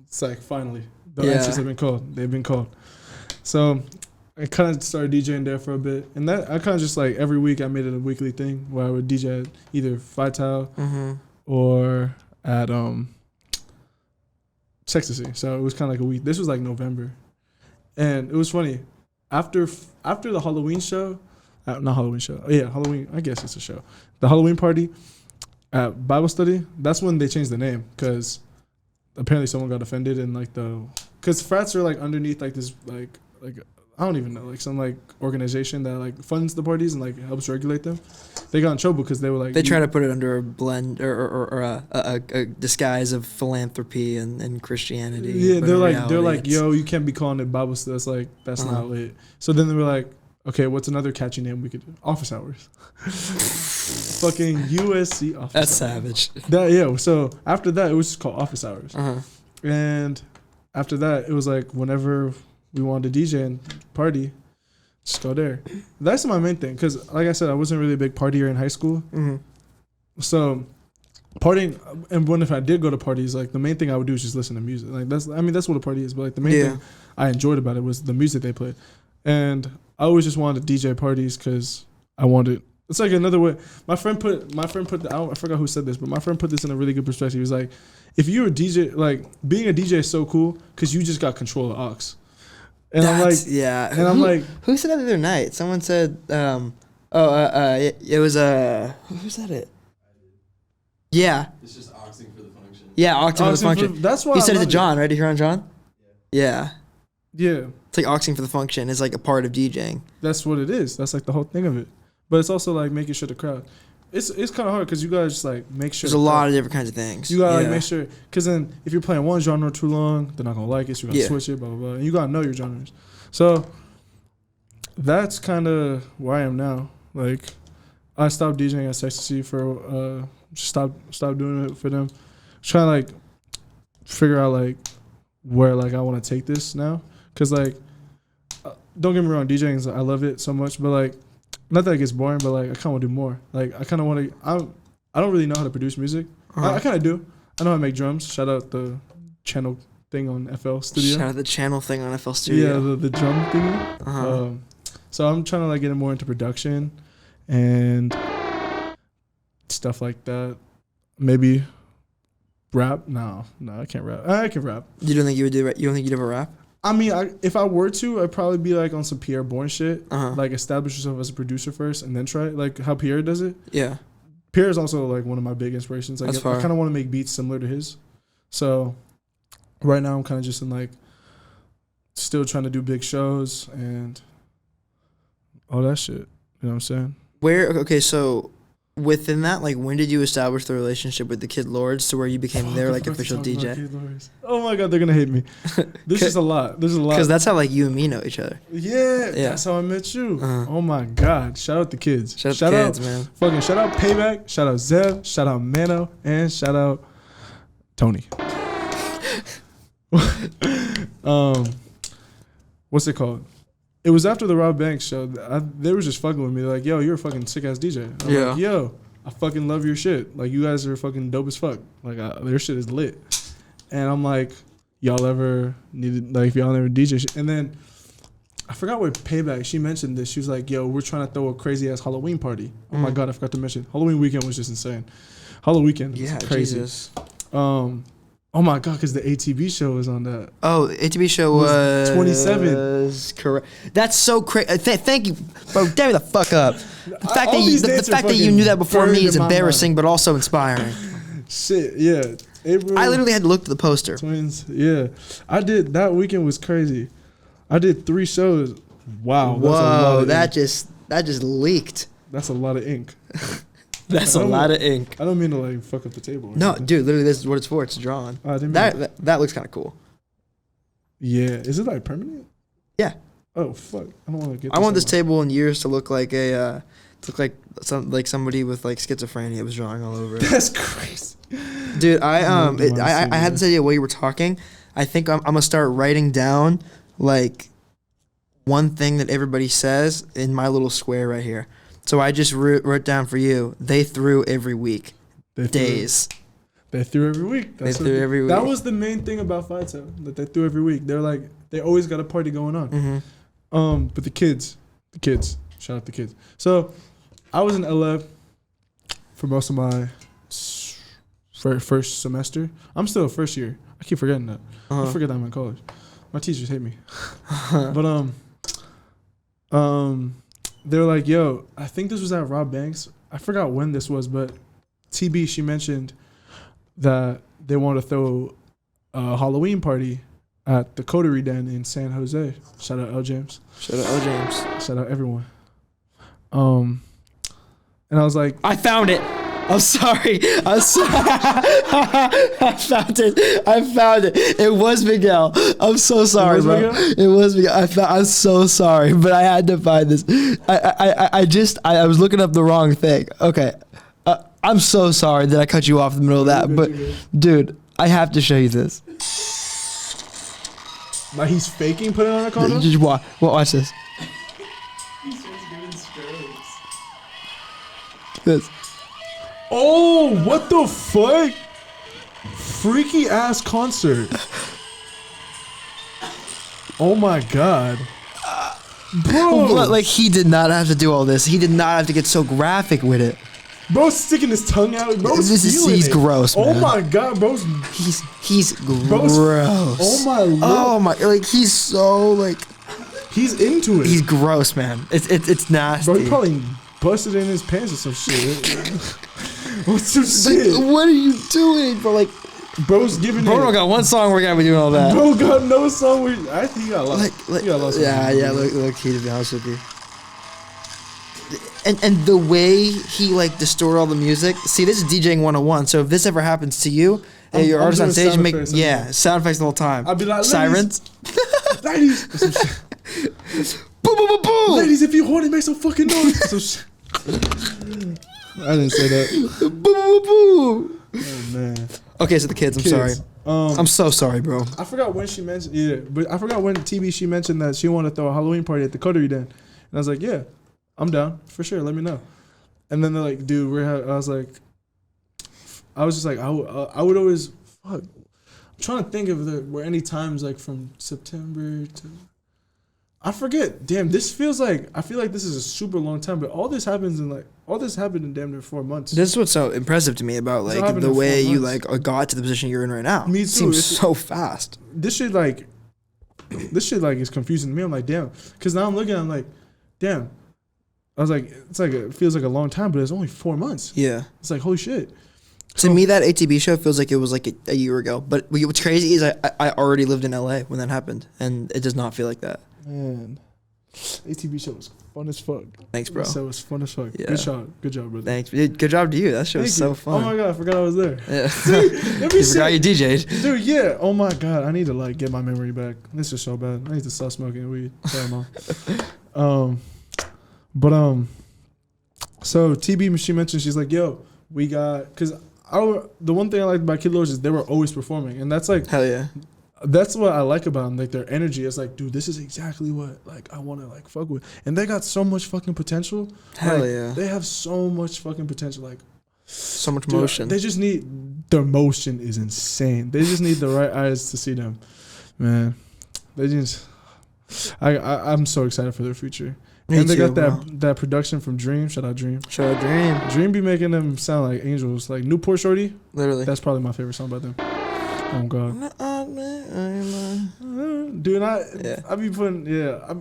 "It's like finally the answers have been called. They've been called." So I kind of started DJing there for a bit, and that I kind of just like every week I made it a weekly thing where I would DJ at either Vital or at Sextasy. So it was kind of like a week. This was like November, and it was funny. After the Halloween show, not Halloween show. Yeah, Halloween. I guess it's a show. The Halloween party at Bible study. That's when they changed the name because apparently someone got offended and like because frats are like underneath like this like I don't even know like some like organization that like funds the parties and like helps regulate them. They got in trouble because they were like they try to put it under a blend or a disguise of philanthropy and Christianity. Yeah, they're like, yo, you can't be calling it Bible study. That's not lit. So then they were like, okay, what's another catchy name we could do? Office Hours. Fucking USC Office That's Hours. savage. So after that, it was just called Office Hours. And after that, it was like whenever we wanted to DJ and party, just go there. That's my main thing because, like I said, I wasn't really a big partier in high school. So partying, and when if I did go to parties, like the main thing I would do is just listen to music. Like that's what a party is. But like the main thing I enjoyed about it was the music they played, and I always just wanted to DJ parties because I wanted. It's like another way. My friend put I forgot who said this, but my friend put this in a really good perspective. He was like, if you're a DJ, like being a DJ is so cool because you just got control of aux. And I'm like, and I'm like, who said that the other night? Someone said, it was who said it? Yeah. It's just auxing for the function. Yeah, auxing for the function. That's why he said it to John, right? Did you hear on John? Yeah. Yeah. It's like auxing for the function is like a part of DJing. That's what it is. That's like the whole thing of it. But it's also like making sure the crowd. It's kind of hard because you gotta just like make sure. There's a lot of different kinds of things. You gotta like make sure because then if you're playing one genre too long, they're not gonna like it. So you're gonna switch it, blah blah blah. And you gotta know your genres. So that's kind of where I am now. Like I stopped DJing at Sextasy for stop doing it for them. Trying to like figure out like where like I want to take this now. Cause like don't get me wrong, DJing I love it so much, but like. Not that it gets boring, but like I kind of want to do more. Like I kind of want to. I don't really know how to produce music. I kind of do. I know how to make drums. Shout out the channel thing on FL Studio. Shout out the channel thing on FL Studio. Yeah, the drum thingy. So I'm trying to like get more into production and stuff like that. Maybe rap. No, I can't rap. I can rap. You don't think you would do? You don't think you'd ever rap? I mean, if I were to, I'd probably be like on some Pierre Bourne shit. Like establish yourself as a producer first and then try it. Like how Pierre does it. Yeah. Pierre is also like one of my big inspirations. Like, That's far. I kind of want to make beats similar to his. So right now I'm kind of just in like still trying to do big shows and all that shit. You know what I'm saying? Okay, so within that, like, when did you establish the relationship with the Kid Lords to where you became their like official DJ? Oh my god, they're gonna hate me. There's just a lot. There's a lot. Because that's how like you and me know each other. Yeah, that's how I met you. Oh my god, shout out the kids. Shout out the kids, man. Fucking shout out Payback. Shout out Zev. Shout out Mano, and shout out Tony. What's it called? It was after the Rob Banks show. They were just fucking with me. Like, yo, you're a fucking sick ass DJ. I'm like, yo, I fucking love your shit. Like, you guys are fucking dope as fuck. Like, their shit is lit. And I'm like, y'all ever needed, like, if y'all ever DJ shit. And then I forgot what Payback, she mentioned this. She was like, yo, we're trying to throw a crazy ass Halloween party. Oh my God, I forgot to mention. Halloween weekend was just insane. Halloween weekend was crazy. Jesus. Oh my God, because the ATV show was on that. Oh, ATV show was 27. Correct. That's so crazy. Thank you, bro. Damn the fuck up. The fact that you knew that before me is embarrassing, but also inspiring. Shit, yeah. April, I literally had to look at the poster. Twins, yeah. I did. That weekend was crazy. I did 3 shows. Wow. Whoa, that just leaked. That's a lot of ink. That's a lot of ink. I don't mean to like fuck up the table. No, dude, literally, this is what it's for. It's drawn. That looks kind of cool. Yeah, is it like permanent? Yeah. Oh fuck! I don't want to get. I want this table in years to look like somebody with like schizophrenia was drawing all over it. That's crazy. Dude, I had this idea while you were talking. I think I'm gonna start writing down like one thing that everybody says in my little square right here. So I just wrote down for you. They threw every week. They threw every week. That was the main thing about Fight Town, that they threw every week. They're like, they always got a party going on. Mm-hmm. But the kids, shout out the kids. So I was in LA for most of my first semester. I'm still first year. I keep forgetting that. I forget that I'm in college. My teachers hate me. But they were like, yo, I think this was at Rob Banks. I forgot when this was, but TB, she mentioned that they want to throw a Halloween party at the Coterie Den in San Jose. Shout out L James. Shout out L James. Shout out everyone. And I was like, I found it. I'm sorry. I found it. It was Miguel. I'm so sorry, bro. It was Miguel. I'm so sorry, but I had to find this. I was looking up the wrong thing. Okay. I'm so sorry that I cut you off in the middle of that, but dude, I have to show you this. Like he's faking putting on a condom? Just watch this. He starts giving strokes. This. Oh, what the fuck? Freaky ass concert. Oh my God. Bro. Like, he did not have to do all this. He did not have to get so graphic with it. Bro's sticking his tongue out. He's gross, man. Oh my God, bro's... He's gross. Oh my Lord. Oh my, like, he's so, like... He's into it. He's gross, man. It's nasty. Bro, he probably busted in his pants or some shit. What's some shit? Like, what are you doing, bro? Like... Bro's giving Bro don't got one song where we gotta be doing all that. Bro got no song where... I think he got lost. He got lost. Yeah, look, to be honest with you. And the way he like distorted all the music. See, this is DJing 101. So if this ever happens to you, your artist on stage make sound effects the whole time. I'll be like, sirens. Ladies. Boom, boom, boom, boom. Ladies, if you horny, make some fucking noise. I didn't say that. Boom, boom, boom. Oh man. Okay, so the kids. I'm sorry. I'm so sorry, bro. I forgot when she mentioned. Yeah, but I forgot when TB she mentioned that she wanted to throw a Halloween party at the Coterie Den, and I was like, yeah. I'm down for sure. Let me know. And then they're like, dude, I was just like, I would always, fuck. I'm trying to think if there were any times like from September to, I forget. Damn, this feels like, I feel like this is a super long time, but all this happened in damn near 4 months. This is what's so impressive to me about like the way you like got to the position you're in right now. Me too. It seems so fast. This shit is confusing to me. I'm like, damn. Because now I'm looking, I'm like, damn. I was like, it feels like a long time, but it's only 4 months. Yeah. It's like, holy shit. To me, that ATB show feels like it was like a year ago. But what's crazy is I already lived in LA when that happened, and it does not feel like that. Man, ATB show was fun as fuck. Thanks, bro. That show was fun as fuck. Yeah. Good job, brother. Thanks, dude. Good job to you. That show was so fun. Oh my god, I forgot I was there. Yeah. Dude, let me You forgot you DJ'd. Dude, yeah. Oh my god, I need to like get my memory back. This is so bad. I need to stop smoking weed. Sorry, Mom. So TB, she mentioned, she's like, yo, we got, because the one thing I liked about Kid Lords is they were always performing, and that's like, Hell yeah. that's what I like about them. Like their energy is like, dude, this is exactly what like I want to like fuck with, and they got so much fucking potential. Hell like, yeah. They have so much fucking potential. Like So much dude, motion. They just need, their motion is insane. They just need the right eyes to see them, man. They just, I'm so excited for their future. Me and they too, got that production from Dream. Shout out Dream. Shout out Dream. Dream be making them sound like angels. Like Newport Shorty. Literally. That's probably my favorite song by them. Oh God. Dude, I be putting,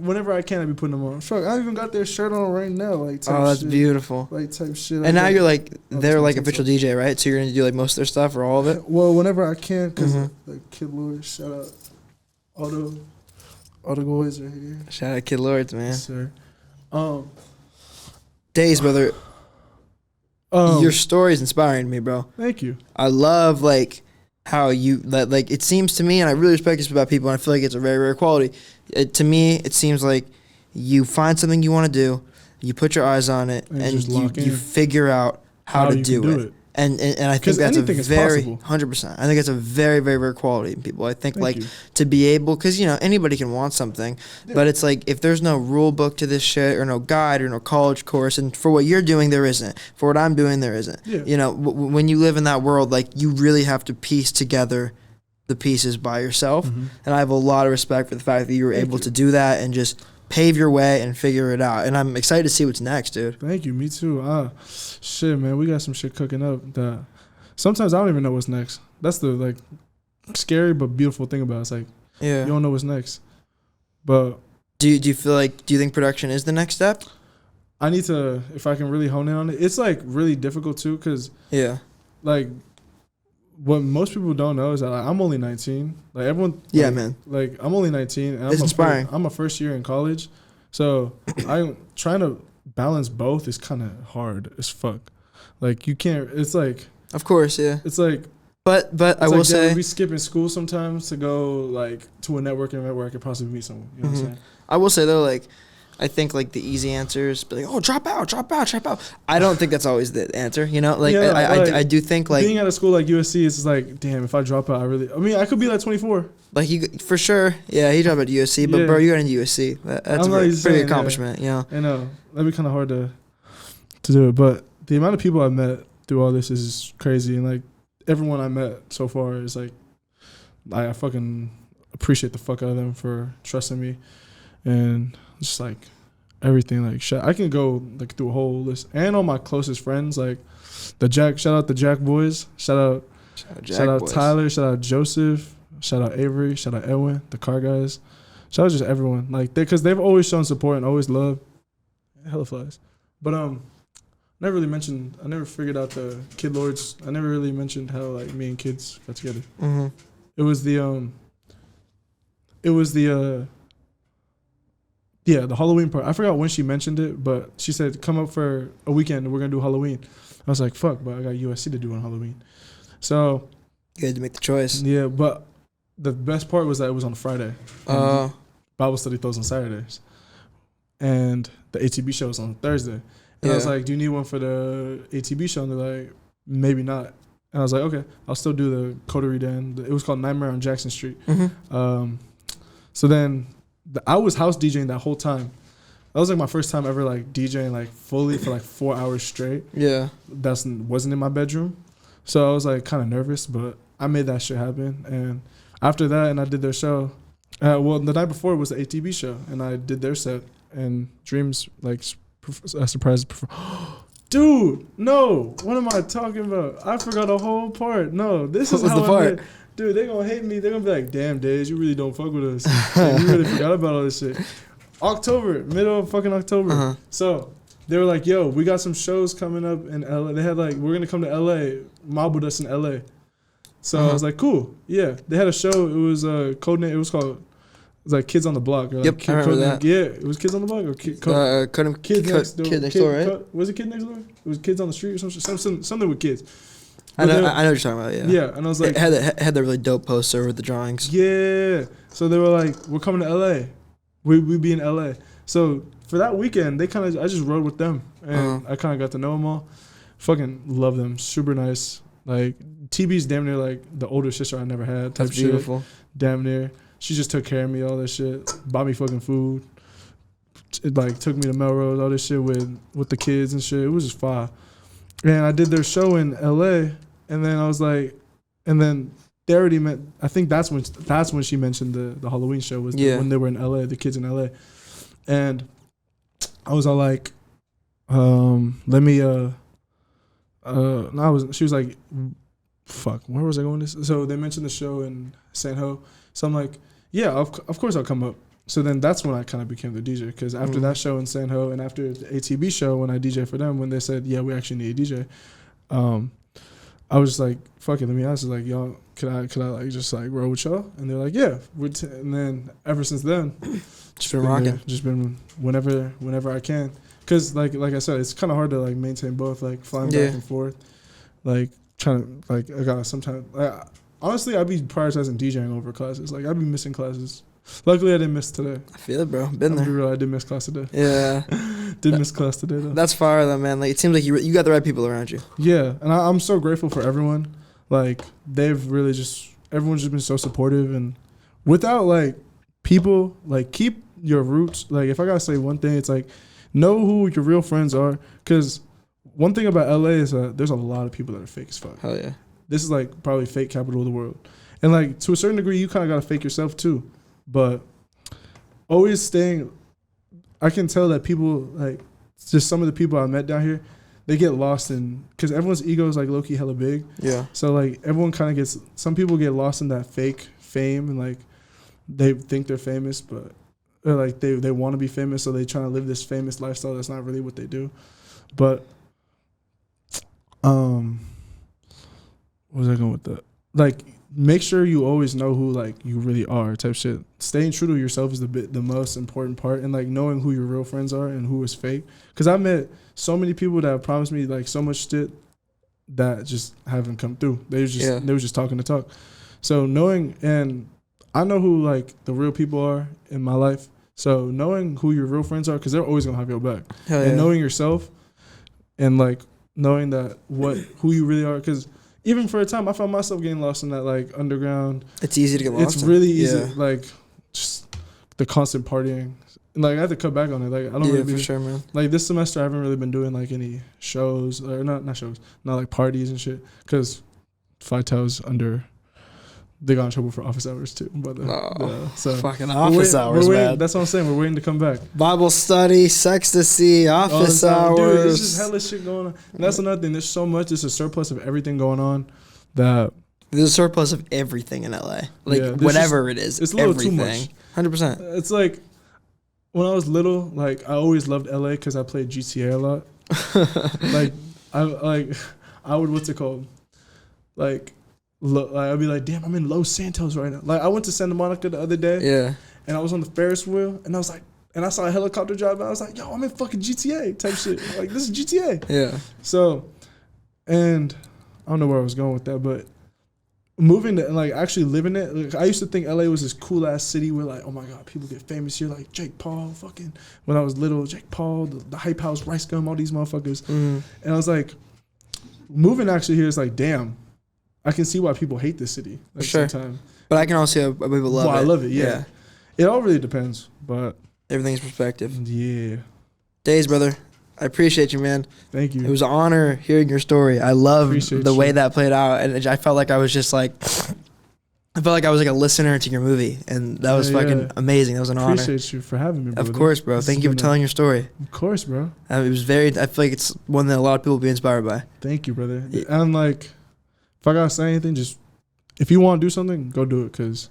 whenever I can, I be putting them on. Fuck, I even got their shirt on right now. Like type that's shit. beautiful. Like type shit. And now you're like, they're like official official DJ, right? So you're going to do like most of their stuff or all of it? Well, whenever I can, because like Kid Lord, shout out all the boys right here. Shout out Kid Lords, man. Yes, sir. Days, brother. Your story is inspiring me, bro. Thank you. I love like how you like. It seems to me, and I really respect this about people, and I feel like it's a very rare quality. To me, it seems like you find something you want to do, you put your eyes on it, and you figure out how to do it. And I think that's a very 100%. I think it's a very, very rare quality in people. I think to be able, because anybody can want something, but it's like if there's no rule book to this shit or no guide or no college course, and for what you're doing there isn't. For what I'm doing there isn't. Yeah. When you live in that world, like you really have to piece together the pieces by yourself. And I have a lot of respect for the fact that you were able to do that and just pave your way and figure it out. And I'm excited to see what's next, dude. Thank you. Me too. Shit, man. We got some shit cooking up that sometimes I don't even know what's next. That's the like scary but beautiful thing about it. It's like you don't know what's next. But do you think production is the next step? I need to, if I can really hone in on it. It's like really difficult too, because like what most people don't know is that I'm only 19. Like everyone, man. Like I'm only 19, and it's inspiring. I'm a first year in college, so I'm trying to balance both is kind of hard as fuck. Like you can't. It's like, of course, yeah. It's like, but I will say we skipping school sometimes to go like to a networking event where I could possibly meet someone. You know what I'm saying? I will say though, like, I think like the easy answer is be like, oh, drop out. I don't think that's always the answer. I do think like being at a school like USC is just like, damn, if I drop out, I could be like 24. Like you for sure, he dropped out to USC, but bro, you got into USC. That's a pretty accomplishment, I know that'd be kind of hard to do it, but the amount of people I've met through all this is crazy, and like everyone I met so far is like, I fucking appreciate the fuck out of them for trusting me, and just like everything, like shit. I can go like through a whole list, and all my closest friends, like shout out the Jack boys, shout out Tyler, shout out Joseph, shout out Avery, shout out Edwin, the car guys, shout out just everyone, like because they've always shown support and always love. Hella flies, but I never figured out the Kid Lords. I never really mentioned how like me and Kids got together. It was the Halloween part. I forgot when she mentioned it, but she said, come up for a weekend and we're going to do Halloween. I was like, fuck, but I got USC to do on Halloween. So you had to make the choice. Yeah, but the best part was that it was on Friday. Bible study throws on Saturdays. And the ATB show was on Thursday. And I was like, do you need one for the ATB show? And they're like, maybe not. And I was like, okay, I'll still do the coterie then. It was called Nightmare on Jackson Street. So then I was house DJing that whole time. That was like my first time ever like DJing like fully for like 4 hours straight. Yeah. That wasn't in my bedroom. So I was like kind of nervous, but I made that shit happen. And after that, and I did their show. The night before was the ATB show, and I did their set. And Dreams like a surprise performance. Dude, no. What am I talking about? I forgot a whole part. No, this is how the part. Dude, they gonna hate me. They're gonna be like, damn, Days, you really don't fuck with us. Like, you really forgot about all this shit. Middle of fucking October. So they were like, yo, we got some shows coming up in LA. They had like, we're gonna come to LA, mob with us in LA. So I was like, cool, yeah. They had a show. It was codename. It was called. It was like Kids on the Block. Or like Yep, I remember that. Yeah, it was Kids on the Block or Kids Next Door. Kid Next Door, right? Was it Kid Next Door? It was Kids on the Street or something with kids. I know what you're talking about. Yeah. Yeah, and I was like, it had the really dope poster with the drawings. Yeah. So they were like, we're coming to LA. We be in LA. So for that weekend, I just rode with them and I kind of got to know them all. Fucking love them. Super nice. Like TB's damn near like the older sister I never had. Type. That's beautiful. Shit. Damn near. She just took care of me, all that shit. Bought me fucking food. It like took me to Melrose, all this shit with the kids and shit. It was just fire. And I did their show in LA, and then I was like, and then they already met. I think that's when she mentioned the Halloween show was when they were in LA, the kids in LA, and I was all like, let me no, I was. She was like, fuck, where was I going? So they mentioned the show in San Ho. So I'm like, yeah, of course I'll come up. So then that's when I kind of became the DJ, because after that show in San Ho and after the ATB show when I DJ for them, when they said, yeah, we actually need a DJ, I was just like, fuck it, let me ask. Like, y'all, could I like just like roll with y'all? And they're like, yeah. And then ever since then, just been rocking. Just been whenever I can. Because like I said, it's kind of hard to like maintain both, like flying back and forth, like trying to like I gotta sometimes. Honestly, I'd be prioritizing DJing over classes. Like, I'd be missing classes. Luckily, I didn't miss today. I feel it, bro. Been there. Be real, I did miss class today. Yeah. Miss class today, though. That's fire, though, man. Like, it seems like you got the right people around you. Yeah, and I'm so grateful for everyone. Like, everyone's just been so supportive. And without, like, people, like, keep your roots. Like, if I gotta say one thing, it's like, know who your real friends are. Because one thing about LA is there's a lot of people that are fake as fuck. Hell yeah. This is like probably fake capital of the world. And like to a certain degree, you kind of got to fake yourself too. But always I can tell that people, like just some of the people I met down here, they get lost because everyone's ego is like low-key hella big. Yeah. So like everyone kind of some people get lost in that fake fame and like they think they're famous, but like they want to be famous. So they try to live this famous lifestyle that's not really what they do. But, where's I going with that? Like, make sure you always know who like you really are, type shit. Staying true to yourself is the most important part, and like knowing who your real friends are and who is fake. Because I met so many people that have promised me like so much shit that just haven't come through. They were just talking to talk. So and I know who like the real people are in my life. So knowing who your real friends are, because they're always gonna have your back, and knowing yourself, and like knowing that who you really are, because. Even for a time, I found myself getting lost in that like underground. It's easy to get lost. It's really easy, like just the constant partying. And, like I have to cut back on it. Like I don't really for sure, man. Like this semester, I haven't really been doing like any shows or not shows, not like parties and shit. Because Phi-Tau's they got in trouble for office hours too. But so fucking office hours, man. That's what I'm saying. We're waiting to come back. Bible study, ecstasy, office hours. Dude, there's just hella shit going on. And that's another thing. There's so much. There's a surplus of everything going on that. There's a surplus of everything in LA. Like whatever it is. It's a little too much. 100%. It's like when I was little, like I always loved LA because I played GTA a lot. I would what's it called? Like I'd be like, damn, I'm in Los Santos right now. Like I went to Santa Monica the other day. Yeah. And I was on the Ferris wheel and I was like, and I saw a helicopter drive by. I was like, yo, I'm in fucking GTA type shit. Like this is GTA. Yeah. So, and I don't know where I was going with that, but moving to like actually living it. Like, I used to think LA was this cool ass city where like, oh my god, people get famous here. Like Jake Paul, fucking when I was little, Jake Paul, the Hype House, Rice Gum, all these motherfuckers. Mm-hmm. And I was like, moving actually here is like, damn. I can see why people hate this city. Like, sure. Sometimes. But I can also see why people love it. I love it, yeah. It all really depends, but... Everything's perspective. Yeah. Days, brother. I appreciate you, man. Thank you. It was an honor hearing your story. I love the way that played out. And I felt like I was just like... I felt like I was like a listener to your movie. And that was fucking amazing. That was an honor. Appreciate you for having me, brother. Of course, bro. Thank you for telling your story. Of course, bro. It was very... I feel like it's one that a lot of people will be inspired by. Thank you, brother. Yeah. And like... If I gotta say anything, just if you want to do something, go do it, because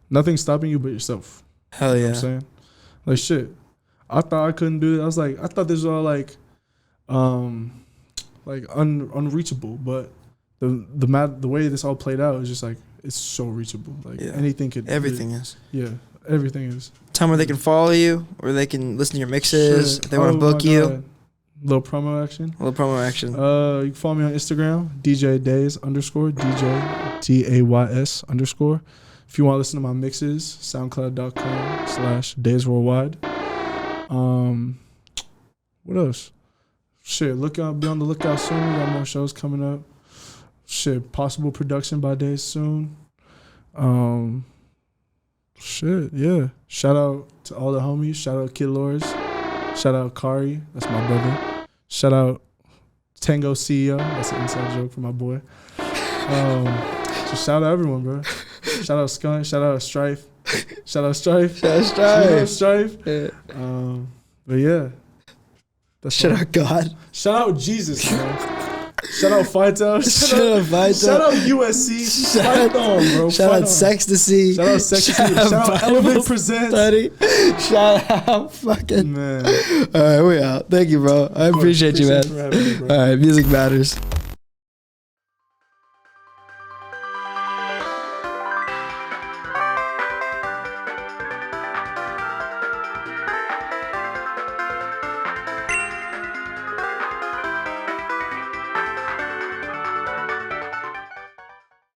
nothing's stopping you but yourself. Hell yeah. You know what I'm saying? Like shit. I thought I couldn't do it. I thought this was all like unreachable, but the way this all played out is just like it's so reachable. Like anything could. Everything is. Yeah, everything is. Tell them where they can follow you, or they can listen to your mixes. If they want to book you. Little promo action. You can follow me on Instagram, DJ Days _ DJ DAYS _. If you want to listen to my mixes, SoundCloud.com/Days Worldwide. What else? Shit, be on the lookout soon. We got more shows coming up. Shit, possible production by Days soon. Shit, yeah. Shout out to all the homies. Shout out Kid Lors. Shout out Kari. That's my brother. Shout out Tango CEO. That's an inside joke for my boy. Just shout out everyone, bro. Shout out Skunk. Shout out Strife. Yeah. But yeah. Shout out God. Shout out Jesus, man. Shout out Phyto. Shout out USC. Shout out, bro. Shout out Sextasy. Shout out Elevate Presents. Shout out fucking. Man. All right, we out. Thank you, bro. I appreciate you, man. For having me, bro. All right, music matters.